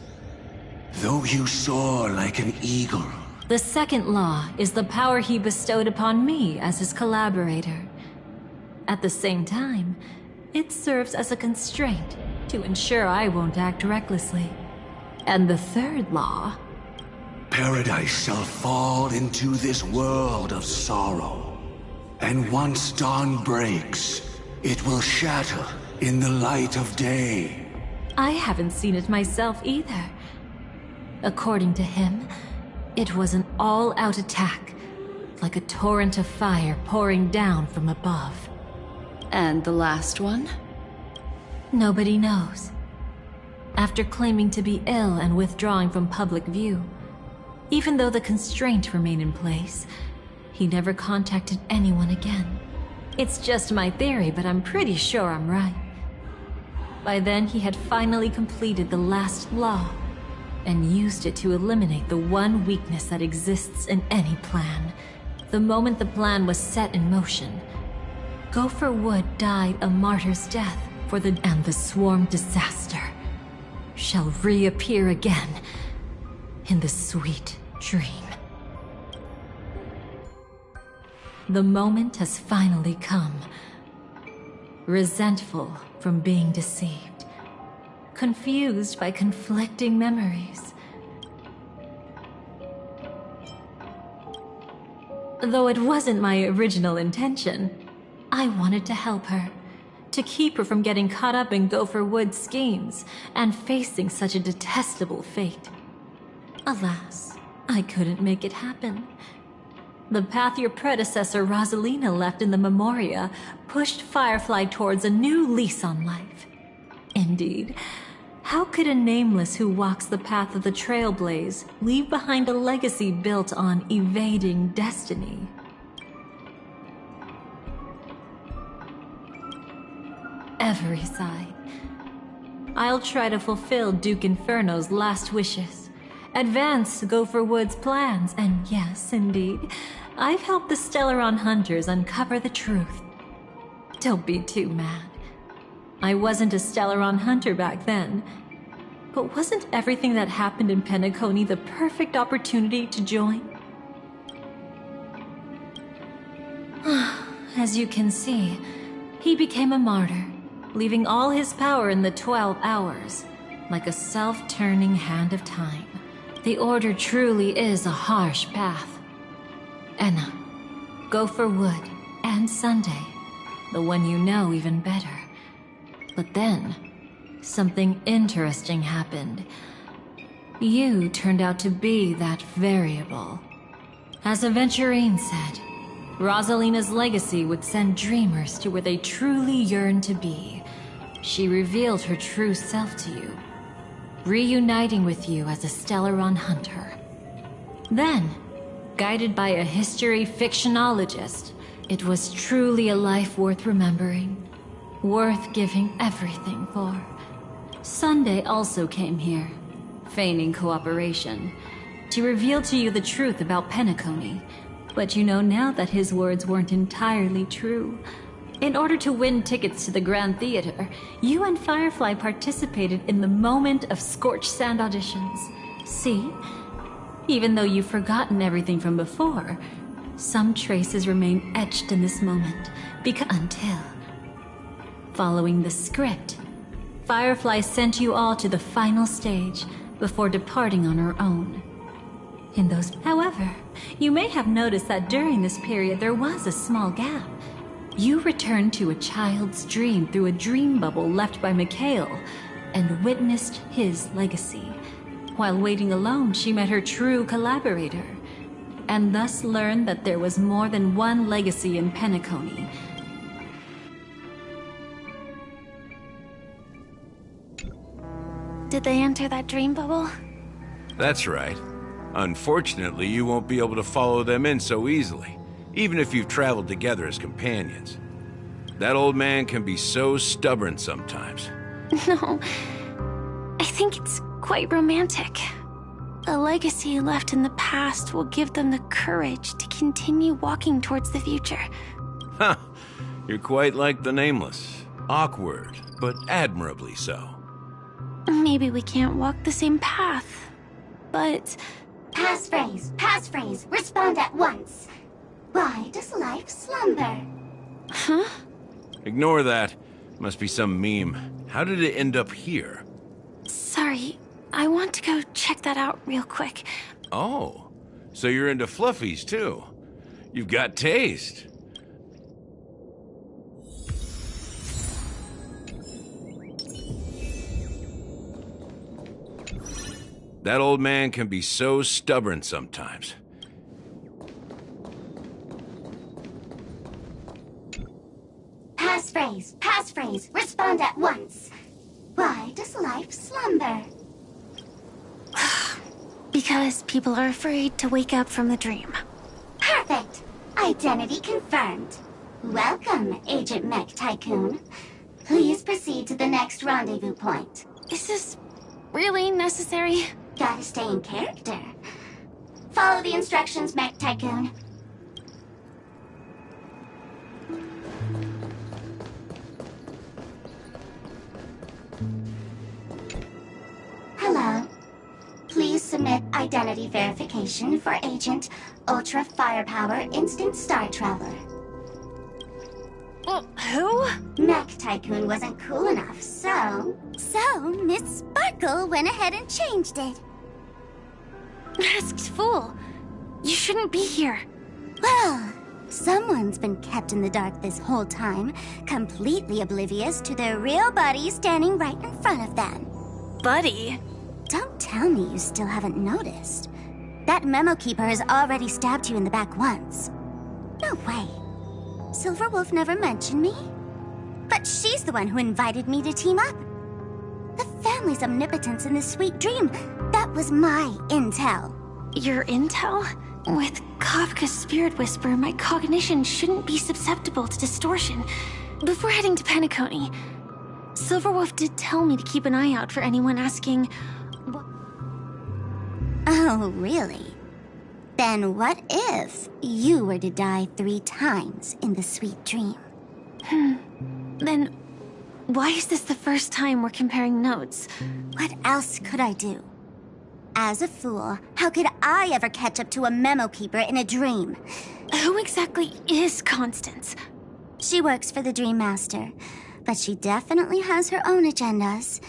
Though you soar like an eagle. The second law is the power he bestowed upon me as his collaborator. At the same time, it serves as a constraint to ensure I won't act recklessly. And the third law... Paradise shall fall into this world of sorrow. And once dawn breaks, it will shatter in the light of day. I haven't seen it myself either. According to him, it was an all-out attack, like a torrent of fire pouring down from above. And the last one? Nobody knows. After claiming to be ill and withdrawing from public view, even though the constraint remained in place, he never contacted anyone again. It's just my theory, but I'm pretty sure I'm right. By then, he had finally completed the last law, and used it to eliminate the one weakness that exists in any plan. The moment the plan was set in motion, Gopher Wood died a martyr's death and the swarm disaster shall reappear again in the sweet dream. The moment has finally come. Resentful from being deceived, confused by conflicting memories. Though it wasn't my original intention, I wanted to help her, to keep her from getting caught up in Gopher Wood's schemes and facing such a detestable fate. Alas, I couldn't make it happen. The path your predecessor Rosalina left in the Memoria pushed Firefly towards a new lease on life. Indeed, how could a nameless who walks the path of the Trailblaze leave behind a legacy built on evading destiny? Every side. I'll try to fulfill Duke Inferno's last wishes, advance Gopher Wood's plans, and yes, indeed, I've helped the Stellaron Hunters uncover the truth. Don't be too mad. I wasn't a Stellaron Hunter back then, but wasn't everything that happened in Penacony the perfect opportunity to join? As you can see, he became a martyr, leaving all his power in the 12 hours. like a self-turning hand of time. The Order truly is a harsh path. Enna, go for Wood and Sunday, the one you know even better. But then, something interesting happened. You turned out to be that variable. As Aventurine said, Rosalina's legacy would send dreamers to where they truly yearn to be. She revealed her true self to you, reuniting with you as a Stellaron hunter. Then, guided by a history fictionologist, it was truly a life worth remembering, worth giving everything for. Sunday also came here, feigning cooperation, to reveal to you the truth about Penacony. But you know now that his words weren't entirely true. In order to win tickets to the Grand Theater, you and Firefly participated in the moment of scorched sand auditions. See? Even though you've forgotten everything from before, some traces remain etched in this moment, until, following the script, Firefly sent you all to the final stage before departing on her own. However, you may have noticed that during this period there was a small gap. You returned to a child's dream through a dream bubble left by Mikhail, and witnessed his legacy. While waiting alone, she met her true collaborator, and thus learned that there was more than one legacy in Penacony. Did they enter that dream bubble? That's right. Unfortunately, you won't be able to follow them in so easily, even if you've traveled together as companions. That old man can be so stubborn sometimes. No, I think it's quite romantic. A legacy left in the past will give them the courage to continue walking towards the future. Huh, you're quite like the Nameless. Awkward, but admirably so. Maybe we can't walk the same path, but... Passphrase, respond at once. Why does life slumber? Huh? Ignore that. Must be some meme. How did it end up here? Sorry, I want to go check that out real quick. Oh, so you're into fluffies too. You've got taste. That old man can be so stubborn sometimes. Passphrase, respond at once. Why does life slumber? Because people are afraid to wake up from the dream. Perfect. Identity confirmed. Welcome, Agent Mech Tycoon. Please proceed to the next rendezvous point. Is this really necessary? Gotta stay in character. Follow the instructions, Mech Tycoon. Hello. Please submit identity verification for Agent Ultra Firepower Instant Star Traveler. Who? Mech Tycoon wasn't cool enough, so... So, Miss Sparkle went ahead and changed it. Masked fool. You shouldn't be here. Well, someone's been kept in the dark this whole time, completely oblivious to their real buddy standing right in front of them. Buddy? Don't tell me you still haven't noticed. That memo keeper has already stabbed you in the back once. No way. Silverwolf never mentioned me. But she's the one who invited me to team up. The family's omnipotence in this sweet dream, that was my intel. Your intel? With Kafka's spirit whisper, my cognition shouldn't be susceptible to distortion. Before heading to Penacony, Silverwolf did tell me to keep an eye out for anyone asking... Oh, really? Then what if you were to die 3 times in the sweet dream? Then why is this the first time we're comparing notes? What else could I do? As a fool, how could I ever catch up to a memo keeper in a dream? Who exactly is Constance? She works for the Dream Master, but she definitely has her own agendas.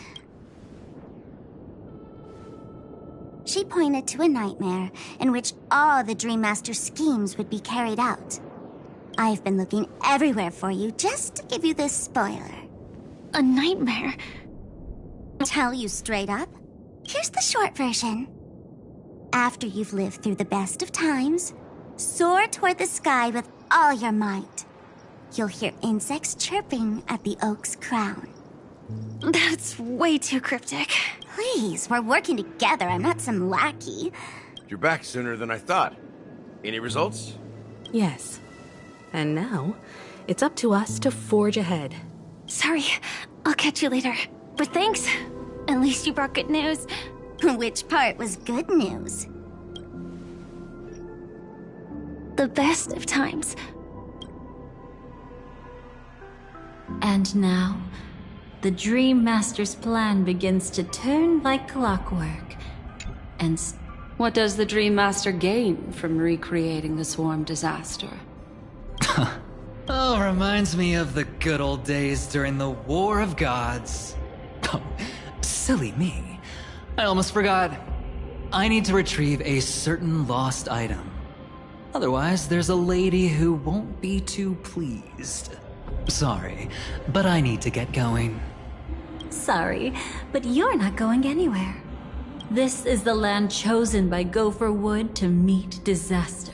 She pointed to a nightmare in which all the Dream Master's schemes would be carried out. I've been looking everywhere for you just to give you this spoiler. A nightmare? Tell you straight up, here's the short version. After you've lived through the best of times, soar toward the sky with all your might. You'll hear insects chirping at the oak's crown. That's way too cryptic. Please, we're working together. I'm not some lackey. You're back sooner than I thought. Any results? Yes. And now, it's up to us to forge ahead. Sorry, I'll catch you later. But thanks. At least you brought good news. Which part was good news? The best of times. And now, the Dream Master's plan begins to turn like clockwork. And what does the Dream Master gain from recreating the swarm disaster? Oh, reminds me of the good old days during the War of Gods. Oh, silly me. I almost forgot. I need to retrieve a certain lost item. Otherwise, there's a lady who won't be too pleased. Sorry, but I need to get going. Sorry, but you're not going anywhere. This is the land chosen by Gopher Wood to meet disaster.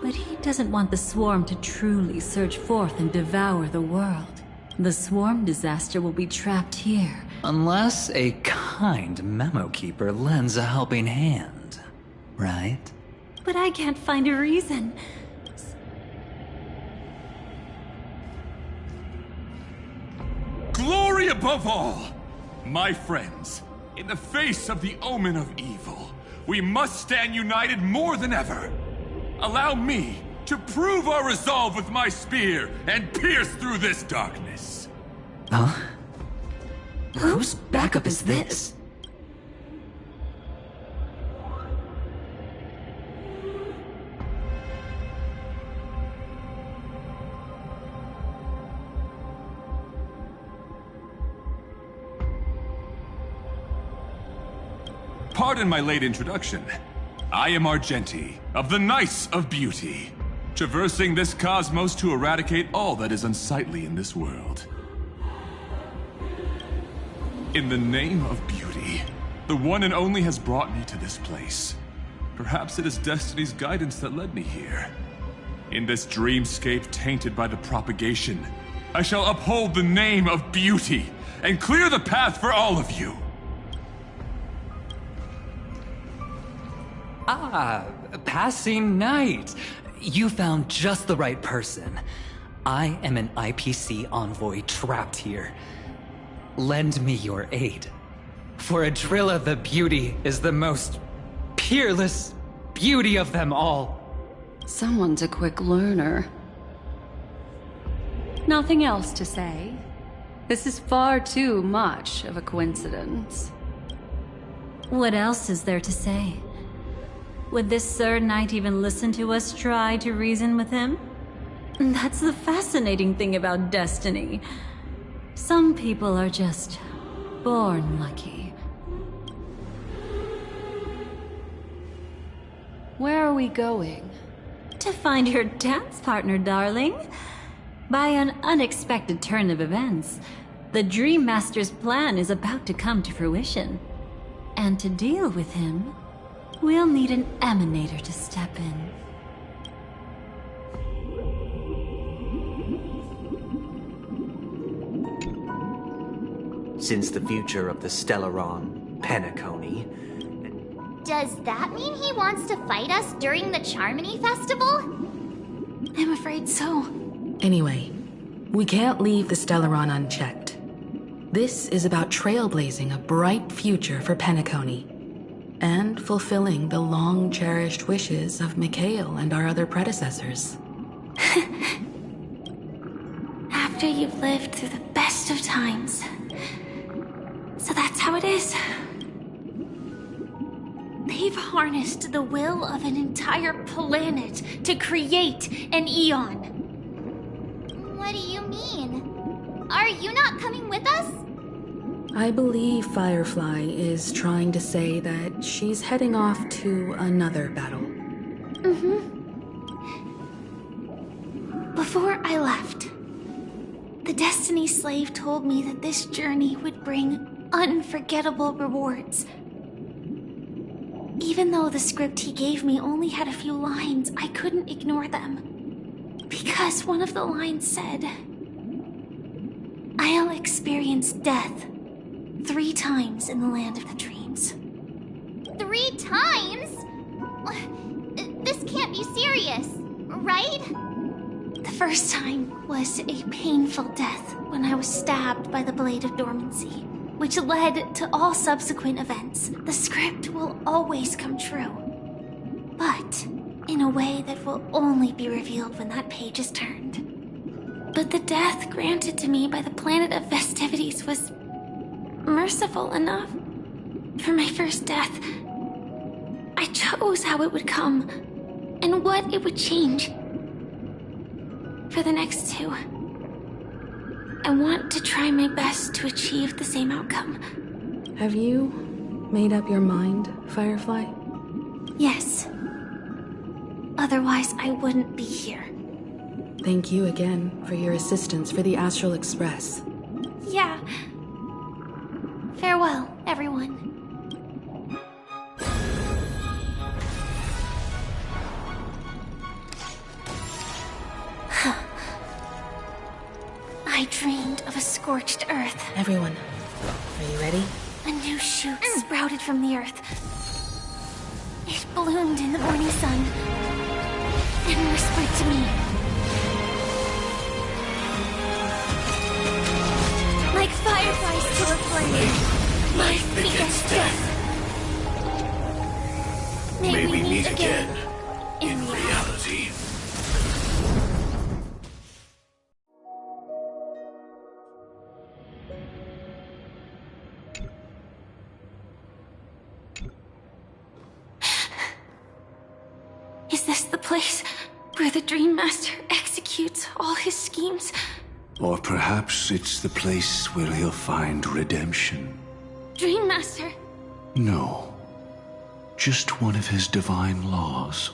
But he doesn't want the swarm to truly surge forth and devour the world. The swarm disaster will be trapped here. Unless a kind memo keeper lends a helping hand, right? But I can't find a reason. Glory above all! My friends, in the face of the omen of evil, we must stand united more than ever. Allow me to prove our resolve with my spear and pierce through this darkness. Huh? Whose backup is this? Pardon my late introduction. I am Argenti, of the Knights of Beauty, traversing this cosmos to eradicate all that is unsightly in this world. In the name of beauty, the one and only has brought me to this place. Perhaps it is destiny's guidance that led me here. In this dreamscape tainted by the propagation, I shall uphold the name of beauty and clear the path for all of you. Ah, passing knight. You found just the right person. I am an IPC envoy trapped here. Lend me your aid. For Adrilla the Beauty is the most peerless beauty of them all. Someone's a quick learner. Nothing else to say. This is far too much of a coincidence. What else is there to say? Would this Sir Knight even listen to us try to reason with him? That's the fascinating thing about destiny. Some people are just born lucky. Where are we going? To find your dance partner, darling. By an unexpected turn of events, the Dream Master's plan is about to come to fruition. And to deal with him, we'll need an emanator to step in. Since the future of the Stellaron, Penacony. Does that mean he wants to fight us during the Charmony Festival? I'm afraid so. Anyway, we can't leave the Stellaron unchecked. This is about trailblazing a bright future for Penacony, and fulfilling the long-cherished wishes of Mikhail and our other predecessors. After you've lived through the best of times. So that's how it is. They've harnessed the will of an entire planet to create an eon. What do you mean? Are you not coming with us? I believe Firefly is trying to say that she's heading off to another battle. Before I left, the Destiny Slave told me that this journey would bring unforgettable rewards. Even though the script he gave me only had a few lines, I couldn't ignore them. Because one of the lines said, "I'll experience death 3 times in the land of the dreams." 3 times? This can't be serious, right? The first time was a painful death when I was stabbed by the Blade of Dormancy, which led to all subsequent events. The script will always come true, but in a way that will only be revealed when that page is turned. But the death granted to me by the planet of festivities was merciful enough. For my first death, I chose how it would come and what it would change. For the next 2, I want to try my best to achieve the same outcome. Have you made up your mind, Firefly? Yes. Otherwise, I wouldn't be here. Thank you again for your assistance for the Astral Express. Yeah. Farewell, everyone. I dreamed of a scorched earth. Everyone, are you ready? A new shoot sprouted from the earth. It bloomed in the morning sun and whispered to me. Like fireflies to a flame, life begets death. May we meet again in reality. Is this the place where the Dream Master executes all his schemes? Or perhaps it's the place where he'll find redemption. Dream Master? No. Just one of his divine laws.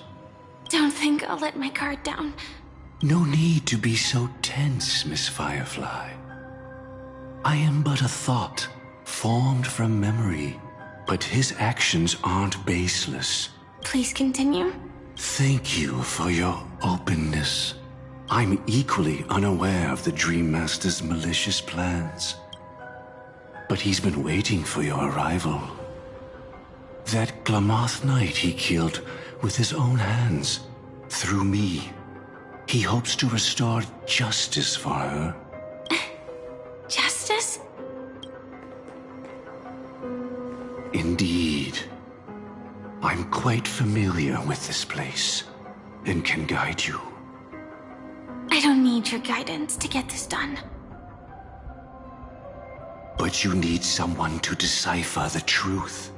Don't think I'll let my guard down. No need to be so tense, Miss Firefly. I am but a thought, formed from memory, but his actions aren't baseless. Please continue. Thank you for your openness. I'm equally unaware of the Dream Master's malicious plans. But he's been waiting for your arrival. That Glamoth Knight he killed with his own hands, through me. He hopes to restore justice for her. Justice? Indeed. I'm quite familiar with this place, and can guide you. I don't need your guidance to get this done. But you need someone to decipher the truth.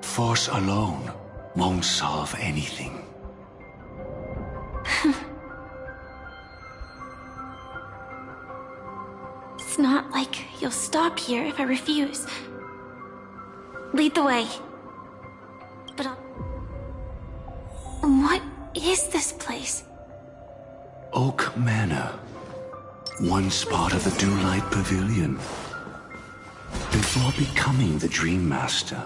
Force alone won't solve anything. It's not like you'll stop here if I refuse. Lead the way. But what is this place? Oak Manor. Once part of the Dewlight Pavilion. Before becoming the Dream Master,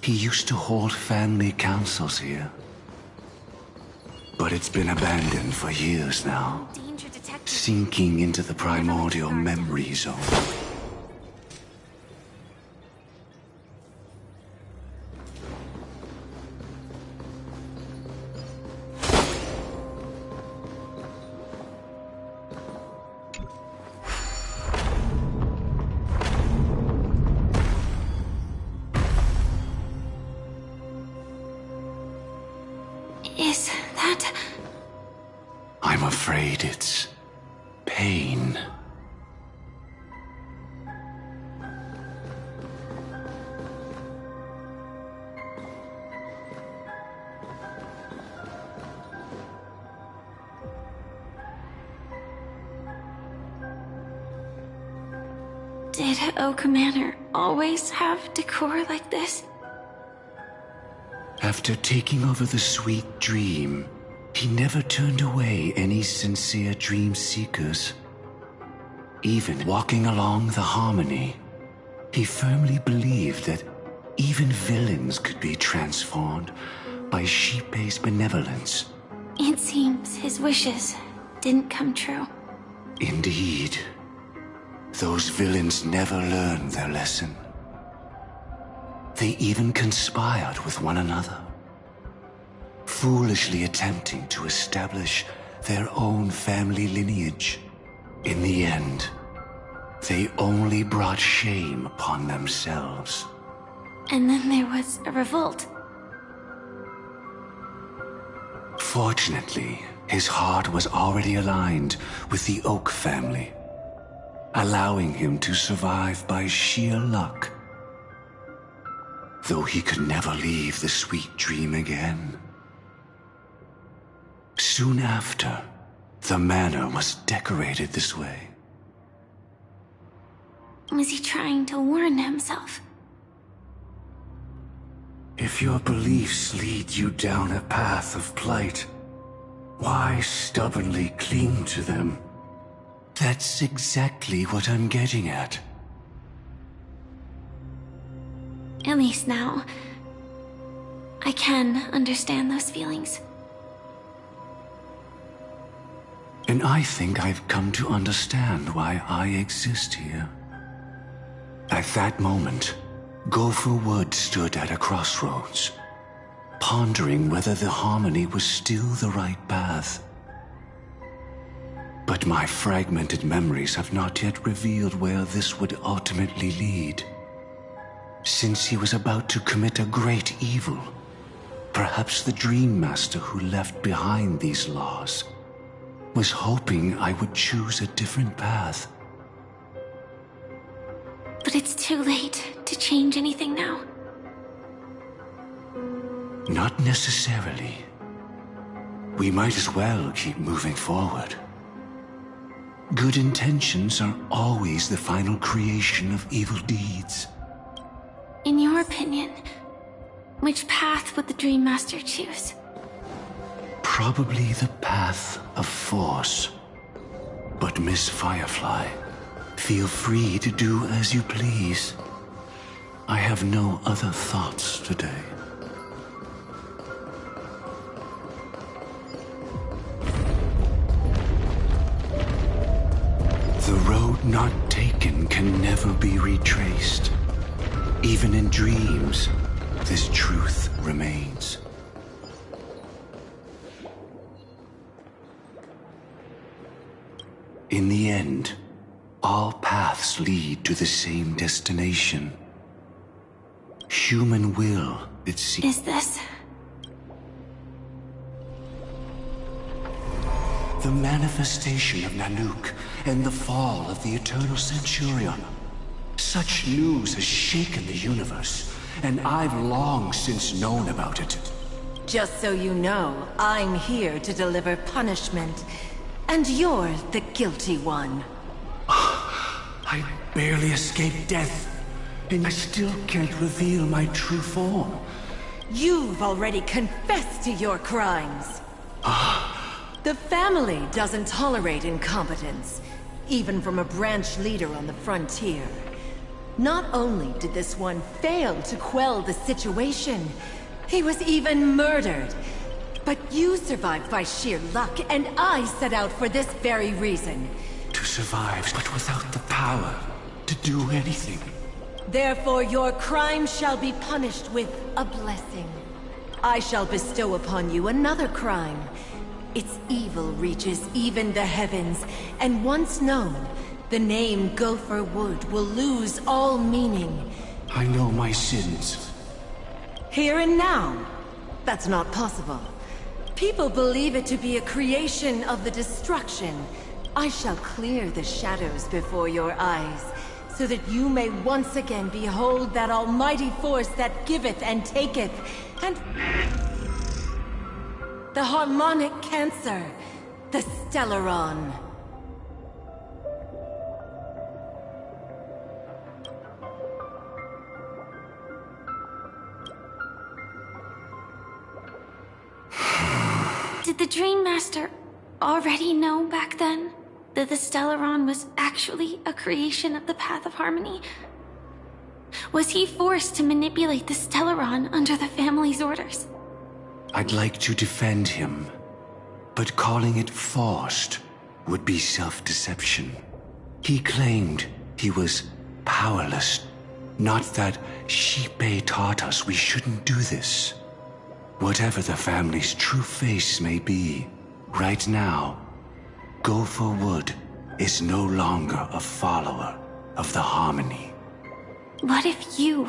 he used to hold family councils here. But it's been abandoned for years now, sinking into the primordial memory zone. Is that... I'm afraid it's pain. Did Oak Manor always have decor like this? After taking over the Sweet Dream, he never turned away any sincere dream seekers. Even walking along the Harmony, he firmly believed that even villains could be transformed by Xipe's benevolence. It seems his wishes didn't come true. Indeed. Those villains never learned their lesson. They even conspired with one another, foolishly attempting to establish their own family lineage. In the end, they only brought shame upon themselves. And then there was a revolt. Fortunately, his heart was already aligned with the Oak family, allowing him to survive by sheer luck. Though he could never leave the Sweet Dream again. Soon after, the manor was decorated this way. Was he trying to warn himself? If your beliefs lead you down a path of plight, why stubbornly cling to them? That's exactly what I'm getting at. At least now, I can understand those feelings. And I think I've come to understand why I exist here. At that moment, Gopher Wood stood at a crossroads, pondering whether the Harmony was still the right path. But my fragmented memories have not yet revealed where this would ultimately lead. Since he was about to commit a great evil, perhaps the Dream Master who left behind these laws was hoping I would choose a different path. But it's too late to change anything now. Not necessarily. We might as well keep moving forward. Good intentions are always the final creation of evil deeds. In your opinion, which path would the Dream Master choose? Probably the path of force. But Miss Firefly, feel free to do as you please. I have no other thoughts today. The road not taken can never be retraced. Even in dreams, this truth remains. In the end, all paths lead to the same destination. Human will, it seems. Is this? The manifestation of Nanook and the fall of the Eternal Centurion. Such news has shaken the universe, and I've long since known about it. Just so you know, I'm here to deliver punishment, and you're the guilty one. I barely escaped death, and I still can't reveal my true form. You've already confessed to your crimes. The family doesn't tolerate incompetence, even from a branch leader on the frontier. Not only did this one fail to quell the situation, he was even murdered. But you survived by sheer luck, and I set out for this very reason. To survive, but without the power to do anything. Therefore, your crime shall be punished with a blessing. I shall bestow upon you another crime. Its evil reaches even the heavens, and once known, the name Gopher Wood will lose all meaning. I know my sins. Here and now, that's not possible. People believe it to be a creation of the destruction. I shall clear the shadows before your eyes, so that you may once again behold that almighty force that giveth and taketh, and the harmonic cancer, the Stellaron. Did the Dream Master already know back then that the Stellaron was actually a creation of the Path of Harmony? Was he forced to manipulate the Stellaron under the family's orders? I'd like to defend him, but calling it forced would be self-deception. He claimed he was powerless, not that Xipe taught us we shouldn't do this. Whatever the family's true face may be, right now, Gopher Wood is no longer a follower of the Harmony. What if you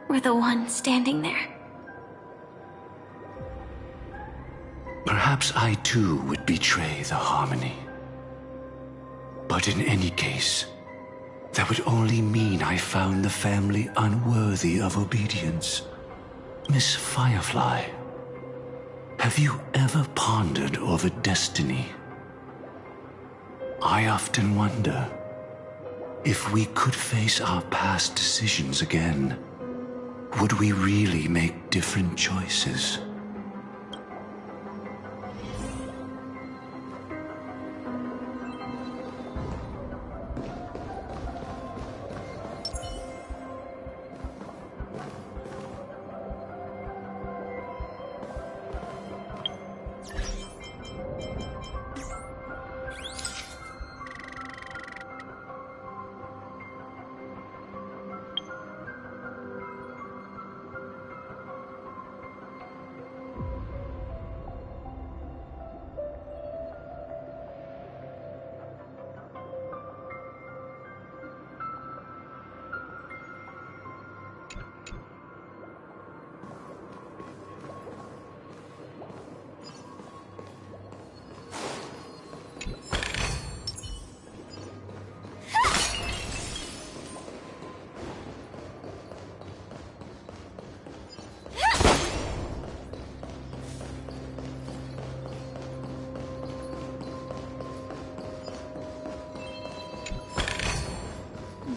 were the one standing there? Perhaps I too would betray the Harmony. But in any case, that would only mean I found the family unworthy of obedience. Miss Firefly, have you ever pondered over destiny? I often wonder if we could face our past decisions again, would we really make different choices?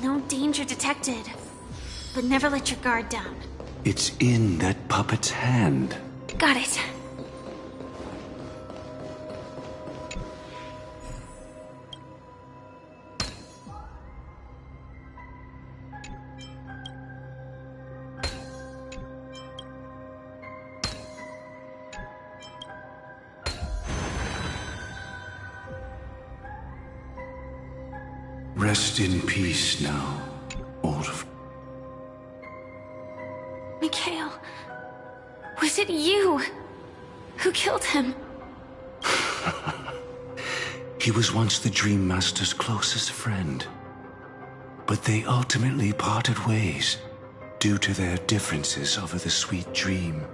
No danger detected, but never let your guard down. It's in that puppet's hand. Got it. Rest in peace now, old friend. Mikhail, was it you who killed him? He was once the Dream Master's closest friend, but they ultimately parted ways due to their differences over the sweet dream.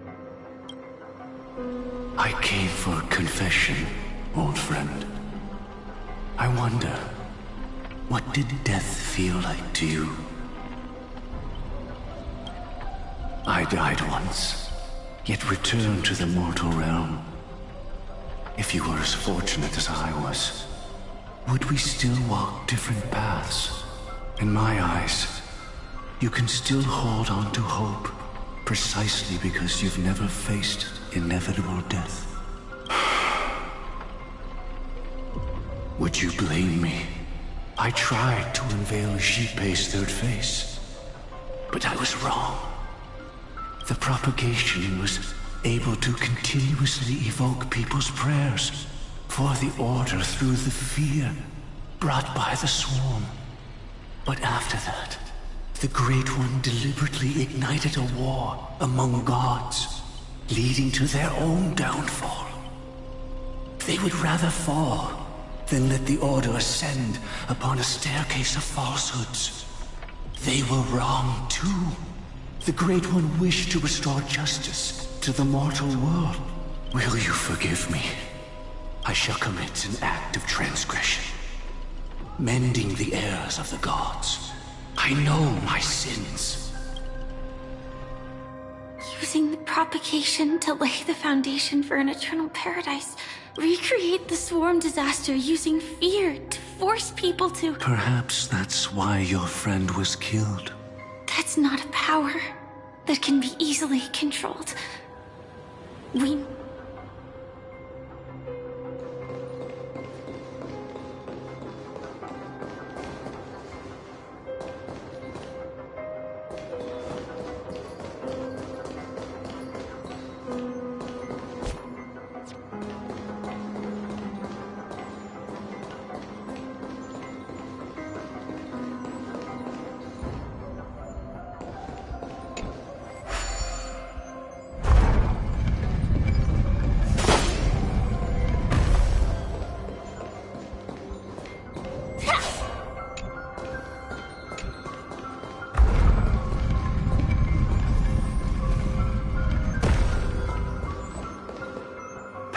I came for confession, old friend. I wonder, what did death feel like to you? I died once, yet returned to the mortal realm. If you were as fortunate as I was, would we still walk different paths? In my eyes, you can still hold on to hope, precisely because you've never faced inevitable death. Would you blame me? I tried to unveil Xipe's third face, but I was wrong. The propagation was able to continuously evoke people's prayers for the Order through the fear brought by the swarm. But after that, the Great One deliberately ignited a war among gods, leading to their own downfall. They would rather fall than let the Order ascend upon a staircase of falsehoods. They were wrong too. The Great One wished to restore justice to the mortal world. Will you forgive me? I shall commit an act of transgression, mending the errors of the gods. I know my sins. Using the propagation to lay the foundation for an eternal paradise. Recreate the swarm disaster using fear to force people to... Perhaps that's why your friend was killed. That's not a power that can be easily controlled.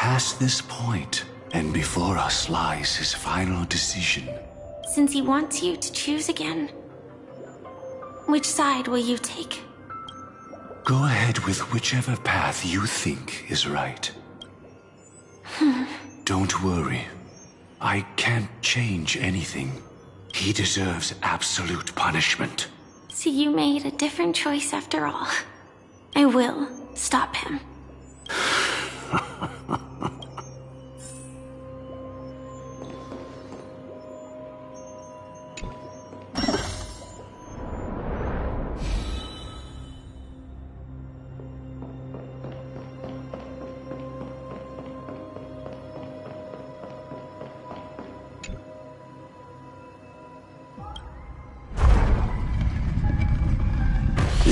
past this point, and before us lies his final decision. Since he wants you to choose again, which side will you take? Go ahead with whichever path you think is right. Don't worry. I can't change anything. He deserves absolute punishment. So you made a different choice after all. I will stop him.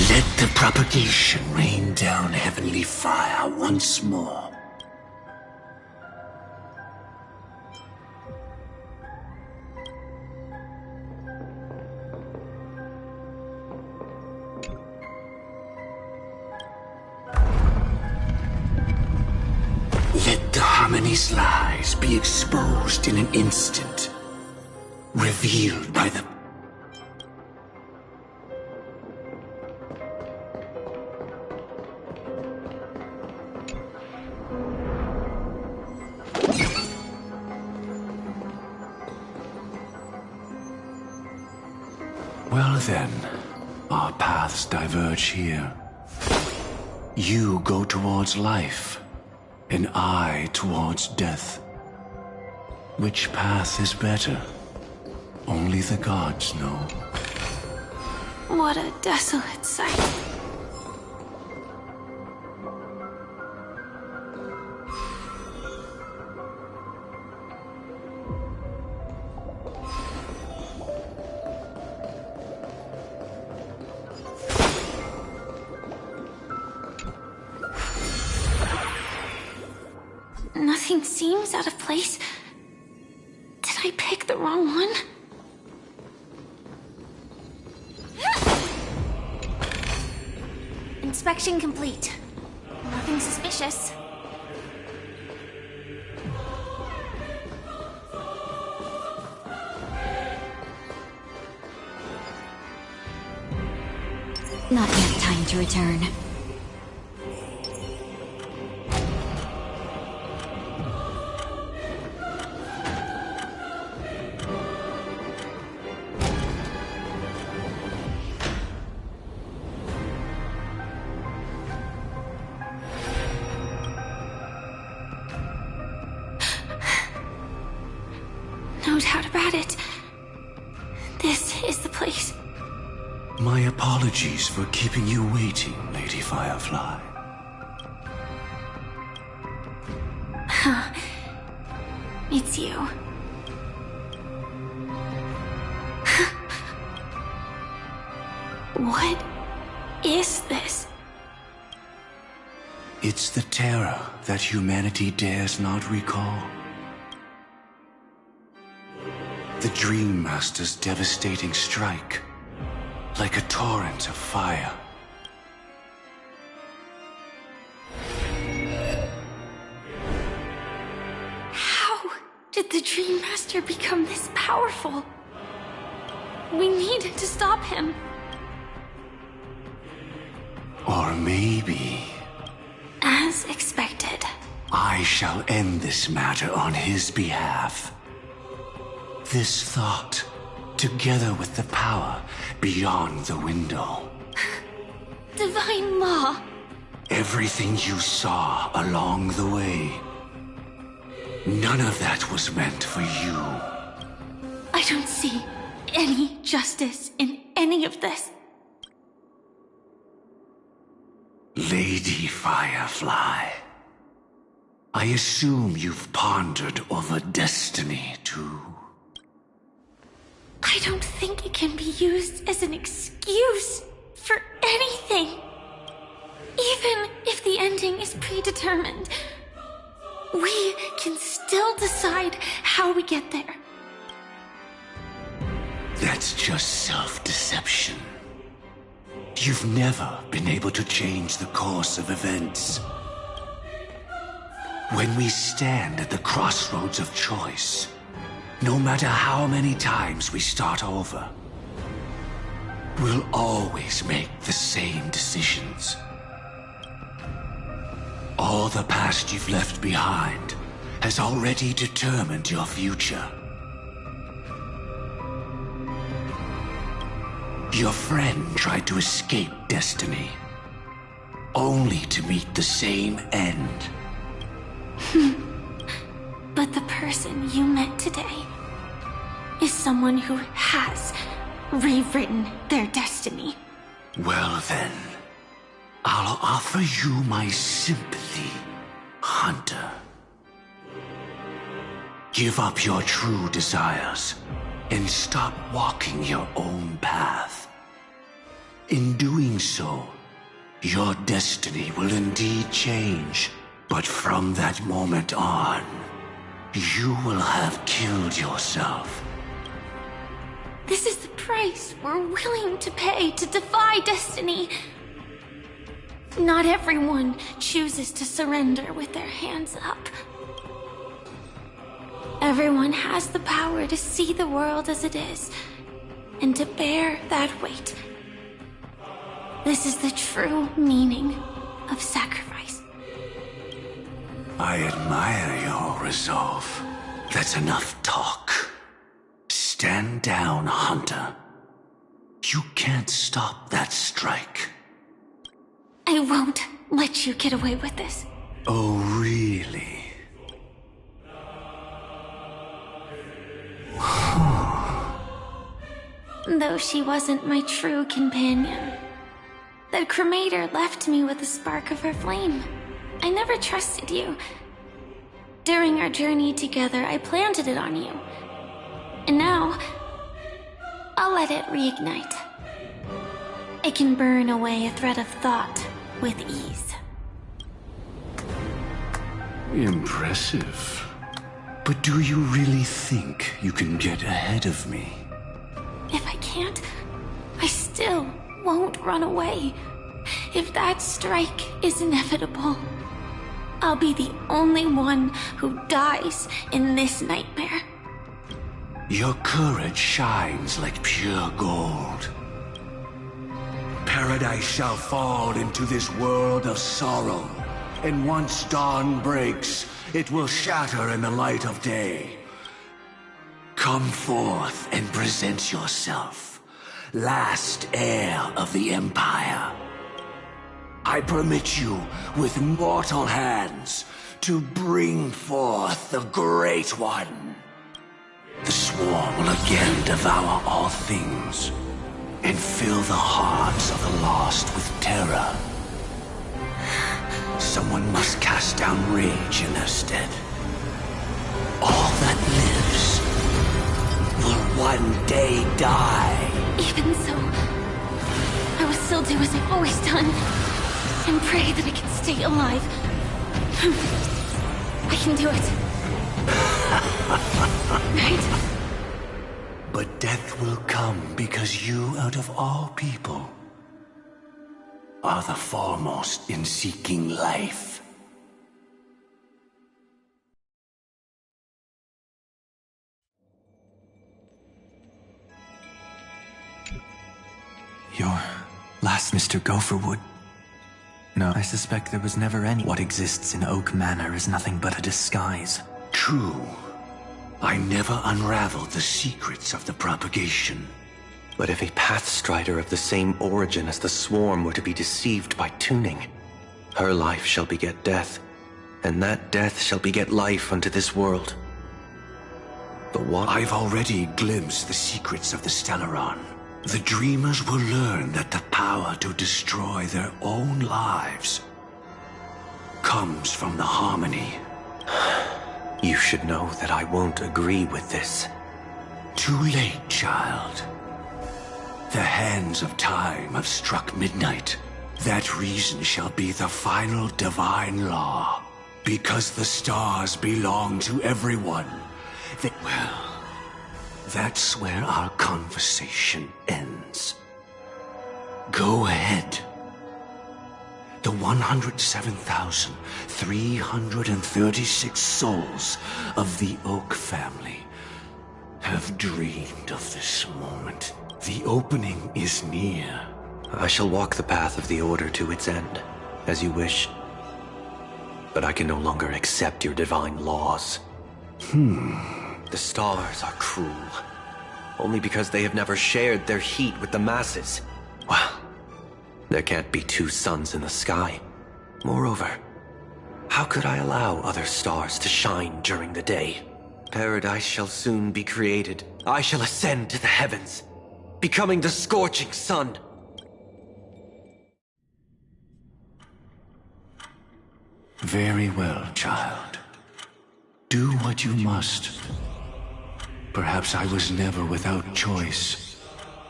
Let the propagation rain down heavenly fire once more. Let the harmony's lies be exposed in an instant, revealed by the Well then, our paths diverge here. You go towards life, and I towards death. Which path is better? Only the gods know. What a desolate sight. Nothing seems out of place. Did I pick the wrong one? Inspection complete. Nothing suspicious. Not yet time to return. No doubt about it. This is the place. My apologies for keeping you waiting, Lady Firefly. Huh. It's you. What is this? It's the terror that humanity dares not recall. The Dream Master's devastating strike, like a torrent of fire. How did the Dream Master become this powerful? We need to stop him. Or maybe As expected. I shall end this matter on his behalf. This thought, together with the power beyond the window. Divine law. Everything you saw along the way. None of that was meant for you. I don't see any justice in any of this. Lady Firefly, I assume you've pondered over destiny too. I don't think it can be used as an excuse for anything. Even if the ending is predetermined, we can still decide how we get there. That's just self-deception. You've never been able to change the course of events. When we stand at the crossroads of choice, no matter how many times we start over, we'll always make the same decisions. All the past you've left behind has already determined your future. Your friend tried to escape destiny, only to meet the same end. But the person you met today is someone who has rewritten their destiny. Well then, I'll offer you my sympathy, Hunter. Give up your true desires and stop walking your own path. In doing so, your destiny will indeed change. But from that moment on, you will have killed yourself. This is the price we're willing to pay to defy destiny. Not everyone chooses to surrender with their hands up. Everyone has the power to see the world as it is, and to bear that weight. This is the true meaning of sacrifice. I admire your resolve. That's enough talk. Stand down, Hunter. You can't stop that strike. I won't let you get away with this. Oh, really? Though she wasn't my true companion, that cremator left me with a spark of her flame. I never trusted you. During our journey together, I planted it on you. And now, I'll let it reignite. It can burn away a thread of thought with ease. Impressive. But do you really think you can get ahead of me? If I can't, I still won't run away. If that strike is inevitable, I'll be the only one who dies in this nightmare. Your courage shines like pure gold. Paradise shall fall into this world of sorrow, and once dawn breaks, it will shatter in the light of day. Come forth and present yourself, last heir of the Empire. I permit you, with mortal hands, to bring forth the Great One. The swarm will again devour all things, and fill the hearts of the lost with terror. Someone must cast down rage in their stead. All that lives will one day die. Even so, I will still do as I've always done, and pray that I can stay alive. I can do it. Right? But death will come because you, out of all people, are the foremost in seeking life. You're last Mr. Gopherwood. No, I suspect there was never any. What exists in Oak Manor is nothing but a disguise. True. I never unraveled the secrets of the propagation. But if a Pathstrider of the same origin as the Swarm were to be deceived by tuning, her life shall beget death, and that death shall beget life unto this world. But what? I've already glimpsed the secrets of the Stellaron. The Dreamers will learn that the power to destroy their own lives comes from the harmony. You should know that I won't agree with this. Too late, child. The hands of time have struck midnight. That reason shall be the final divine law. Because the stars belong to everyone. Well, that's where our conversation ends. Go ahead. The 107,336 souls of the Oak family have dreamed of this moment. The opening is near. I shall walk the path of the Order to its end, as you wish. But I can no longer accept your divine laws. The stars are cruel, only because they have never shared their heat with the masses. Well, there can't be two suns in the sky. Moreover, how could I allow other stars to shine during the day? Paradise shall soon be created. I shall ascend to the heavens, becoming the scorching sun. Very well, child. Do what you must. Perhaps I was never without choice,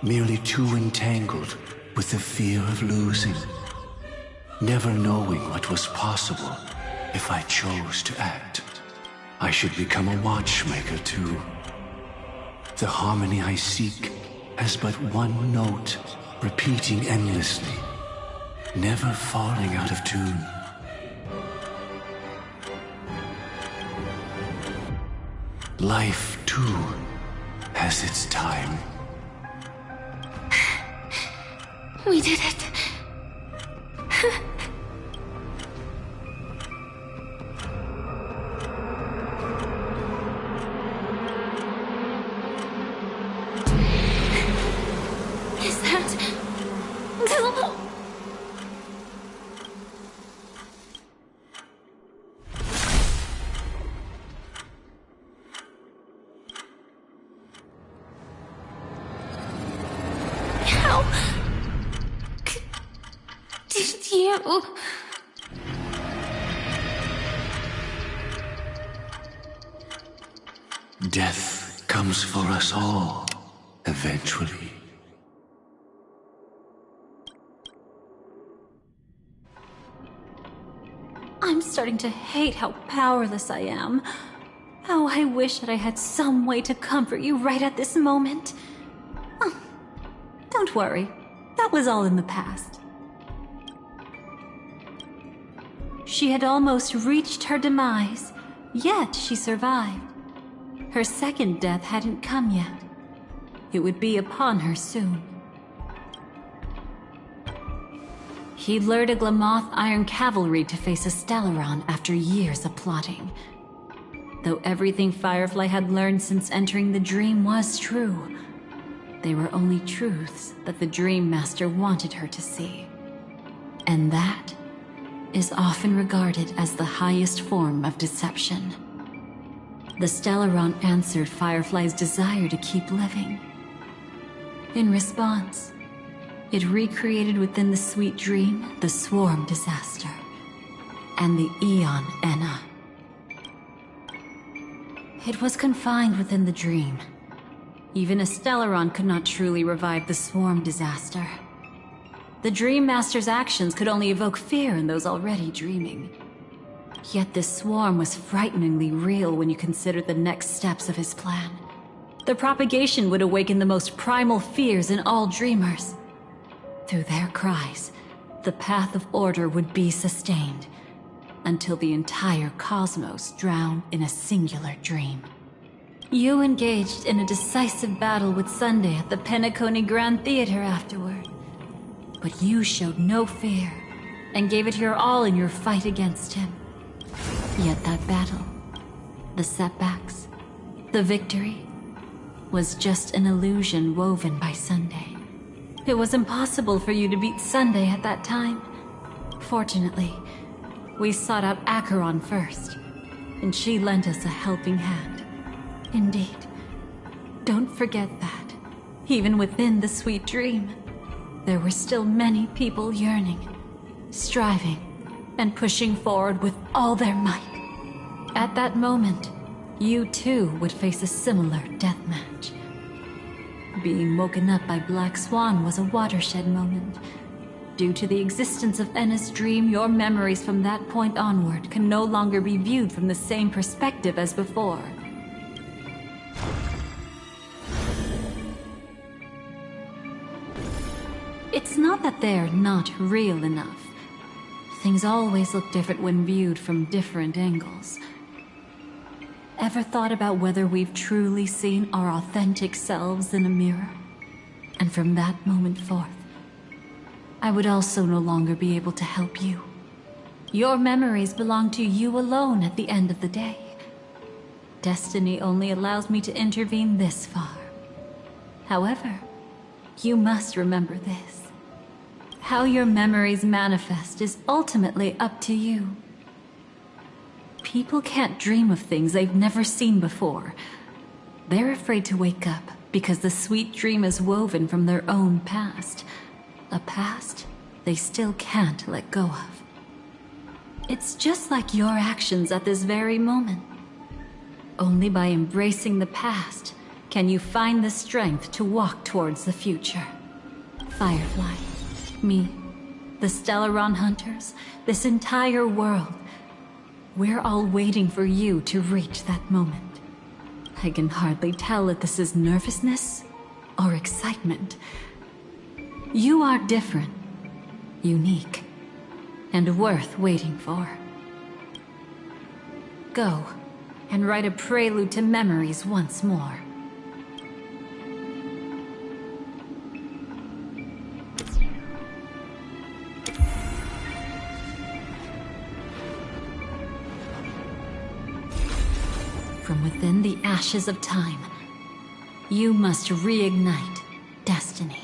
merely too entangled with the fear of losing, never knowing what was possible if I chose to act. I should become a watchmaker too. The harmony I seek has but one note, repeating endlessly, never falling out of tune. Life, too, has its time. We did it. Is that... Did you... Death comes for us all, eventually. I'm starting to hate how powerless I am. How I wish that I had some way to comfort you right at this moment. Oh, don't worry. That was all in the past. She had almost reached her demise, yet she survived. Her second death hadn't come yet. It would be upon her soon. He lured a Glamoth Iron Cavalry to face a Stellaron after years of plotting. Though everything Firefly had learned since entering the dream was true, they were only truths that the Dream Master wanted her to see. And that is often regarded as the highest form of deception. The Stellaron answered Firefly's desire to keep living. In response, it recreated within the sweet dream the Swarm disaster and the Eon Enna. It was confined within the dream. Even a Stellaron could not truly revive the Swarm disaster. The Dream Master's actions could only evoke fear in those already dreaming. Yet this swarm was frighteningly real when you consider the next steps of his plan. The propagation would awaken the most primal fears in all dreamers. Through their cries, the path of order would be sustained, until the entire cosmos drowned in a singular dream. You engaged in a decisive battle with Sunday at the Penacony Grand Theater afterward. But you showed no fear, and gave it your all in your fight against him. Yet that battle, the setbacks, the victory, was just an illusion woven by Sunday. It was impossible for you to beat Sunday at that time. Fortunately, we sought out Acheron first, and she lent us a helping hand. Indeed. Don't forget that, even within the sweet dream, there were still many people yearning, striving, and pushing forward with all their might. At that moment, you too would face a similar deathmatch. Being woken up by Black Swan was a watershed moment. Due to the existence of Enna's dream, your memories from that point onward can no longer be viewed from the same perspective as before. It's not that they're not real enough. things always look different when viewed from different angles. Ever thought about whether we've truly seen our authentic selves in a mirror? And from that moment forth, I would also no longer be able to help you. Your memories belong to you alone at the end of the day. Destiny only allows me to intervene this far. However, you must remember this. How your memories manifest is ultimately up to you. People can't dream of things they've never seen before. They're afraid to wake up because the sweet dream is woven from their own past. A past they still can't let go of. It's just like your actions at this very moment. Only by embracing the past can you find the strength to walk towards the future. Firefly, me, the Stellaron Hunters, this entire world. We're all waiting for you to reach that moment. I can hardly tell if this is nervousness or excitement. You are different, unique, and worth waiting for. Go and write a prelude to memories once more. From within the ashes of time, you must reignite destiny.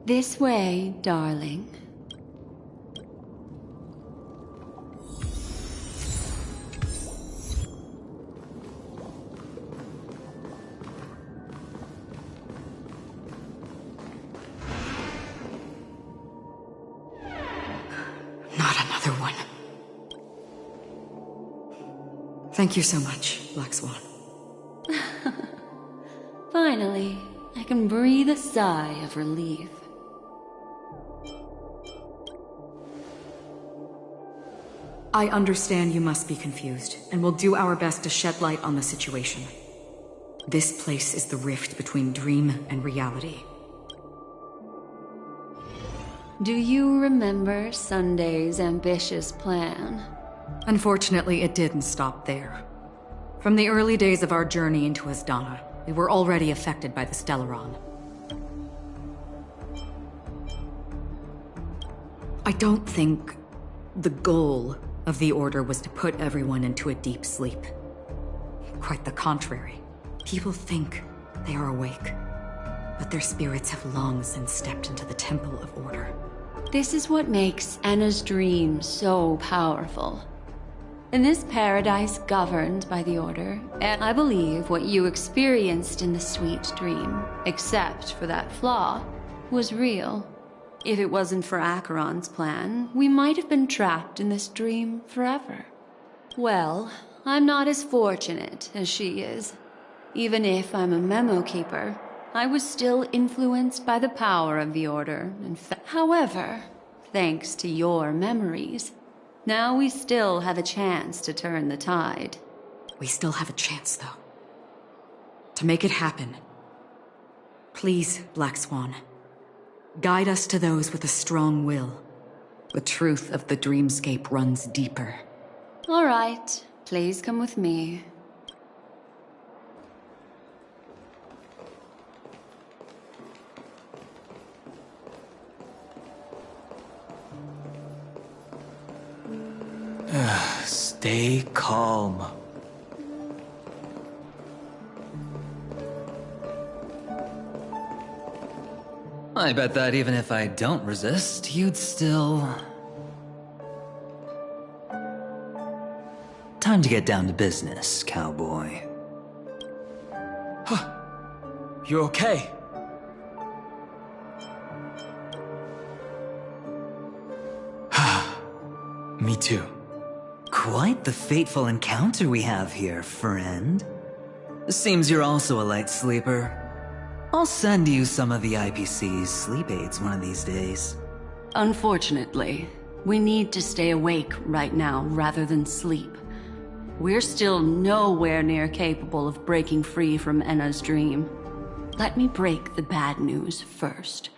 This way, darling. Thank you so much, Black Swan. Finally, I can breathe a sigh of relief. I understand you must be confused, and will do our best to shed light on the situation. This place is the rift between dream and reality. Do you remember Sunday's ambitious plan? Unfortunately, it didn't stop there. From the early days of our journey into Asdana, we were already affected by the Stellaron. I don't think the goal of the Order was to put everyone into a deep sleep. Quite the contrary. People think they are awake, but their spirits have long since stepped into the Temple of Order. This is what makes Anna's dream so powerful. In this paradise governed by the Order, and I believe what you experienced in the sweet dream, except for that flaw, was real. If it wasn't for Acheron's plan, we might have been trapped in this dream forever. Well, I'm not as fortunate as she is. Even if I'm a memo keeper, I was still influenced by the power of the Order. However, thanks to your memories, now we still have a chance to turn the tide. We still have a chance, though. To make it happen, please, Black Swan, guide us to those with a strong will. The truth of the dreamscape runs deeper. All right, please come with me. Stay calm. I bet that even if I don't resist, you'd still... Time to get down to business, cowboy. Huh. You okay? Me too. Quite the fateful encounter we have here, friend. Seems you're also a light sleeper. I'll send you some of the IPC's sleep aids one of these days. Unfortunately, We need to stay awake right now rather than sleep. We're still nowhere near capable of breaking free from Enna's dream. Let me break the bad news first.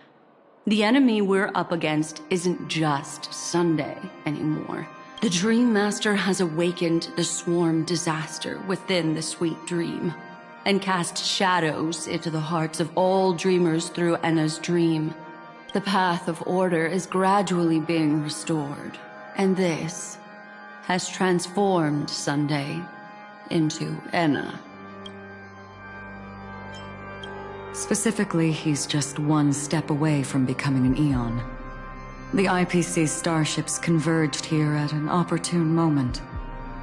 The enemy we're up against isn't just Sunday anymore. The Dream Master has awakened the swarm disaster within the sweet dream, and cast shadows into the hearts of all dreamers through Enna's dream. The path of order is gradually being restored, and this has transformed Sunday into Enna. Specifically, he's just one step away from becoming an Eon. The IPC's starships converged here at an opportune moment,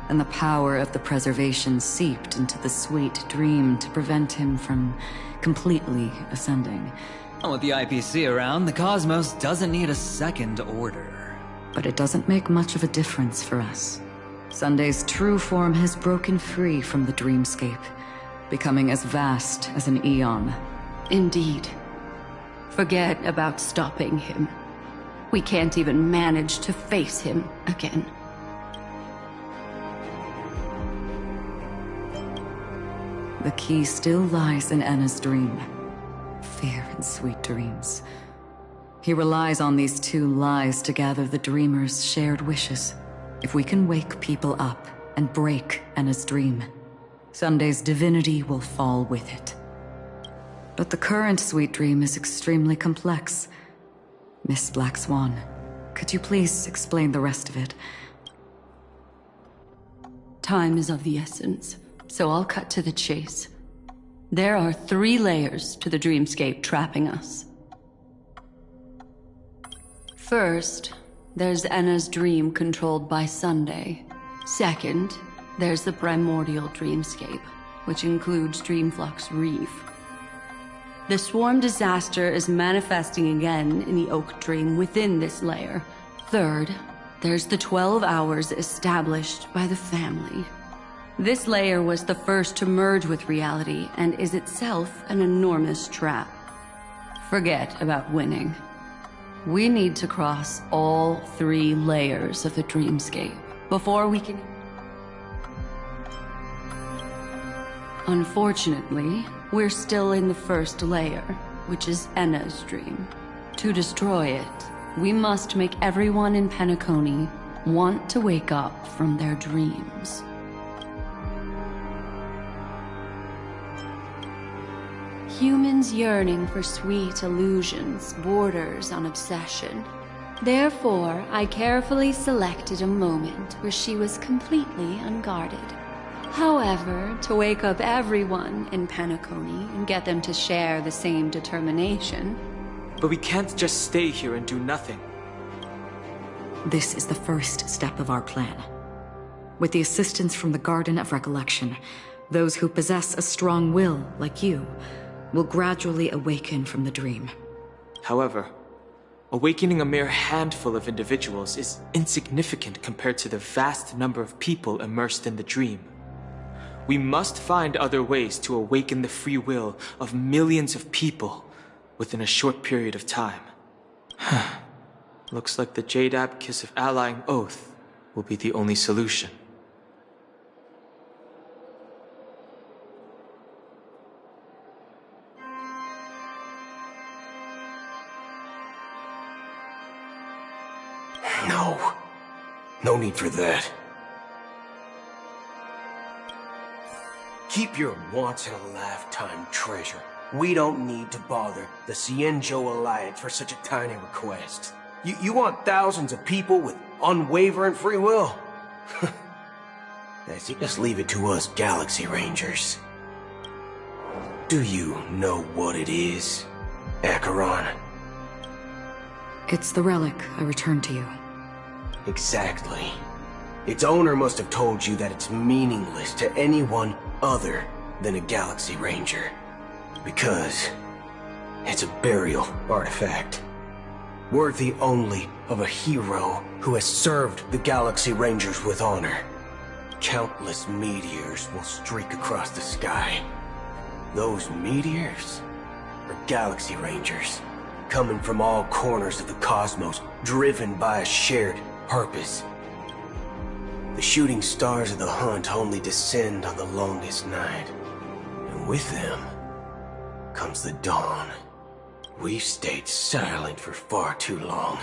and the power of the preservation seeped into the sweet dream to prevent him from completely ascending. With the IPC around, the cosmos doesn't need a second order. But it doesn't make much of a difference for us. Sunday's true form has broken free from the dreamscape, becoming as vast as an Eon. Indeed. Forget about stopping him. We can't even manage to face him again. The key still lies in Enna's dream. Fear and sweet dreams. He relies on these two lies to gather the dreamers' shared wishes. If we can wake people up and break Enna's dream, Sunday's divinity will fall with it. But the current sweet dream is extremely complex. Miss Black Swan, could you please explain the rest of it? Time is of the essence, so I'll cut to the chase. There are 3 layers to the dreamscape trapping us. First, there's Enna's dream controlled by Sunday. Second, there's the primordial dreamscape, which includes Dreamflux Reef. The swarm disaster is manifesting again in the Oak Dream within this layer. Third, there's the 12 hours established by the family. This layer was the first to merge with reality and is itself an enormous trap. Forget about winning. We need to cross all 3 layers of the dreamscape before we can... Unfortunately, we're still in the first layer, which is Enna's dream. To destroy it, we must make everyone in Penacony want to wake up from their dreams. Humans yearning for sweet illusions borders on obsession. Therefore, I carefully selected a moment where she was completely unguarded. However, to wake up everyone in Penacony and get them to share the same determination... But we can't just stay here and do nothing. This is the first step of our plan. With the assistance from the Garden of Recollection, those who possess a strong will, like you, will gradually awaken from the dream. However, awakening a mere handful of individuals is insignificant compared to the vast number of people immersed in the dream. We must find other ways to awaken the free will of millions of people within a short period of time. Looks like the Jadab Kiss of Allying Oath will be the only solution. No need for that. Keep your once-in-a-lifetime treasure. We don't need to bother the Cienjo Alliance for such a tiny request. You want thousands of people with unwavering free will? Just leave it to us Galaxy Rangers. Do you know what it is, Acheron? It's the relic I returned to you. Exactly. Its owner must have told you that it's meaningless to anyone other than a Galaxy Ranger. Because it's a burial artifact. Worthy only of a hero who has served the Galaxy Rangers with honor. Countless meteors will streak across the sky. Those meteors are Galaxy Rangers, coming from all corners of the cosmos, driven by a shared purpose. The shooting stars of the hunt only descend on the longest night, and with them comes the dawn. We've stayed silent for far too long.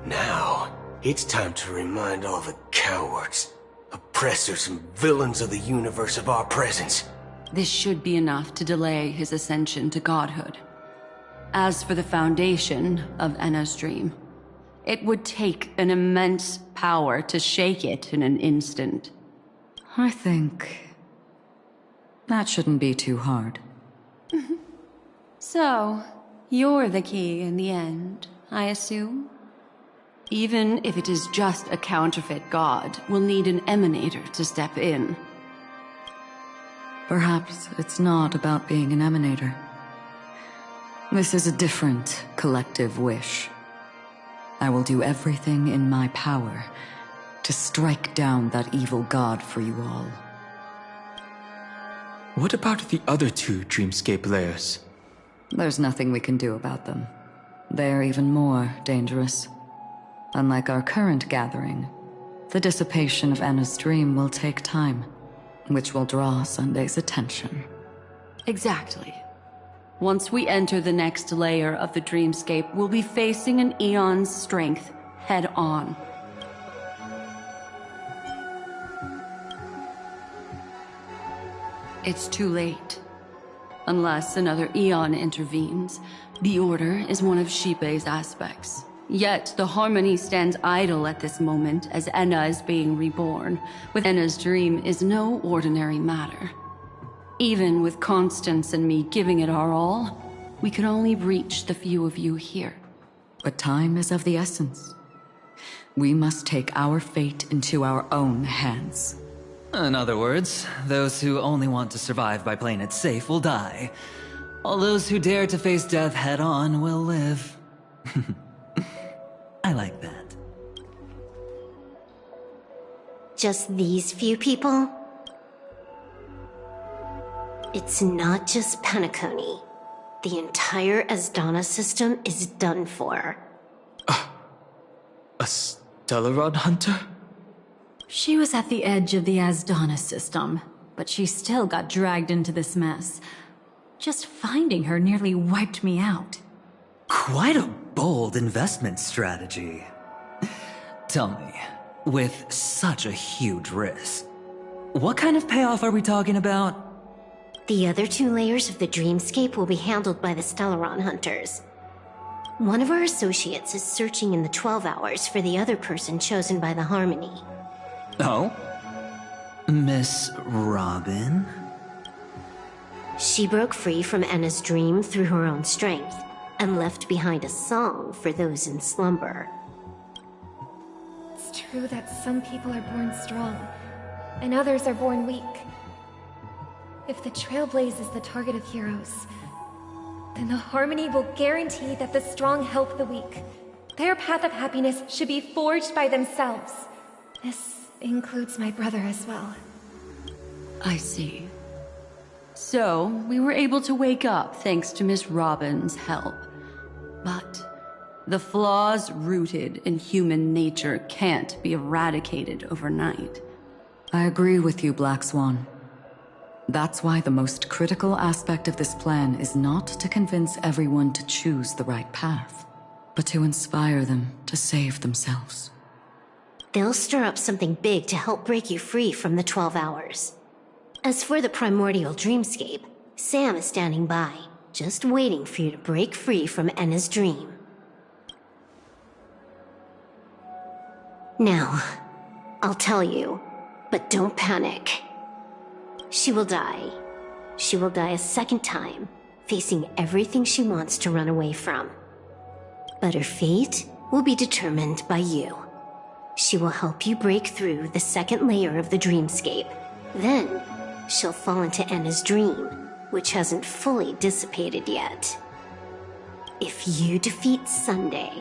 Now, it's time to remind all the cowards, oppressors, and villains of the universe of our presence. This should be enough to delay his ascension to godhood. As for the foundation of Enna's dream, it would take an immense power to shake it in an instant. I think that shouldn't be too hard. So, you're the key in the end, I assume? Even if it is just a counterfeit god, we'll need an emanator to step in. Perhaps it's not about being an emanator. This is a different collective wish. I will do everything in my power to strike down that evil god for you all. What about the other two dreamscape layers? There's nothing we can do about them. They're even more dangerous. Unlike our current gathering, the dissipation of Enna's dream will take time, which will draw Sunday's attention. Exactly. Once we enter the next layer of the dreamscape, we'll be facing an eon's strength head-on. It's too late. Unless another eon intervenes, the Order is one of Xipe's aspects. Yet, the Harmony stands idle at this moment as Enna is being reborn. With Enna's dream is no ordinary matter. Even with Constance and me giving it our all, we can only reach the few of you here. But time is of the essence. We must take our fate into our own hands. In other words, those who only want to survive by playing it safe will die. All those who dare to face death head-on will live. I like that. Just these few people? It's not just Penacony. The entire Asdana system is done for. A Stellaron hunter? She was at the edge of the Asdana system, but she still got dragged into this mess. Just finding her nearly wiped me out. Quite a bold investment strategy. Tell me, with such a huge risk, what kind of payoff are we talking about? The other two layers of the dreamscape will be handled by the Stellaron hunters. One of our associates is searching in the 12 hours for the other person chosen by the Harmony. Oh? Miss Robin? She broke free from Enna's dream through her own strength, and left behind a song for those in slumber. It's true that some people are born strong, and others are born weak. If the Trailblaze is the target of heroes, then the Harmony will guarantee that the strong help the weak. Their path of happiness should be forged by themselves. This includes my brother as well. I see. So, we were able to wake up thanks to Miss Robin's help. But the flaws rooted in human nature can't be eradicated overnight. I agree with you, Black Swan. That's why the most critical aspect of this plan is not to convince everyone to choose the right path, but to inspire them to save themselves. They'll stir up something big to help break you free from the 12 hours. As for the primordial dreamscape, Sam is standing by, just waiting for you to break free from Enna's dream. Now, I'll tell you, but don't panic. She will die. She will die a second time, facing everything she wants to run away from. But her fate will be determined by you. She will help you break through the second layer of the dreamscape. Then, she'll fall into Enna's dream, which hasn't fully dissipated yet. If you defeat Sunday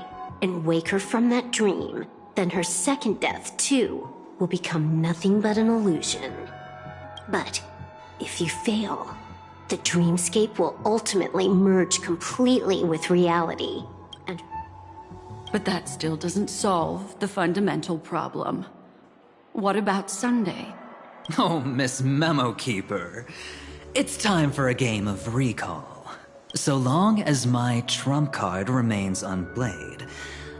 and wake her from that dream, then her second death, too, will become nothing but an illusion. But if you fail, the dreamscape will ultimately merge completely with reality, But that still doesn't solve the fundamental problem. What about Sunday? Oh, Miss Memo Keeper. It's time for a game of recall. So long as my trump card remains unplayed,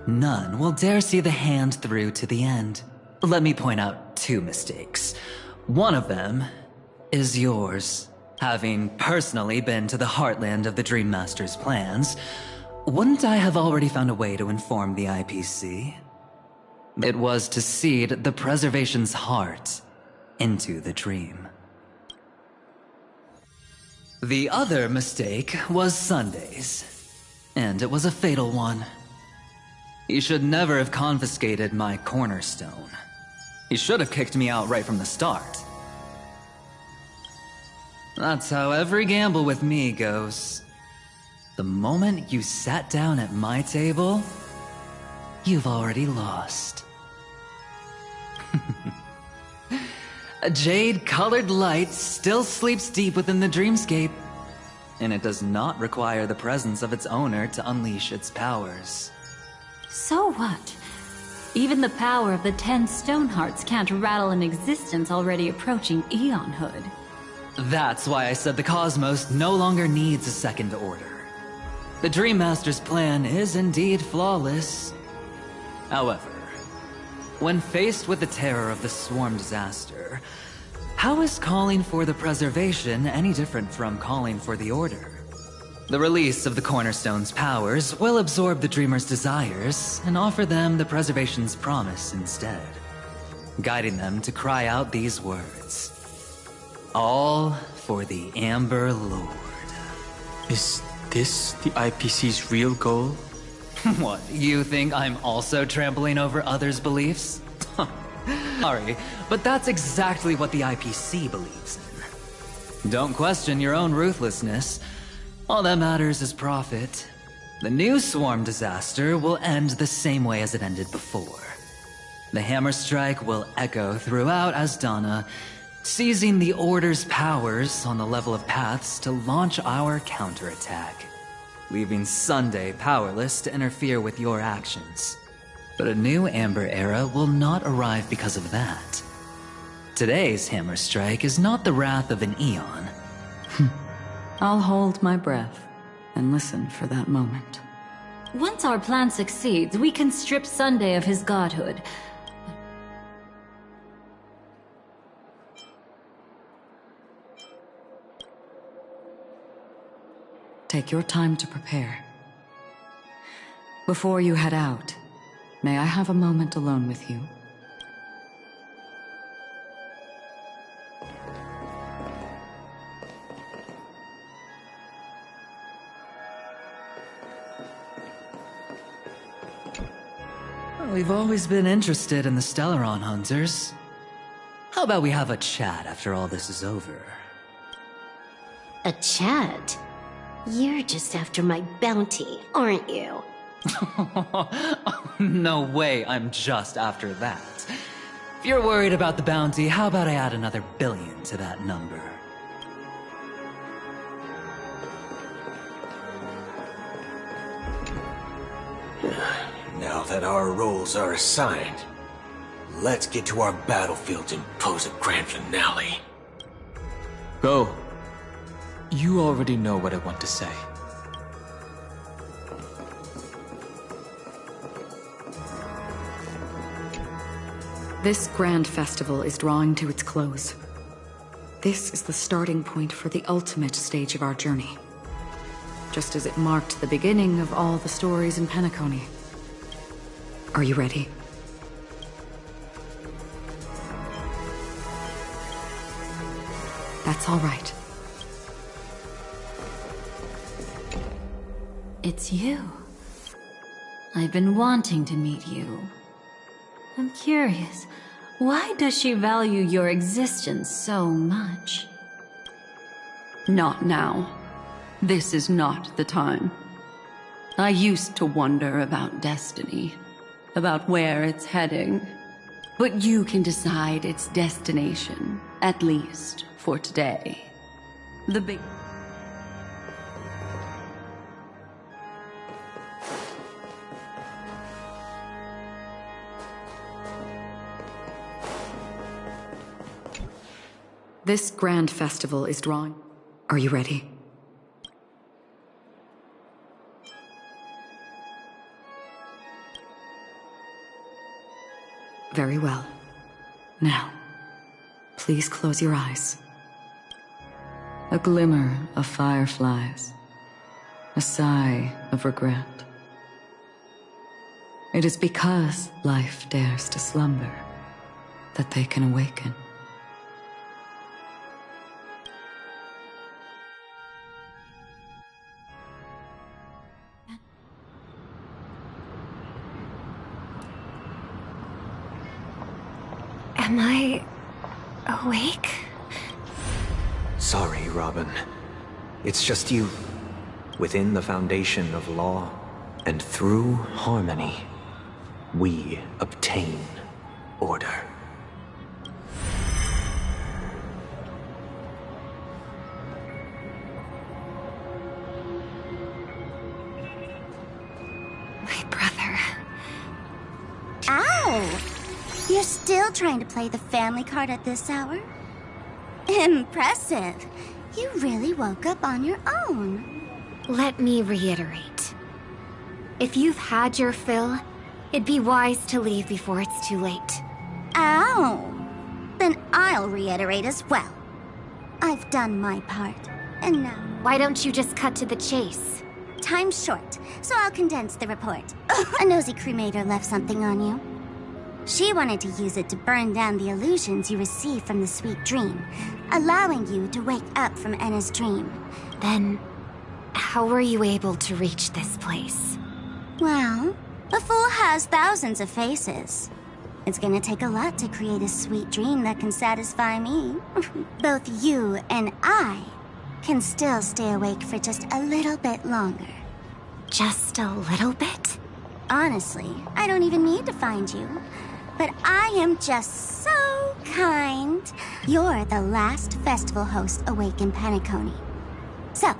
none will dare see the hand through to the end. Let me point out 2 mistakes. One of them is yours. Having personally been to the heartland of the Dream Master's plans, wouldn't I have already found a way to inform the IPC? It was to seed the preservation's heart into the dream. The other mistake was Sundays, and it was a fatal one. He should never have confiscated my cornerstone. He should have kicked me out right from the start. That's how every gamble with me goes. The moment you sat down at my table, you've already lost. A jade-colored light still sleeps deep within the dreamscape, and it does not require the presence of its owner to unleash its powers. So what? Even the power of the 10 Stonehearts can't rattle an existence already approaching eonhood. That's why I said the cosmos no longer needs a second order. The Dream Master's plan is indeed flawless. However, when faced with the terror of the swarm disaster, how is calling for the preservation any different from calling for the order? The release of the Cornerstone's powers will absorb the Dreamer's desires and offer them the preservation's promise instead, guiding them to cry out these words. All for the Amber Lord. Is this the IPC's real goal? What, you think I'm also trampling over others' beliefs? Sorry, but that's exactly what the IPC believes in. Don't question your own ruthlessness. All that matters is profit. The new swarm disaster will end the same way as it ended before. The hammer strike will echo throughout Asdana, seizing the Order's powers on the level of paths to launch our counterattack, leaving Sunday powerless to interfere with your actions. But a new Amber Era will not arrive because of that. Today's hammer strike is not the wrath of an eon. I'll hold my breath and listen for that moment. Once our plan succeeds, we can strip Sunday of his godhood. Take your time to prepare. Before you head out, may I have a moment alone with you? We've always been interested in the Stellaron Hunters. How about we have a chat after all this is over? A chat? You're just after my bounty, aren't you? No way I'm just after that. If you're worried about the bounty, how about I add another billion to that number? Now that our roles are assigned, let's get to our battlefields and pose a grand finale. Go. You already know what I want to say. This grand festival is drawing to its close. This is the starting point for the ultimate stage of our journey. Just as it marked the beginning of all the stories in Penacony. Are you ready? That's all right. It's you. I've been wanting to meet you. I'm curious, why does she value your existence so much? Not now. This is not the time. I used to wonder about destiny, about where it's heading. But you can decide its destination, at least for today. The big... This grand festival is drawing. Are you ready? Very well. Now, please close your eyes. A glimmer of fireflies. A sigh of regret. It is because life dares to slumber that they can awaken. Am I awake? Sorry, Robin. It's just you. Within the foundation of law, and through harmony, we obtain order. My brother. Ow! You're still trying to play the family card at this hour? Impressive. You really woke up on your own. Let me reiterate. If you've had your fill, it'd be wise to leave before it's too late. Ow! Then I'll reiterate as well. I've done my part, and now... Why don't you just cut to the chase? Time's short, so I'll condense the report. A nosy cremator left something on you. She wanted to use it to burn down the illusions you received from the sweet dream, allowing you to wake up from Enna's dream. Then, how were you able to reach this place? Well, a fool has thousands of faces. It's gonna take a lot to create a sweet dream that can satisfy me. Both you and I can still stay awake for just a little bit longer. Just a little bit? Honestly, I don't even need to find you. But I am just so kind. You're the last festival host awake in Penacony. So,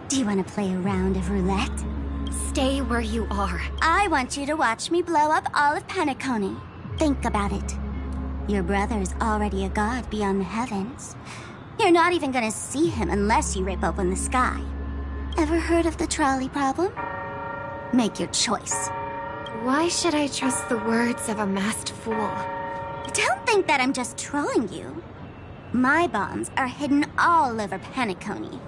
do you want to play a round of roulette? Stay where you are. I want you to watch me blow up all of Penacony. Think about it. Your brother's already a god beyond the heavens. You're not even gonna see him unless you rip open the sky. Ever heard of the trolley problem? Make your choice. Why should I trust the words of a masked fool? Don't think that I'm just trolling you. My bombs are hidden all over Penacony.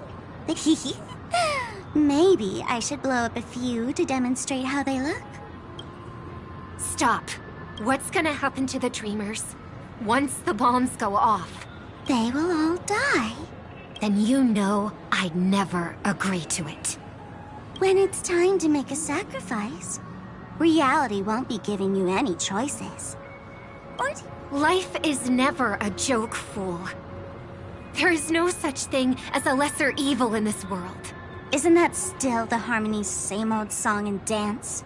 Maybe I should blow up a few to demonstrate how they look. Stop. What's gonna happen to the dreamers? Once the bombs go off. They will all die. Then you know I'd never agree to it. When it's time to make a sacrifice, reality won't be giving you any choices. Life is never a joke, fool. There is no such thing as a lesser evil in this world. Isn't that still the Harmony's same old song and dance?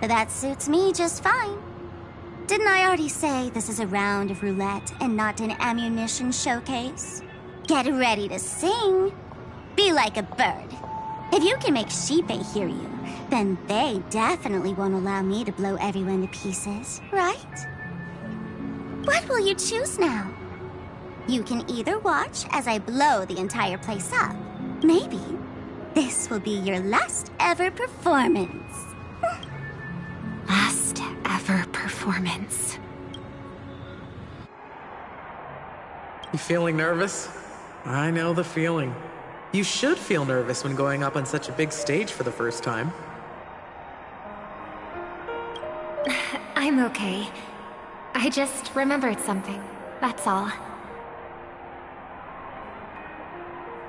But that suits me just fine. Didn't I already say this is a round of roulette and not an ammunition showcase? Get ready to sing. Be like a bird. If you can make Sheepei hear you, then they definitely won't allow me to blow everyone to pieces, right? What will you choose now? You can either watch as I blow the entire place up. Maybe this will be your last ever performance. Last ever performance. You feeling nervous? I know the feeling. You should feel nervous when going up on such a big stage for the first time. I'm okay. I just remembered something, that's all.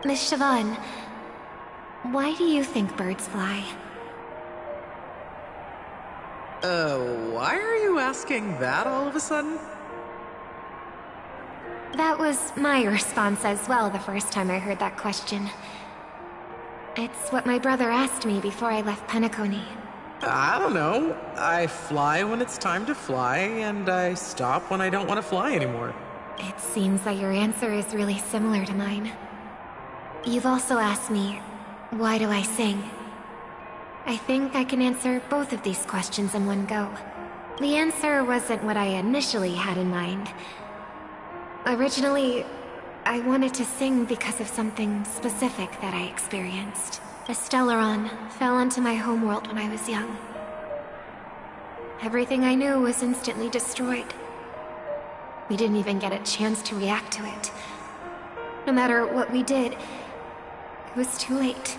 Miss Siobhan, why do you think birds fly? Why are you asking that all of a sudden? That was my response as well the first time I heard that question. It's what my brother asked me before I left Penacony. I don't know. I fly when it's time to fly, and I stop when I don't want to fly anymore. It seems that your answer is really similar to mine. You've also asked me, why do I sing? I think I can answer both of these questions in one go. The answer wasn't what I initially had in mind. Originally, I wanted to sing because of something specific that I experienced. A Stellaron fell onto my homeworld when I was young. Everything I knew was instantly destroyed. We didn't even get a chance to react to it. No matter what we did, it was too late.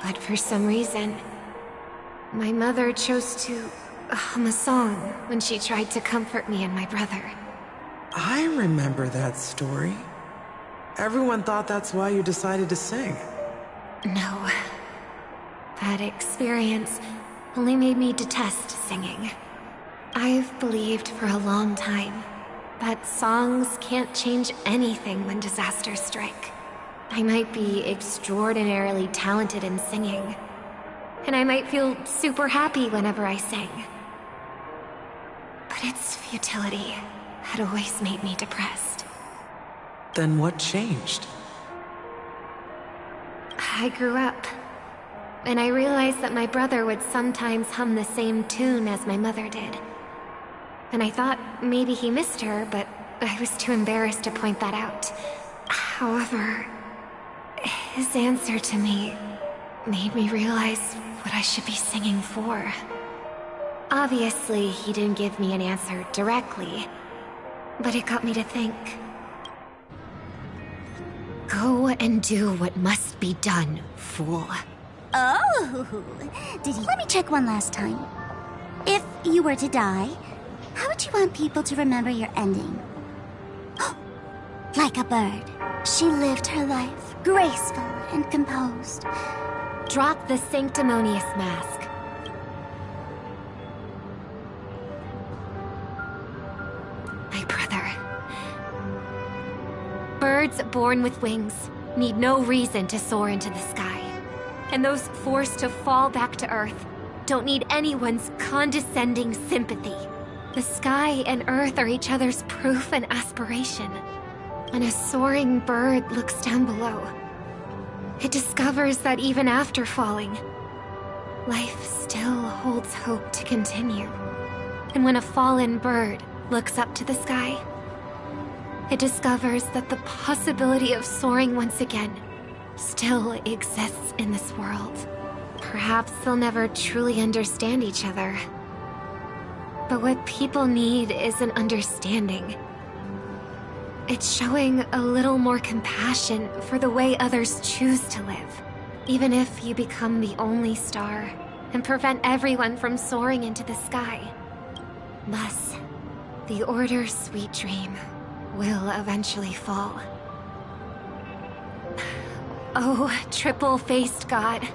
But for some reason, my mother chose to hum a song when she tried to comfort me and my brother. I remember that story. Everyone thought that's why you decided to sing. No. That experience only made me detest singing. I've believed for a long time that songs can't change anything when disasters strike. I might be extraordinarily talented in singing, and I might feel super happy whenever I sang. But its futility had always made me depressed. Then what changed? I grew up, and I realized that my brother would sometimes hum the same tune as my mother did. And I thought maybe he missed her, but I was too embarrassed to point that out. However, his answer to me made me realize what I should be singing for. Obviously, he didn't give me an answer directly, but it got me to think. Go and do what must be done, fool. Oh, did he? Let me check one last time. If you were to die, how would you want people to remember your ending? Like a bird, she lived her life, graceful and composed. Drop the sanctimonious mask. My brother. Birds born with wings need no reason to soar into the sky. And those forced to fall back to Earth don't need anyone's condescending sympathy. The sky and Earth are each other's proof and aspiration. When a soaring bird looks down below, it discovers that even after falling, life still holds hope to continue. And when a fallen bird looks up to the sky, it discovers that the possibility of soaring once again still exists in this world. Perhaps they'll never truly understand each other. But what people need is an understanding. It's showing a little more compassion for the way others choose to live, even if you become the only star and prevent everyone from soaring into the sky. Thus, the Order's sweet dream will eventually fall. Oh, triple-faced God.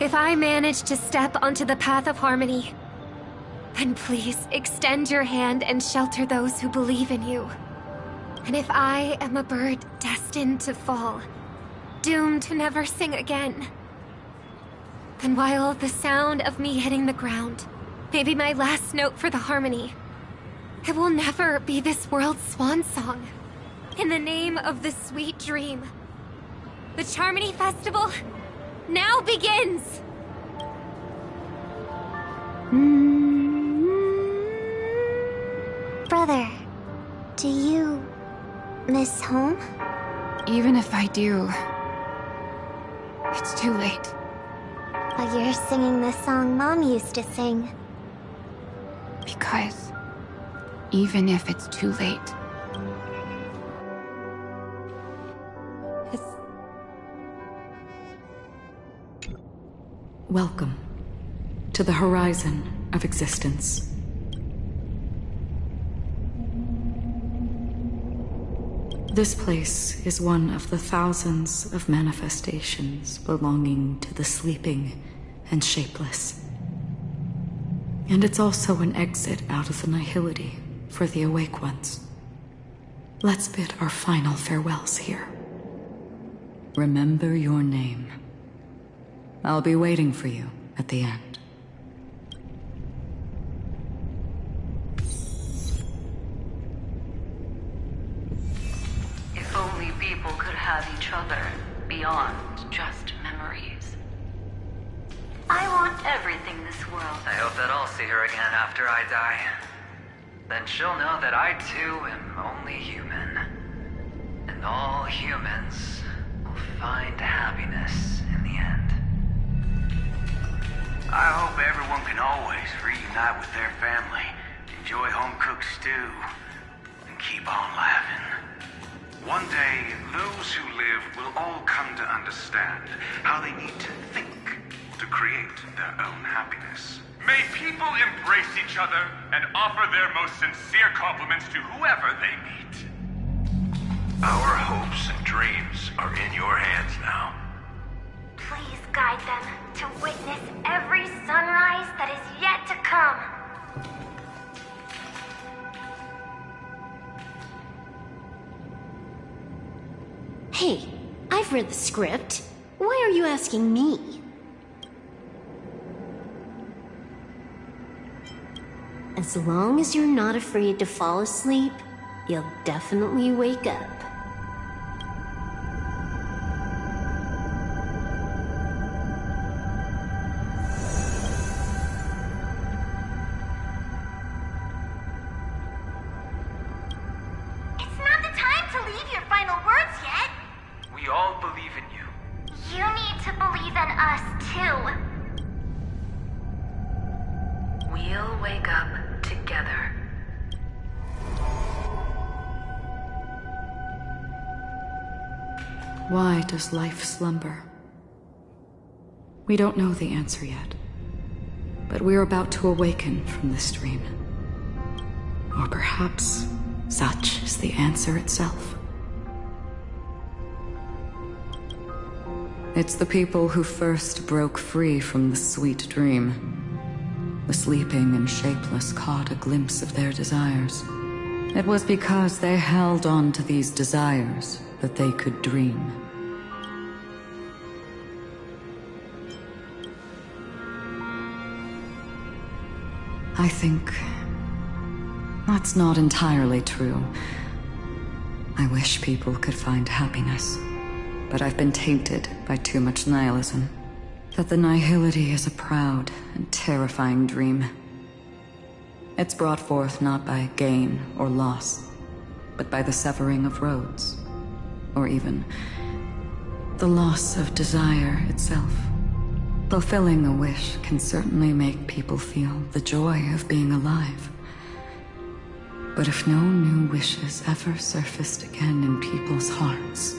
If I manage to step onto the path of harmony, then please extend your hand and shelter those who believe in you. And if I am a bird destined to fall, doomed to never sing again, then while the sound of me hitting the ground may be my last note for the harmony, it will never be this world's swan song. In the name of the sweet dream, the Charmony Festival now begins! Brother, do you miss home? Even if I do, it's too late. While you're singing the song Mom used to sing. Because even if it's too late, Welcome to the horizon of existence. This place is one of the thousands of manifestations belonging to the sleeping and shapeless. And it's also an exit out of the nihility for the awake ones. Let's bid our final farewells here. Remember your name. I'll be waiting for you at the end. If only people could have each other beyond just memories. I want everything this world. I hope that I'll see her again after I die. Then she'll know that I too am only human. And And all humans will find happiness in the end. I hope everyone can always reunite with their family, enjoy home-cooked stew, and keep on laughing. One day, those who live will all come to understand how they need to think to create their own happiness. May people embrace each other and offer their most sincere compliments to whoever they meet. Our hopes and dreams are in your hands now. Please guide them to witness every sunrise that is yet to come. Hey, I've read the script. Why are you asking me? As long as you're not afraid to fall asleep, you'll definitely wake up. It's not the time to leave your final words yet. We all believe in you. You need to believe in us, too. We'll wake up together. Why does life slumber? We don't know the answer yet, but we're about to awaken from this dream. Or perhaps such is the answer itself. It's the people who first broke free from the sweet dream. The sleeping and shapeless caught a glimpse of their desires. It was because they held on to these desires that they could dream. I think that's not entirely true. I wish people could find happiness, but I've been tainted by too much nihilism. That the nihility is a proud and terrifying dream. It's brought forth not by gain or loss, but by the severing of roads, or even the loss of desire itself. Fulfilling a wish can certainly make people feel the joy of being alive. But if no new wishes ever surfaced again in people's hearts,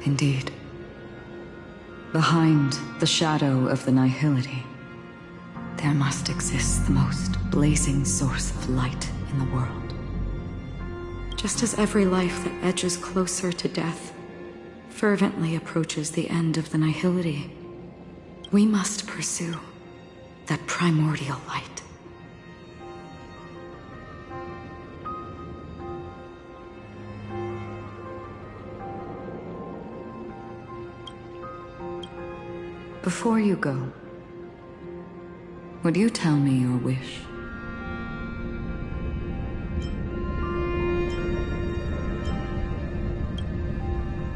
indeed, behind the shadow of the nihility, there must exist the most blazing source of light in the world. Just as every life that edges closer to death fervently approaches the end of the nihility, we must pursue that primordial light. Before you go, would you tell me your wish?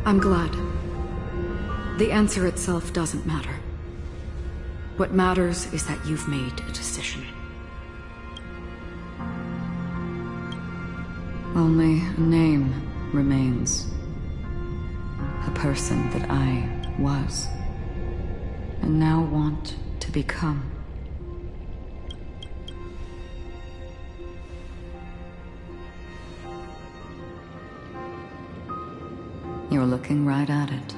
I'm glad. The answer itself doesn't matter. What matters is that you've made a decision. Only a name remains. A person that I was, and now want to become. You're looking right at it.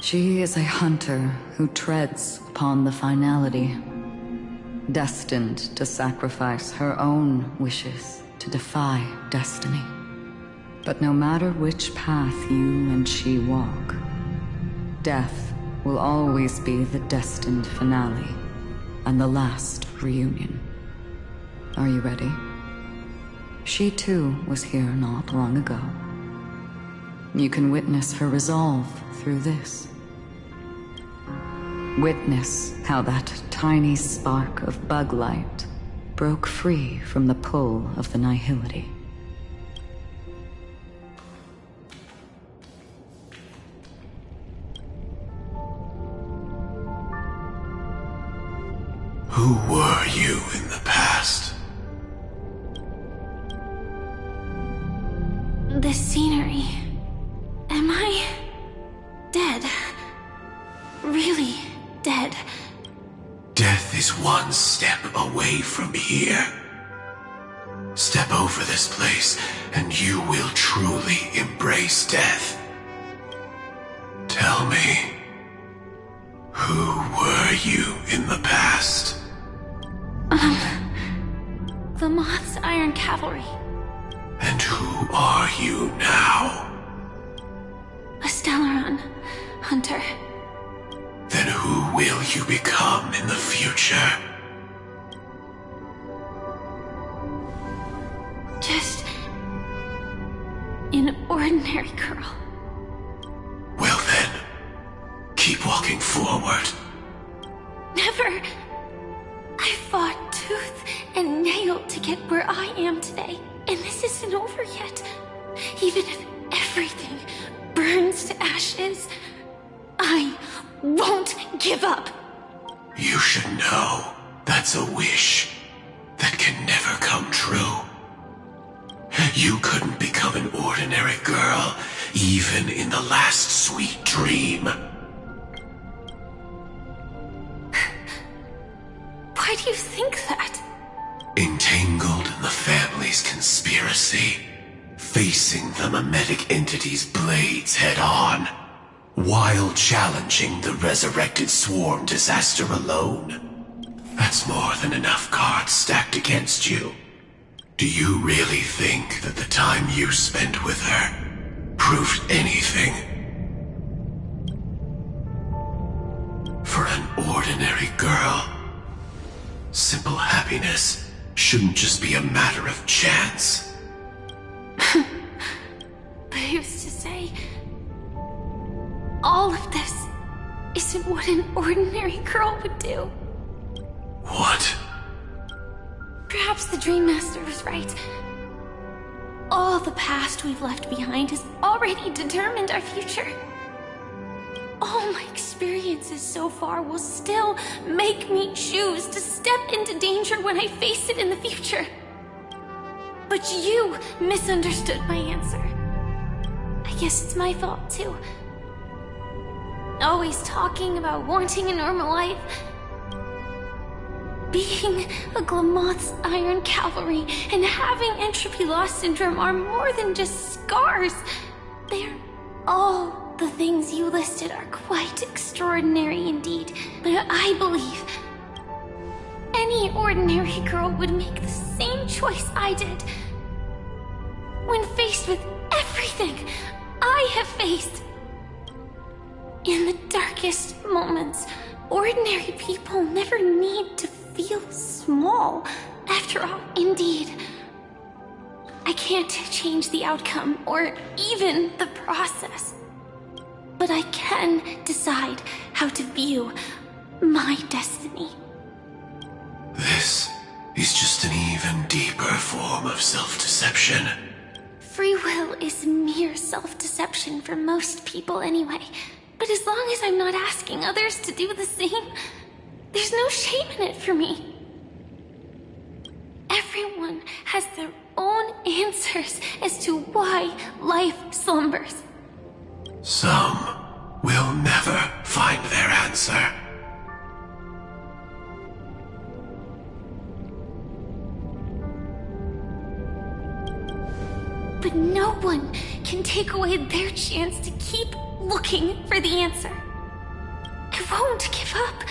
She is a hunter who treads upon the finality, destined to sacrifice her own wishes to defy destiny. But no matter which path you and she walk, death will always be the destined finale and the last reunion. Are you ready? She too was here not long ago. You can witness her resolve through this. Witness how that tiny spark of bug light broke free from the pull of the nihility. Who were you in the past? this scenery. Am I dead? Really dead? Death is one step away from here. Step over this place, and you will truly embrace death. Tell me, who were you in the past? The Moth's Iron Cavalry. And who are you now? A Stellaron hunter. Then who will you become in the future? Just an ordinary girl. Well then, keep walking forward. Never. I fought tooth and nail to get where I am today, and this isn't over yet. Even if everything burns to ashes, I won't give up. You should know that's a wish that can never come true. You couldn't become an ordinary girl, even in the last sweet dream. Why do you think that? Entangled in the family's conspiracy, facing the mimetic entity's blades head-on, while challenging the resurrected swarm disaster alone. That's more than enough cards stacked against you. Do you really think that the time you spent with her proved anything? For an ordinary girl, simple happiness shouldn't just be a matter of chance. But I used to say, all of this isn't what an ordinary girl would do. What? Perhaps the Dream Master was right. All the past we've left behind has already determined our future. All my experiences so far will still make me choose to step into danger when I face it in the future. But you misunderstood my answer. I guess it's my fault too. Always talking about wanting a normal life. Being a Glamoth's Iron Cavalry and having entropy loss syndrome are more than just scars. They're all the things you listed are quite extraordinary indeed. But I believe any ordinary girl would make the same choice I did. When faced with everything I have faced. In the darkest moments, ordinary people never need to feel small. After all, indeed, I can't change the outcome or even the process. But I can decide how to view my destiny. This is just an even deeper form of self-deception. Free will is mere self-deception for most people anyway. But as long as I'm not asking others to do the same, there's no shame in it for me. Everyone has their own answers as to why life slumbers. Some will never find their answer. But no one can take away their chance to keep looking for the answer. I won't give up,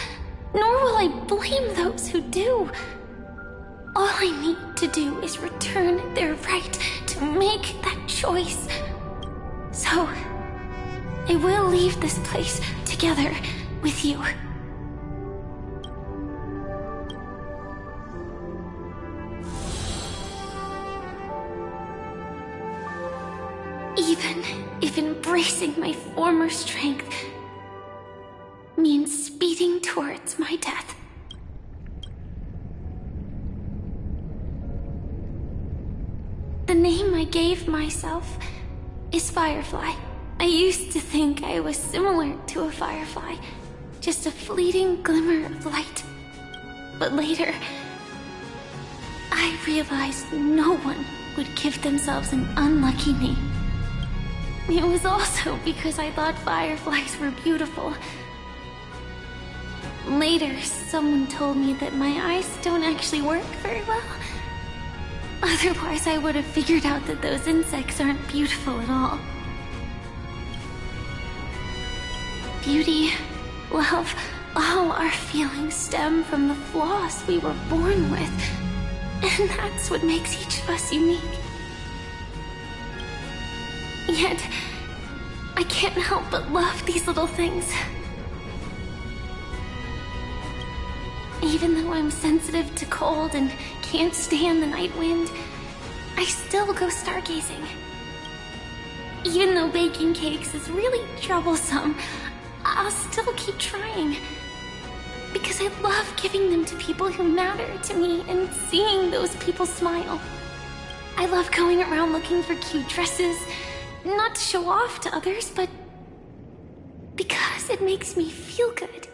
nor will I blame those who do. All I need to do is return their right to make that choice. So, I will leave this place together with you. Even if embracing my former strength means speeding towards my death. The name I gave myself is Firefly. I used to think I was similar to a firefly, just a fleeting glimmer of light. But later, I realized no one would give themselves an unlucky name. It was also because I thought fireflies were beautiful. Later, someone told me that my eyes don't actually work very well. Otherwise, I would have figured out that those insects aren't beautiful at all. Beauty, love, all our feelings stem from the flaws we were born with. And that's what makes each of us unique. Yet, I can't help but love these little things. Even though I'm sensitive to cold and can't stand the night wind, I still go stargazing. Even though baking cakes is really troublesome, I'll still keep trying. Because I love giving them to people who matter to me and seeing those people smile. I love going around looking for cute dresses, not to show off to others, but because it makes me feel good.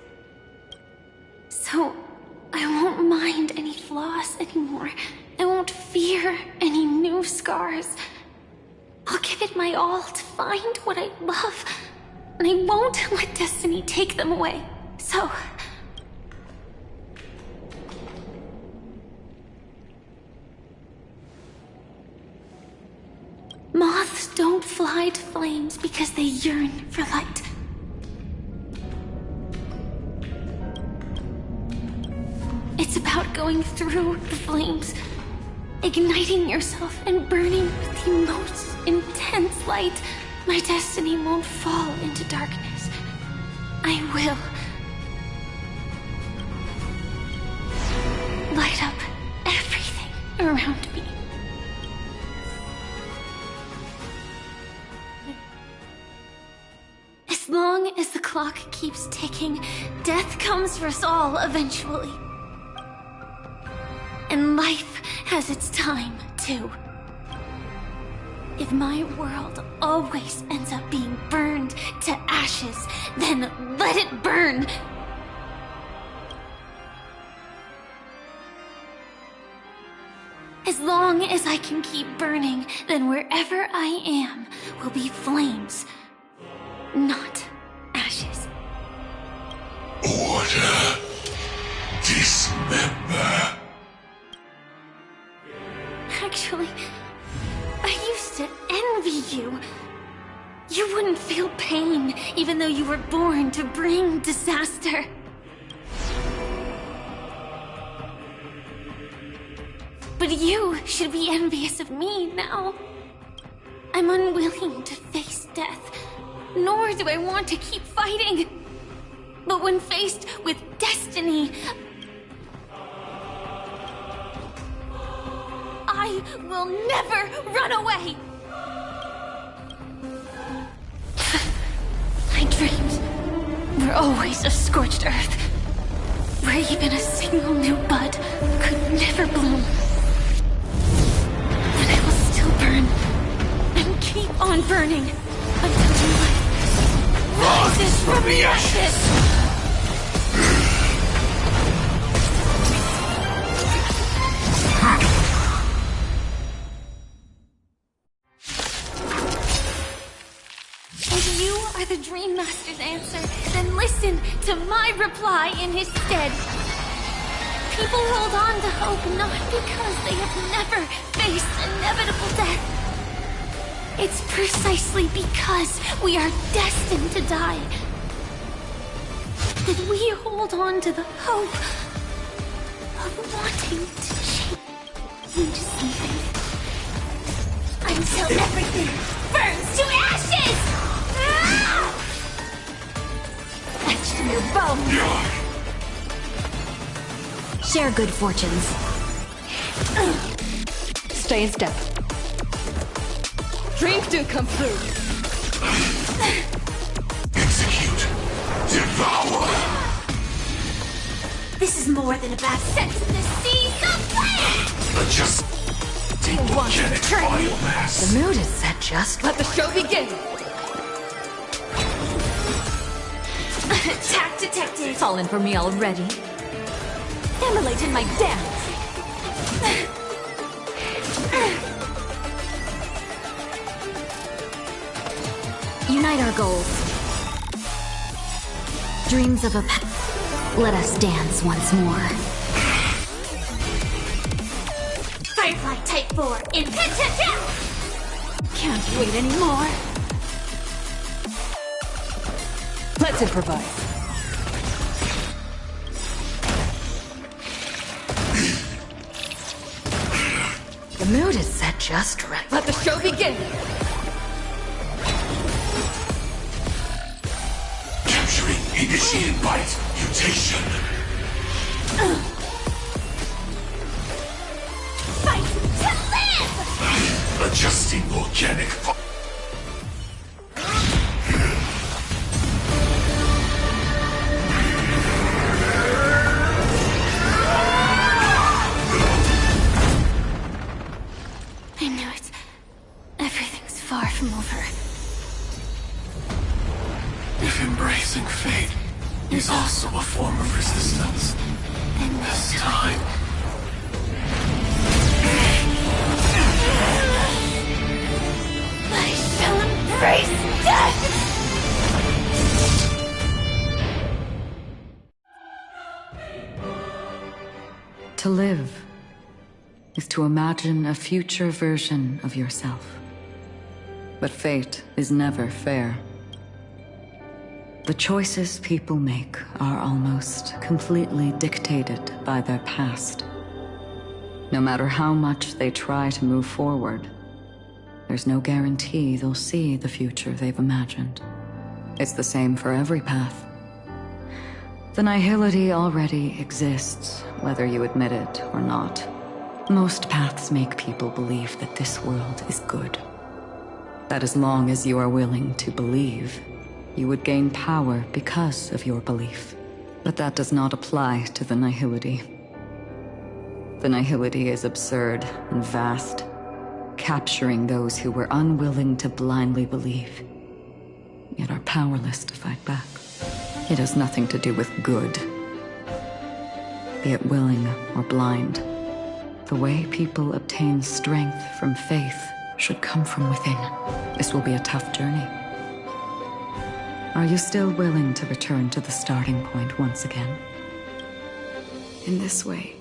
So, I won't mind any flaws anymore. I won't fear any new scars. I'll give it my all to find what I love, and I won't let destiny take them away. So... moths don't fly to flames because they yearn for light. It's about going through the flames, igniting yourself and burning with the most intense light. My destiny won't fall into darkness. I will light up everything around me. As long as the clock keeps ticking, death comes for us all eventually. And life has its time, too. If my world always ends up being burned to ashes, then let it burn! As long as I can keep burning, then wherever I am will be flames, not ashes. Order. Dismember. Actually, I used to envy you. You wouldn't feel pain, even though you were born to bring disaster. But you should be envious of me now. I'm unwilling to face death, nor do I want to keep fighting. But when faced with destiny, I will never run away! My dreams were always of scorched earth, where even a single new bud could never bloom. But I will still burn, and keep on burning, until new life rises from the ashes! If you are the Dream Master's answer, then listen to my reply in his stead. People hold on to hope not because they have never faced inevitable death. It's precisely because we are destined to die that we hold on to the hope of wanting to change something until everything burns to ashes! Etched in your bones! Share good fortunes. Stay in step. Dreams do come true. Execute. Devour. This is more than a bad Set to the seas of flame! Adjust. Organic biomass. The mood is set just. Let the show begin. Attack detected! Fallen for me already. Immolated my dance. Unite our goals. Dreams of a let us dance once more. Firefly Type 4 in Penacony! Can't wait anymore. Let's improvise. The mood is set just right. Let the show begin! Capturing initiated bite mutation. Fight to live! Adjusting organic. I knew it. Everything's far from over. If embracing fate is also a form of resistance, this time. I shall embrace death! To live is to imagine a future version of yourself. But fate is never fair. The choices people make are almost completely dictated by their past. No matter how much they try to move forward, there's no guarantee they'll see the future they've imagined. It's the same for every path. The nihility already exists, whether you admit it or not. Most paths make people believe that this world is good. That as long as you are willing to believe, you would gain power because of your belief. But that does not apply to the nihility. The nihility is absurd and vast, capturing those who were unwilling to blindly believe, yet are powerless to fight back. It has nothing to do with good, be it willing or blind. The way people obtain strength from faith should come from within. This will be a tough journey. Are you still willing to return to the starting point once again? In this way,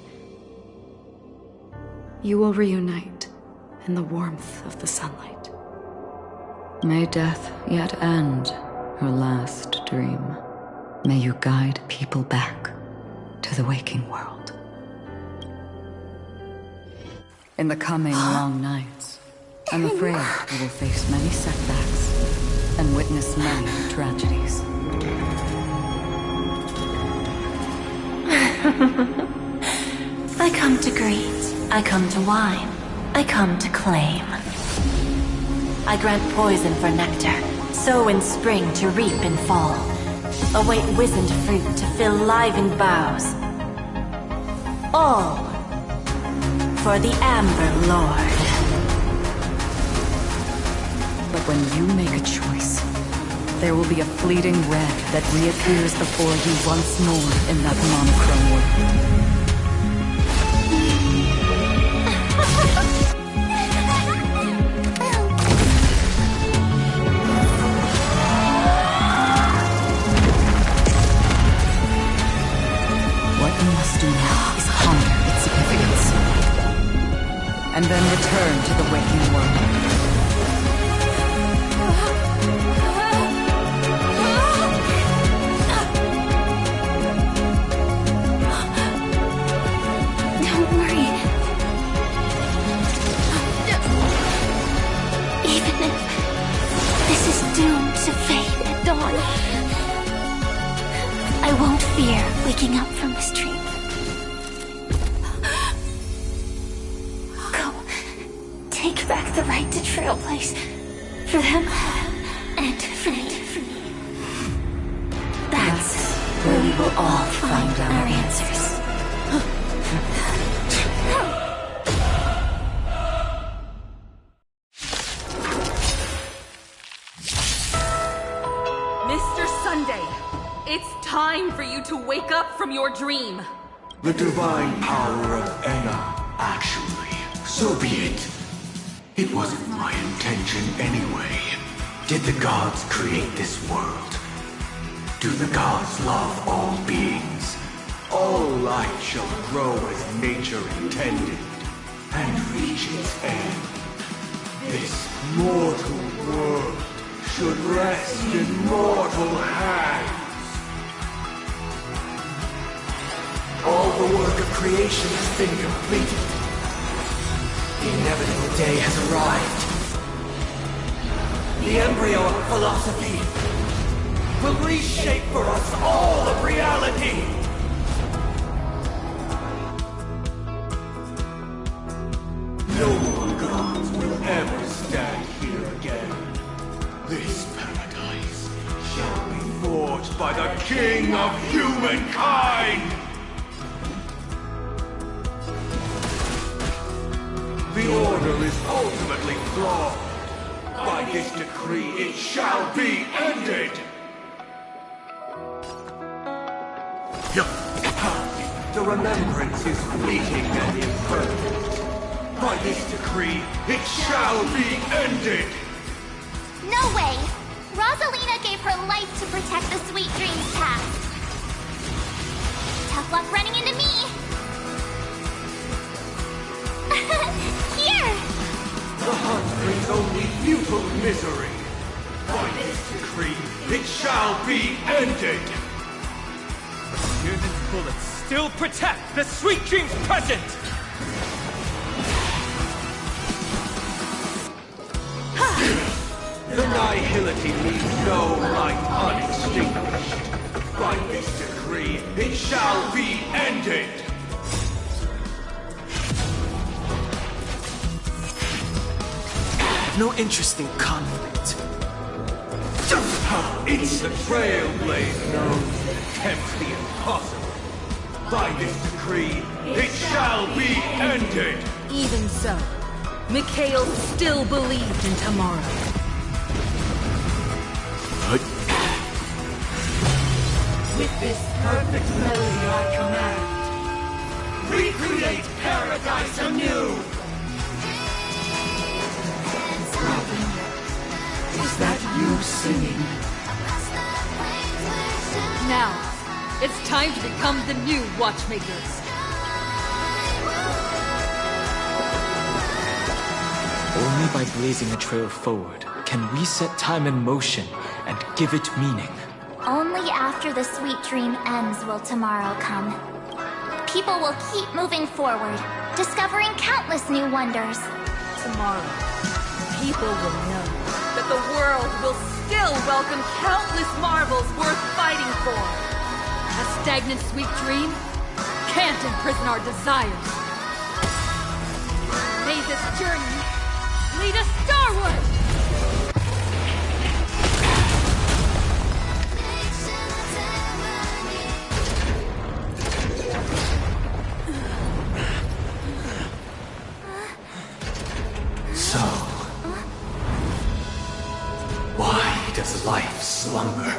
you will reunite in the warmth of the sunlight. May death yet end her last dream. May you guide people back to the waking world. In the coming long nights, I'm afraid you will face many setbacks and witness many tragedies. I come to greet, I come to whine, I come to claim. I grant poison for nectar, sow in spring to reap in fall. Await wizened fruit to fill livened boughs. All for the Amber Lord. But when you make a choice, there will be a fleeting red that reappears before you once more in that monochrome world. What you must do now is ponder its significance, and then return to the waking world. Don't worry. Even if this is doomed to fade at dawn, I won't fear waking up from this dream. Go. Take back the right to Trailblaze. For them, and for me. That's where we will all find our answers. Mr. Sunday, it's time for you to wake up from your dream. The divine power of Enna, actually. So be it. It wasn't my intention anyway. Did the gods create this world? Do the gods love all beings? All life shall grow as nature intended, and reach its end. This mortal world should rest in mortal hands. All the work of creation has been completed. The inevitable day has arrived. The embryo of philosophy will reshape for us all of reality. No more gods will ever stand here again. This paradise shall be forged by the King of humankind. The order is ultimately flawed. By this decree, it shall be ended! The remembrance is fleeting and imperfect. By this decree, it shall be ended! No way! Rosalina gave her life to protect the Sweet Dreams past. Tough luck running into me! Here! The hunt brings only futile misery. By this decree, it shall be ended! Tierden's bullets still protect the Sweet Dreams present! The nihility leaves no light unextinguished. By this decree, it shall be ended! No interest in conflict. It's the Trailblaze knows that attempts the impossible. By this decree, it shall be ended! Even so, Mikhail still believed in tomorrow. With this perfect melody I command, recreate paradise anew! Is that you singing? Now, it's time to become the new Watchmakers. Only by blazing a trail forward can we set time in motion and give it meaning. Only after the sweet dream ends will tomorrow come. People will keep moving forward, discovering countless new wonders. Tomorrow, people will know that the world will still welcome countless marvels worth fighting for. A stagnant sweet dream can't imprison our desires. May this journey lead us starward! So, why does life slumber?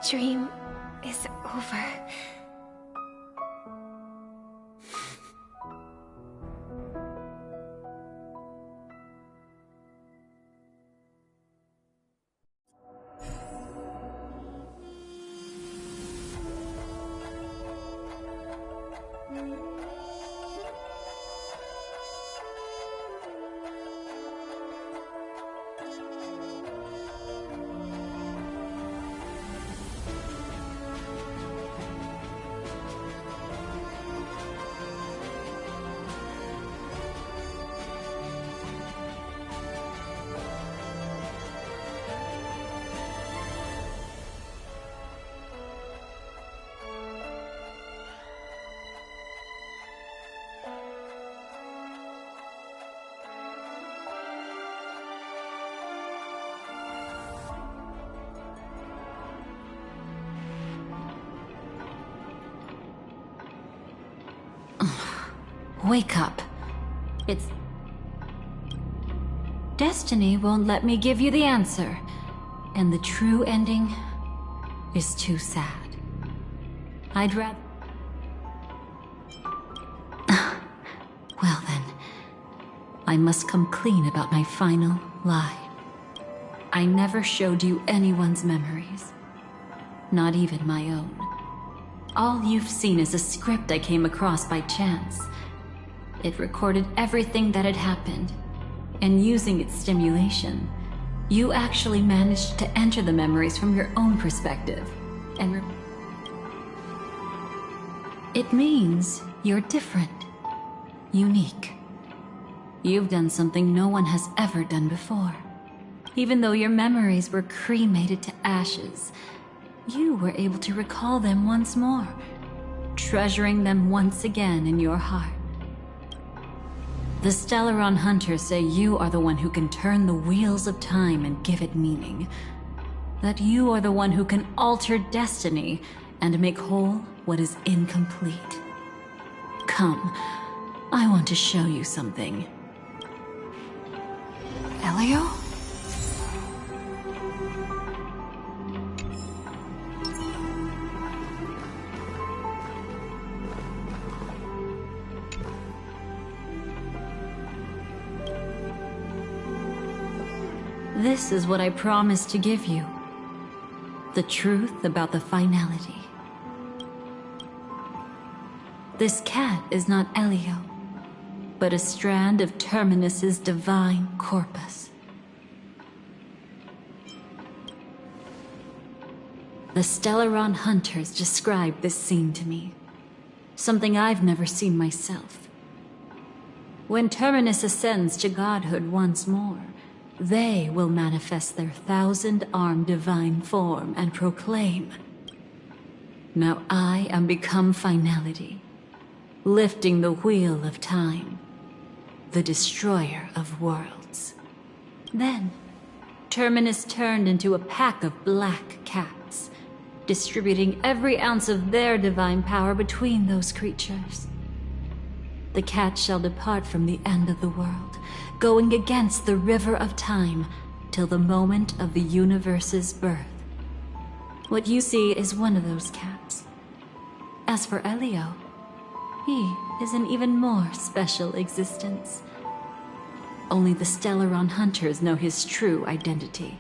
Dream is over. Wake up. It's... Destiny won't let me give you the answer. And the true ending is too sad. I'd rather... Well then, I must come clean about my final lie. I never showed you anyone's memories. Not even my own. All you've seen is a script I came across by chance. It recorded everything that had happened, and using its stimulation, you actually managed to enter the memories from your own perspective, and it means you're different, unique. You've done something no one has ever done before. Even though your memories were cremated to ashes, you were able to recall them once more, treasuring them once again in your heart. The Stellaron Hunters say you are the one who can turn the wheels of time and give it meaning. That you are the one who can alter destiny and make whole what is incomplete. Come, I want to show you something. Elio? This is what I promised to give you. The truth about the finality. This cat is not Elio, but a strand of Terminus's divine corpus. The Stellaron Hunters described this scene to me. Something I've never seen myself. When Terminus ascends to godhood once more, they will manifest their 1,000-armed divine form and proclaim, "Now I am become finality, lifting the wheel of time, the destroyer of worlds." Then, Terminus turned into a pack of black cats, distributing every ounce of their divine power between those creatures. The cats shall depart from the end of the world, going against the river of time till the moment of the universe's birth. What you see is one of those cats. As for Elio, he is an even more special existence. Only the Stellaron Hunters know his true identity.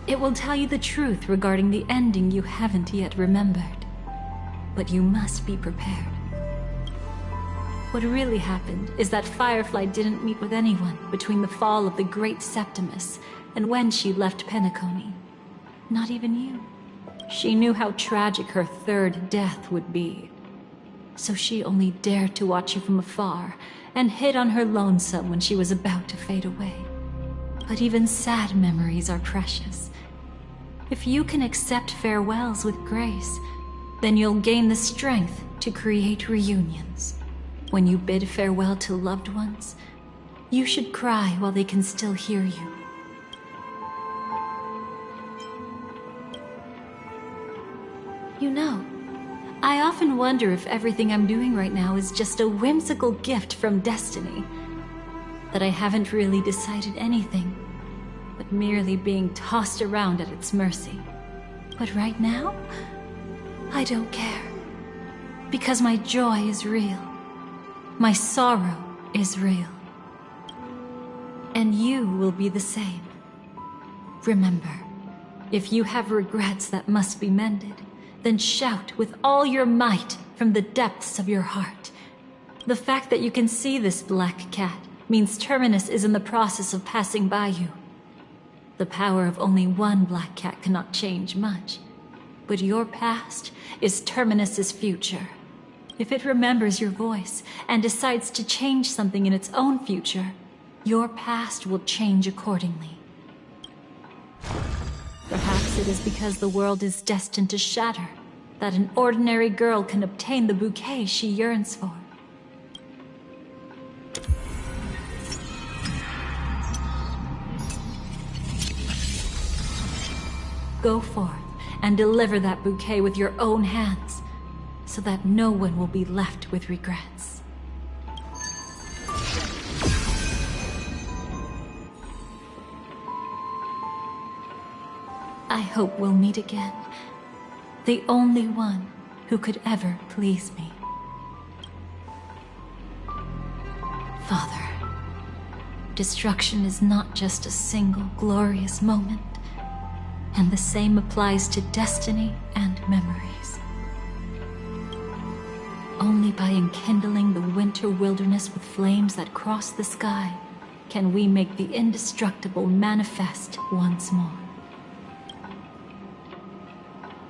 It will tell you the truth regarding the ending you haven't yet remembered. But you must be prepared. What really happened is that Firefly didn't meet with anyone between the fall of the Great Septimus and when she left Penacony. Not even you. She knew how tragic her third death would be. So she only dared to watch you from afar and hid on her lonesome when she was about to fade away. But even sad memories are precious. If you can accept farewells with grace, then you'll gain the strength to create reunions. When you bid farewell to loved ones, you should cry while they can still hear you. You know, I often wonder if everything I'm doing right now is just a whimsical gift from destiny. That I haven't really decided anything, but merely being tossed around at its mercy. But right now, I don't care. Because my joy is real. My sorrow is real. And you will be the same. Remember, if you have regrets that must be mended, then shout with all your might from the depths of your heart. The fact that you can see this black cat means Terminus is in the process of passing by you. The power of only one black cat cannot change much. But your past is Terminus's future. If it remembers your voice and decides to change something in its own future, your past will change accordingly. Perhaps it is because the world is destined to shatter that an ordinary girl can obtain the bouquet she yearns for. Go forth and deliver that bouquet with your own hands. so that no one will be left with regrets. I hope we'll meet again. The only one who could ever please me. Father, destruction is not just a single glorious moment, and the same applies to destiny and memories. Only by enkindling the winter wilderness with flames that cross the sky can we make the indestructible manifest once more.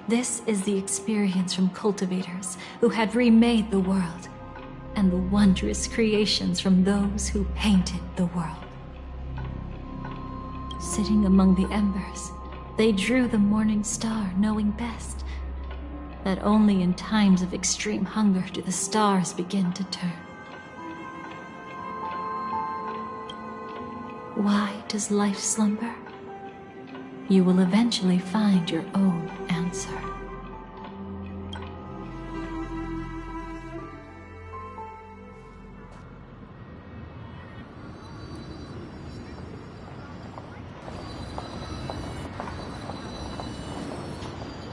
This is the experience from cultivators who had remade the world, and the wondrous creations from those who painted the world. Sitting among the embers, they drew the morning star, knowing best that only in times of extreme hunger do the stars begin to turn. Why does life slumber? You will eventually find your own answer.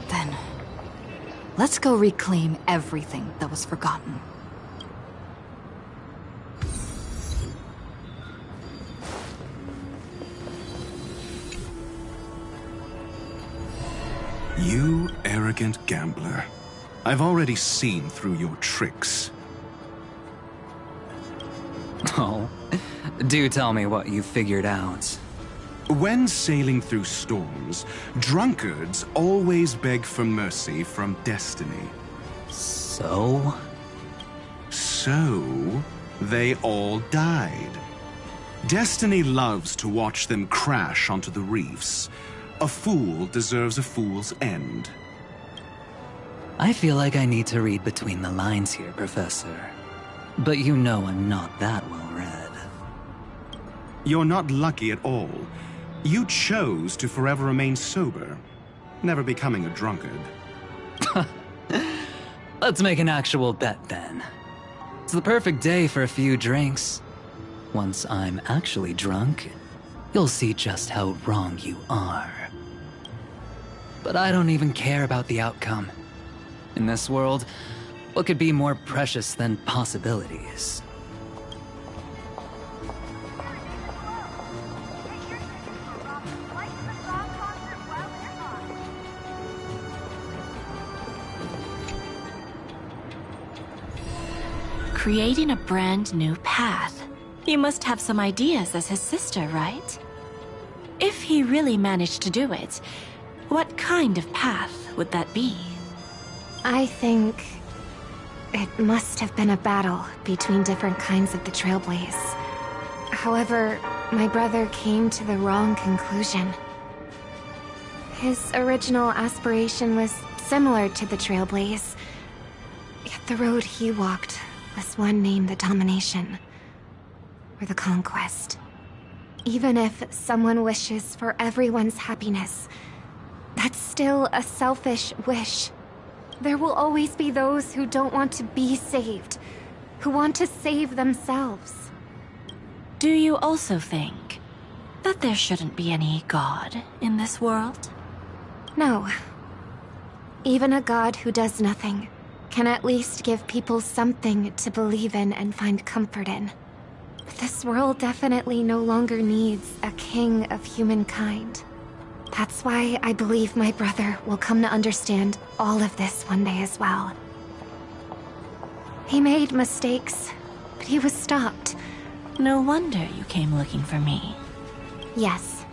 Then, let's go reclaim everything that was forgotten. You arrogant gambler. I've already seen through your tricks. Oh, do tell me what you figured out. When sailing through storms, drunkards always beg for mercy from destiny. So? So, they all died. Destiny loves to watch them crash onto the reefs. A fool deserves a fool's end. I feel like I need to read between the lines here, Professor. But you know I'm not that well read. You're not lucky at all. You chose to forever remain sober, never becoming a drunkard. Let's make an actual bet then. It's the perfect day for a few drinks. Once I'm actually drunk, you'll see just how wrong you are. But I don't even care about the outcome. In this world, what could be more precious than possibilities? Creating a brand new path. You must have some ideas as his sister, right? If he really managed to do it, what kind of path would that be? I think it must have been a battle between different kinds of the Trailblaze. However, my brother came to the wrong conclusion. His original aspiration was similar to the Trailblaze, yet the road he walked was one named the Domination, or the Conquest. Even if someone wishes for everyone's happiness, that's still a selfish wish. There will always be those who don't want to be saved, who want to save themselves. Do you also think that there shouldn't be any god in this world? No. Even a god who does nothing can at least give people something to believe in and find comfort in. But this world definitely no longer needs a king of humankind. That's why I believe my brother will come to understand all of this one day as well. He made mistakes, but he was stopped. No wonder you came looking for me. Yes.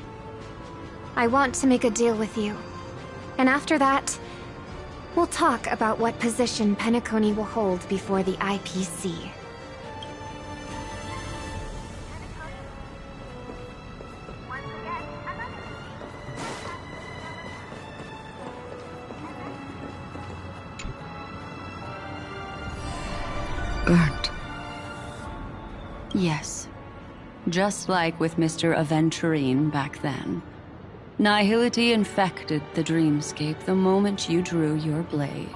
I want to make a deal with you. And after that, we'll talk about what position Penacony will hold before the IPC. Burnt. Yes. Just like with Mr. Aventurine back then. Nihility infected the dreamscape the moment you drew your blade.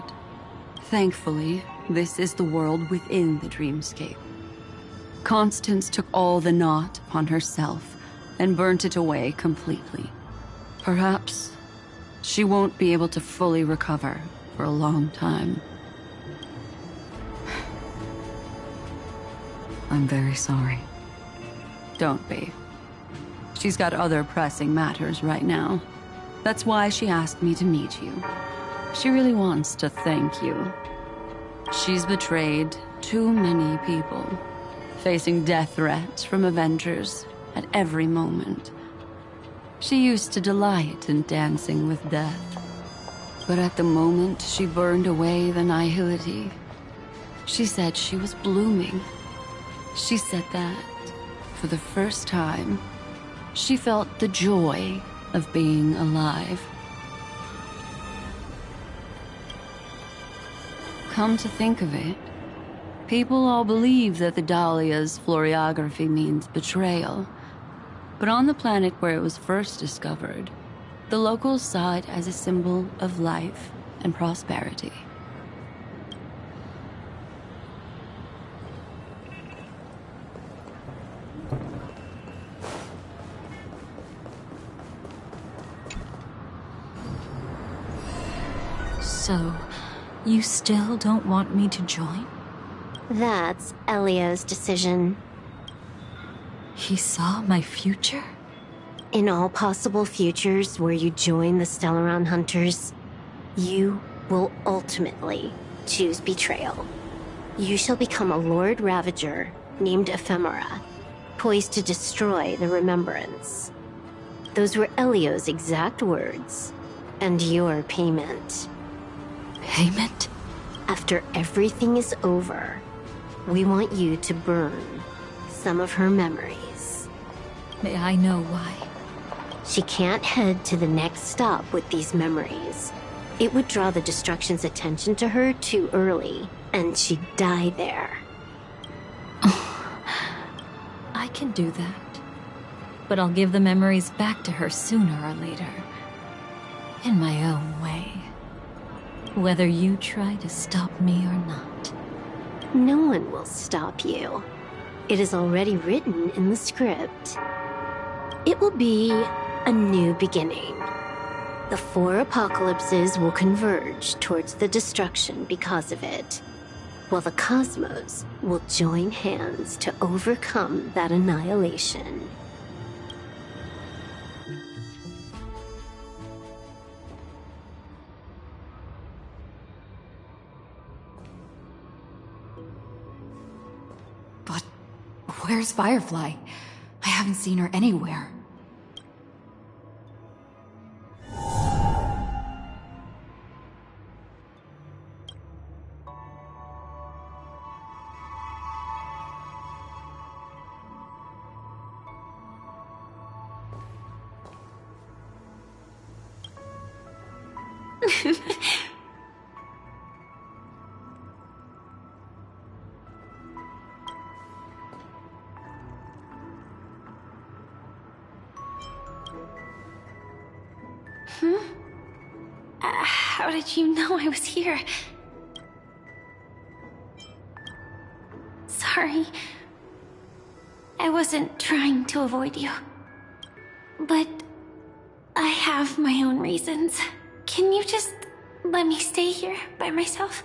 Thankfully, this is the world within the dreamscape. Constance took all the knot upon herself and burnt it away completely. Perhaps she won't be able to fully recover for a long time. I'm very sorry. Don't be. She's got other pressing matters right now. That's why she asked me to meet you. She really wants to thank you. She's betrayed too many people, facing death threats from Avengers at every moment. She used to delight in dancing with death. But at the moment she burned away the nihility, she said she was blooming. She said that, for the first time, she felt the joy of being alive. Come to think of it, people all believe that the Dahlia's floriography means betrayal. But on the planet where it was first discovered, the locals saw it as a symbol of life and prosperity. So, you still don't want me to join? That's Elio's decision. He saw my future? In all possible futures where you join the Stellaron Hunters, you will ultimately choose betrayal. You shall become a Lord Ravager named Ephemera, poised to destroy the Remembrance. Those were Elio's exact words, and your payment. Payment? After everything is over, we want you to burn some of her memories. May I know why? She can't head to the next stop with these memories. It would draw the Destruction's attention to her too early, and she'd die there. I can do that. But I'll give the memories back to her sooner or later. In my own way. Whether you try to stop me or not. No one will stop you. It is already written in the script. It will be a new beginning. The 4 apocalypses will converge towards the destruction because of it, while the cosmos will join hands to overcome that annihilation. But where's Firefly? I haven't seen her anywhere. How did you know I was here? Sorry. I wasn't trying to avoid you. But I have my own reasons. Can you just let me stay here by myself?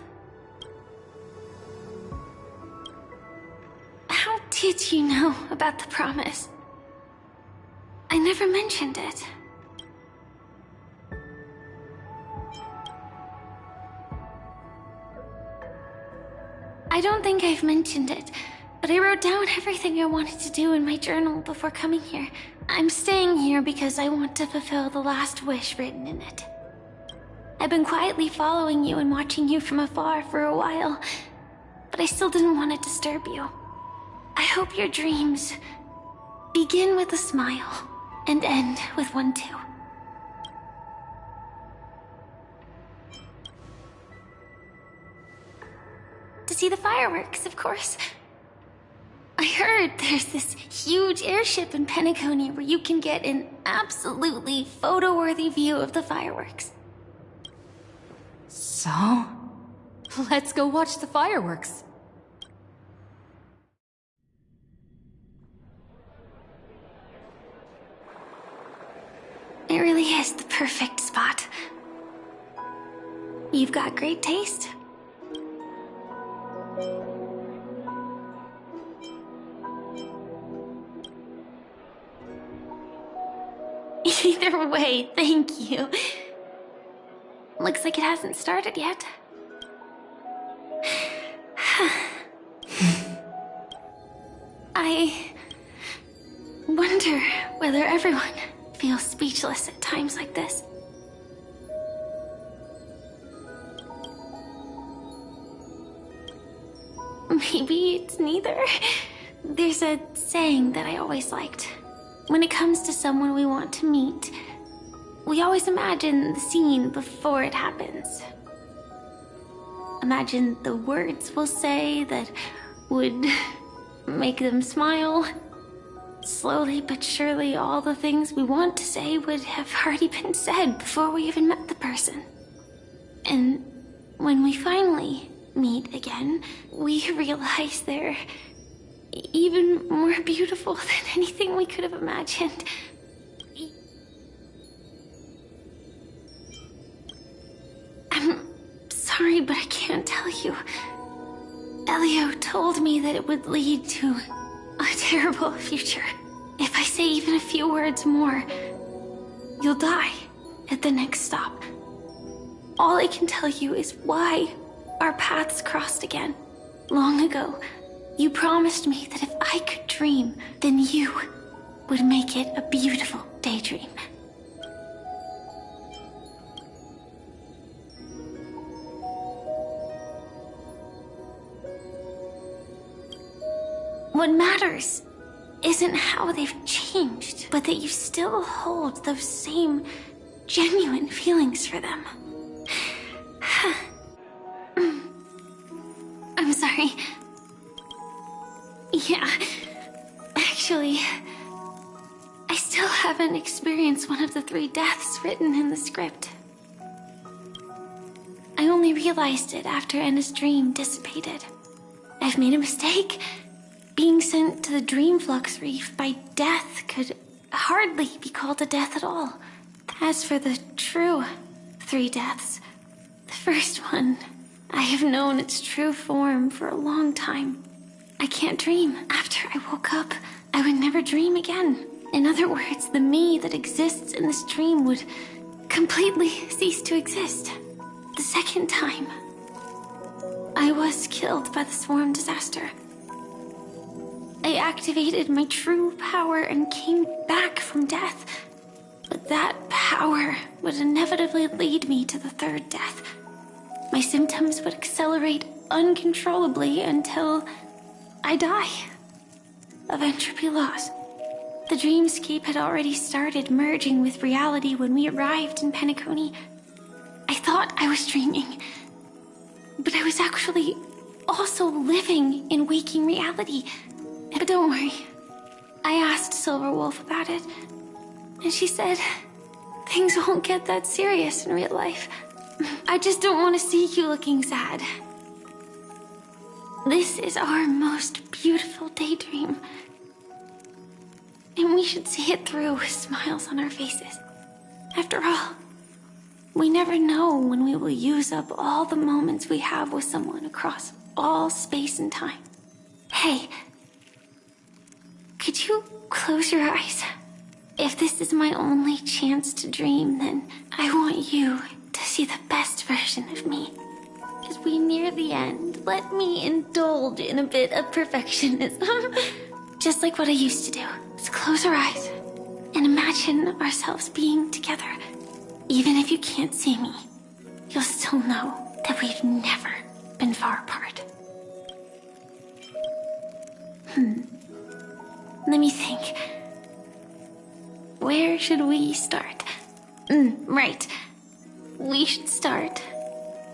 How did you know about the promise? I never mentioned it. I don't think I've mentioned it, but I wrote down everything I wanted to do in my journal before coming here. I'm staying here because I want to fulfill the last wish written in it. I've been quietly following you and watching you from afar for a while, but I still didn't want to disturb you. I hope your dreams begin with a smile and end with one too. To see the fireworks, of course. I heard there's this huge airship in Penacony where you can get an absolutely photo-worthy view of the fireworks. So? Let's go watch the fireworks. It really is the perfect spot. You've got great taste. Either way, thank you. Looks like it hasn't started yet. I wonder whether everyone feels speechless at times like this. Maybe it's neither. There's a saying that I always liked. When it comes to someone we want to meet, we always imagine the scene before it happens. Imagine the words we'll say that would make them smile. Slowly but surely, all the things we want to say would have already been said before we even met the person. And when we finally meet again, we realize they're even more beautiful than anything we could have imagined. I'm sorry, but I can't tell you. Elio told me that it would lead to a terrible future. If I say even a few words more, you'll die at the next stop. All I can tell you is why our paths crossed again. Long ago, you promised me that if I could dream, then you would make it a beautiful daydream. What matters isn't how they've changed, but that you still hold those same genuine feelings for them. I'm sorry. Yeah, actually, I still haven't experienced one of the 3 deaths written in the script. I only realized it after Anna's dream dissipated. I've made a mistake. Being sent to the Dream Flux Reef by death could hardly be called a death at all. As for the true 3 deaths, the first one, I have known its true form for a long time. I can't dream. After I woke up, I would never dream again. In other words, the me that exists in this dream would completely cease to exist. The second time, I was killed by the swarm disaster. I activated my true power and came back from death. But that power would inevitably lead me to the 3rd death. My symptoms would accelerate uncontrollably until I die of entropy loss. The dreamscape had already started merging with reality when we arrived in Penacony. I thought I was dreaming, but I was actually also living in waking reality. But don't worry, I asked Silverwolf about it, and she said things won't get that serious in real life. I just don't want to see you looking sad. This is our most beautiful daydream, and we should see it through with smiles on our faces. After all, we never know when we will use up all the moments we have with someone across all space and time. Hey, could you close your eyes? If this is my only chance to dream, then I want you to see the best version of me. As we near the end, let me indulge in a bit of perfectionism. Just like what I used to do. Let's close our eyes and imagine ourselves being together. Even if you can't see me, you'll still know that we've never been far apart. Let me think. Where should we start? Right. We should start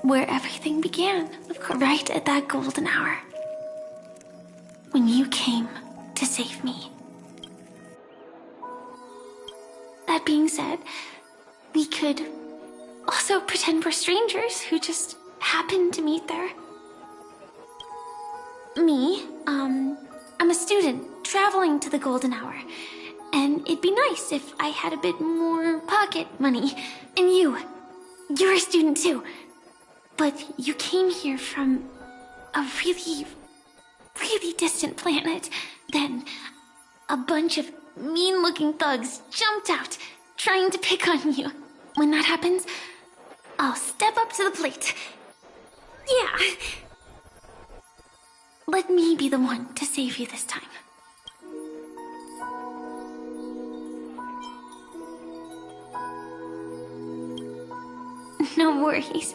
where everything began, of course, right at that golden hour. When you came to save me. That being said, we could also pretend we're strangers who just happened to meet there. Me, I'm a student traveling to the Golden Hour, and it'd be nice if I had a bit more pocket money. And you're a student too, but you came here from a really, really distant planet. Then a bunch of mean-looking thugs jumped out, trying to pick on you. When that happens, I'll step up to the plate. Yeah. Let me be the one to save you this time. No worries.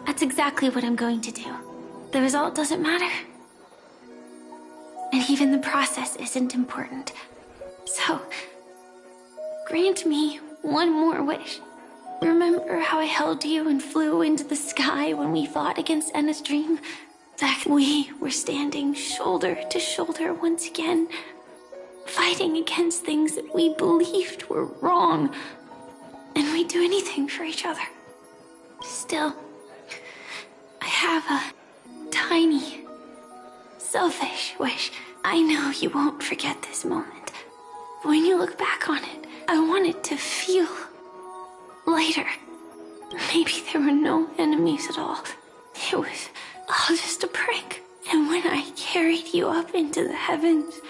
That's exactly what I'm going to do. The result doesn't matter. And even the process isn't important. So, grant me one more wish. Remember how I held you and flew into the sky when we fought against Enna's dream? That we were standing shoulder to shoulder once again, fighting against things that we believed were wrong, and we'd do anything for each other. Still, I have a tiny, selfish wish. I know you won't forget this moment. When you look back on it, I want it to feel lighter. Maybe there were no enemies at all. It was all just a prank. And when I carried you up into the heavens,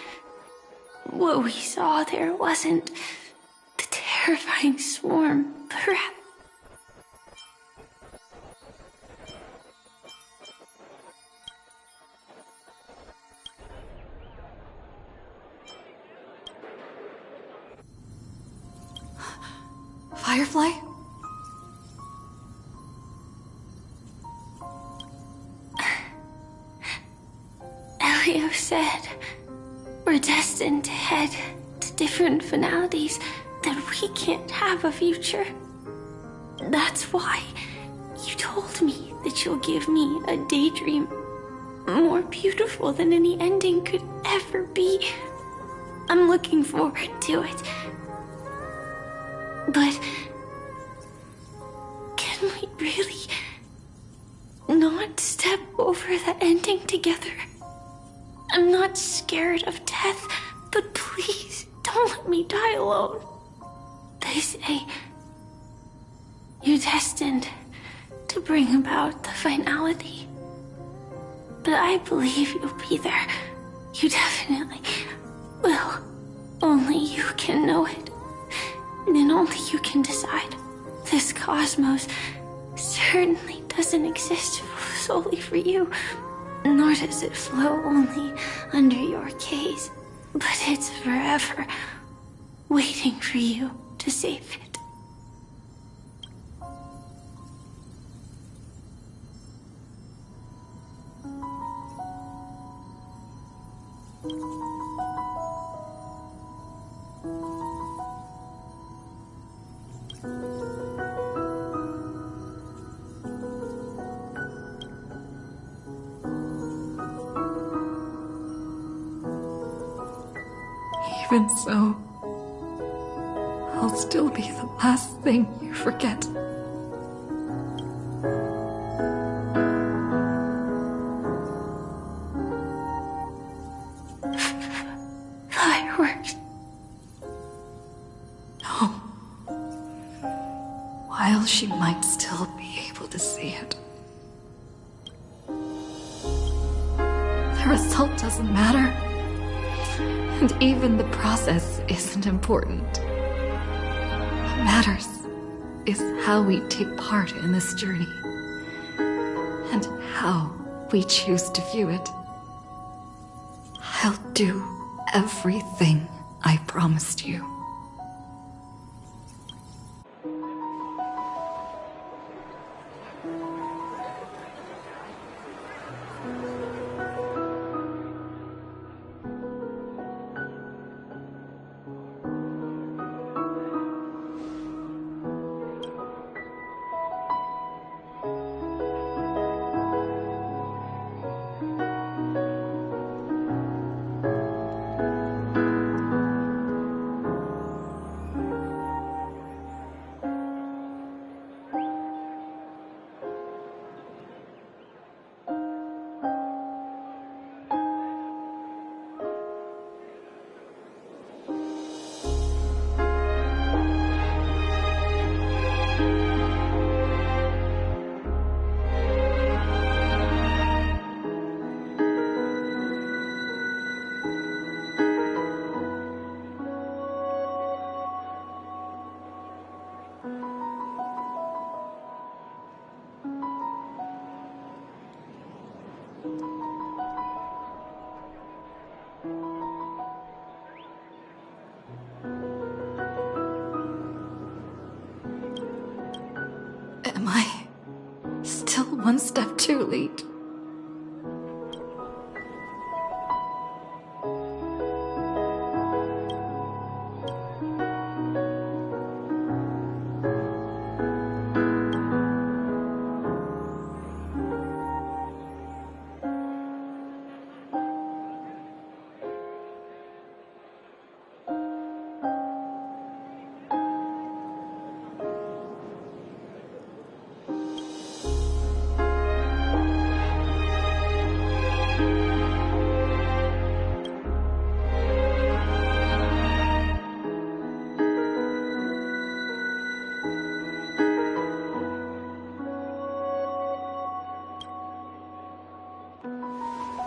what we saw there wasn't the terrifying swarm, but rather Firefly? Elio said we're destined to head to different finalities, that we can't have a future. That's why you told me that you'll give me a daydream more beautiful than any ending could ever be. I'm looking forward to it. But can we really not step over the ending together? I'm not scared of death, but please don't let me die alone. They say you're destined to bring about the finality, but I believe you'll be there. You definitely will. Only you can know it. And only you can decide. This cosmos certainly doesn't exist solely for you, nor does it flow only under your gaze, but it's forever waiting for you to save it. Even so, I'll still be the last thing you forget. Fireworks. No. While she might still be able to see it. The result doesn't matter. And even the process isn't important. What matters is how we take part in this journey. And how we choose to view it. I'll do everything I promised you. Am I still one step too late?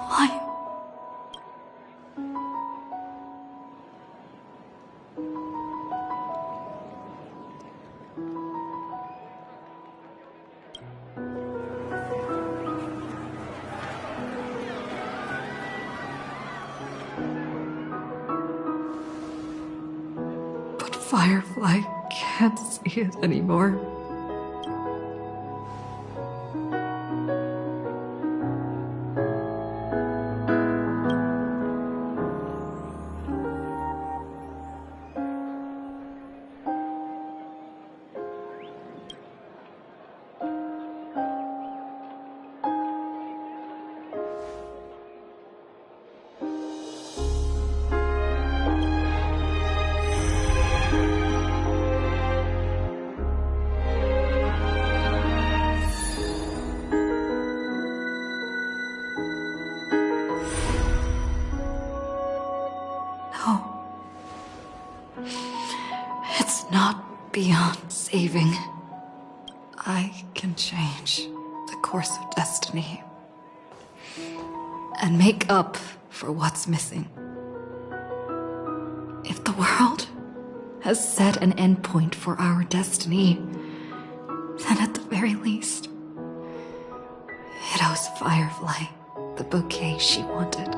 Why? But Firefly can't see it anymore. No. It's not beyond saving. I can change the course of destiny and make up for what's missing. If the world has set an endpoint for our destiny, then at the very least, it owes Firefly the bouquet she wanted.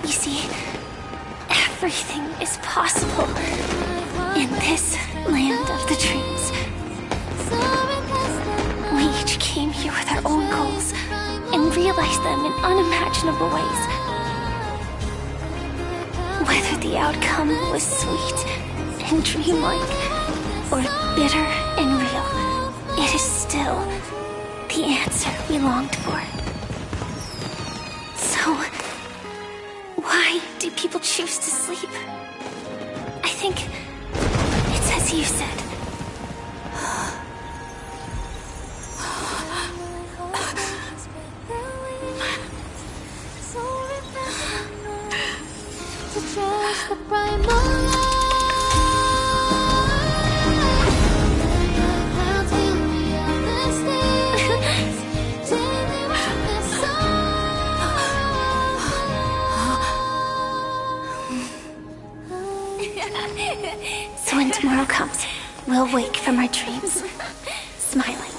You see, everything is possible in this land of the dreams. We each came here with our own goals and realized them in unimaginable ways. Whether the outcome was sweet and dreamlike or bitter and real, it is still the answer we longed for. So, why do people choose to sleep? I think it's as you said. So when tomorrow comes, we'll wake from our dreams, smiling.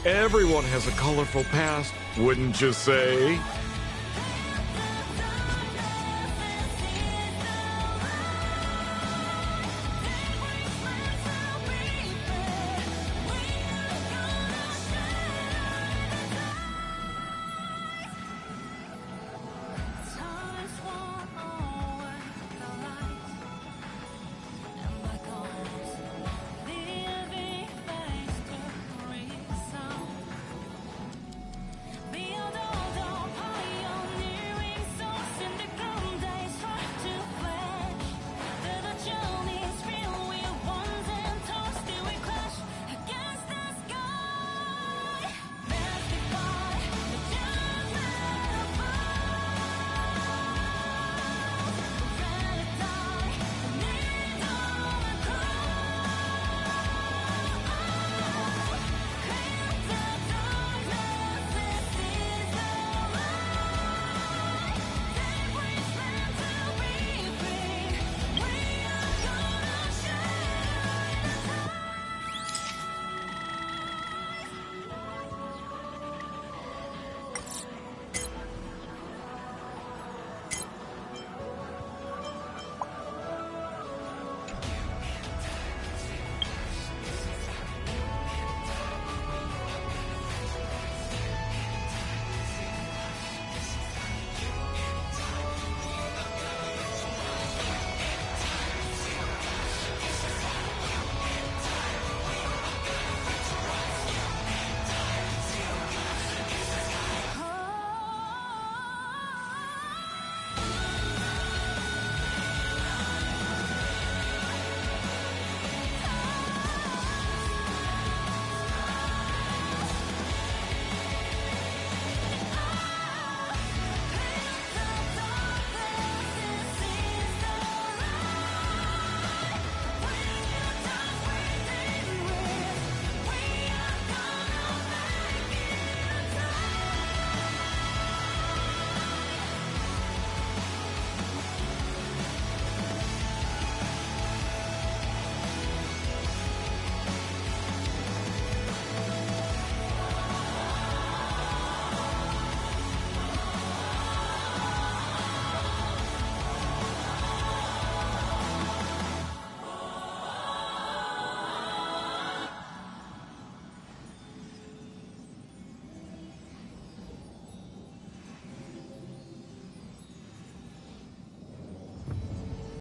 Everyone has a colorful past, wouldn't you say?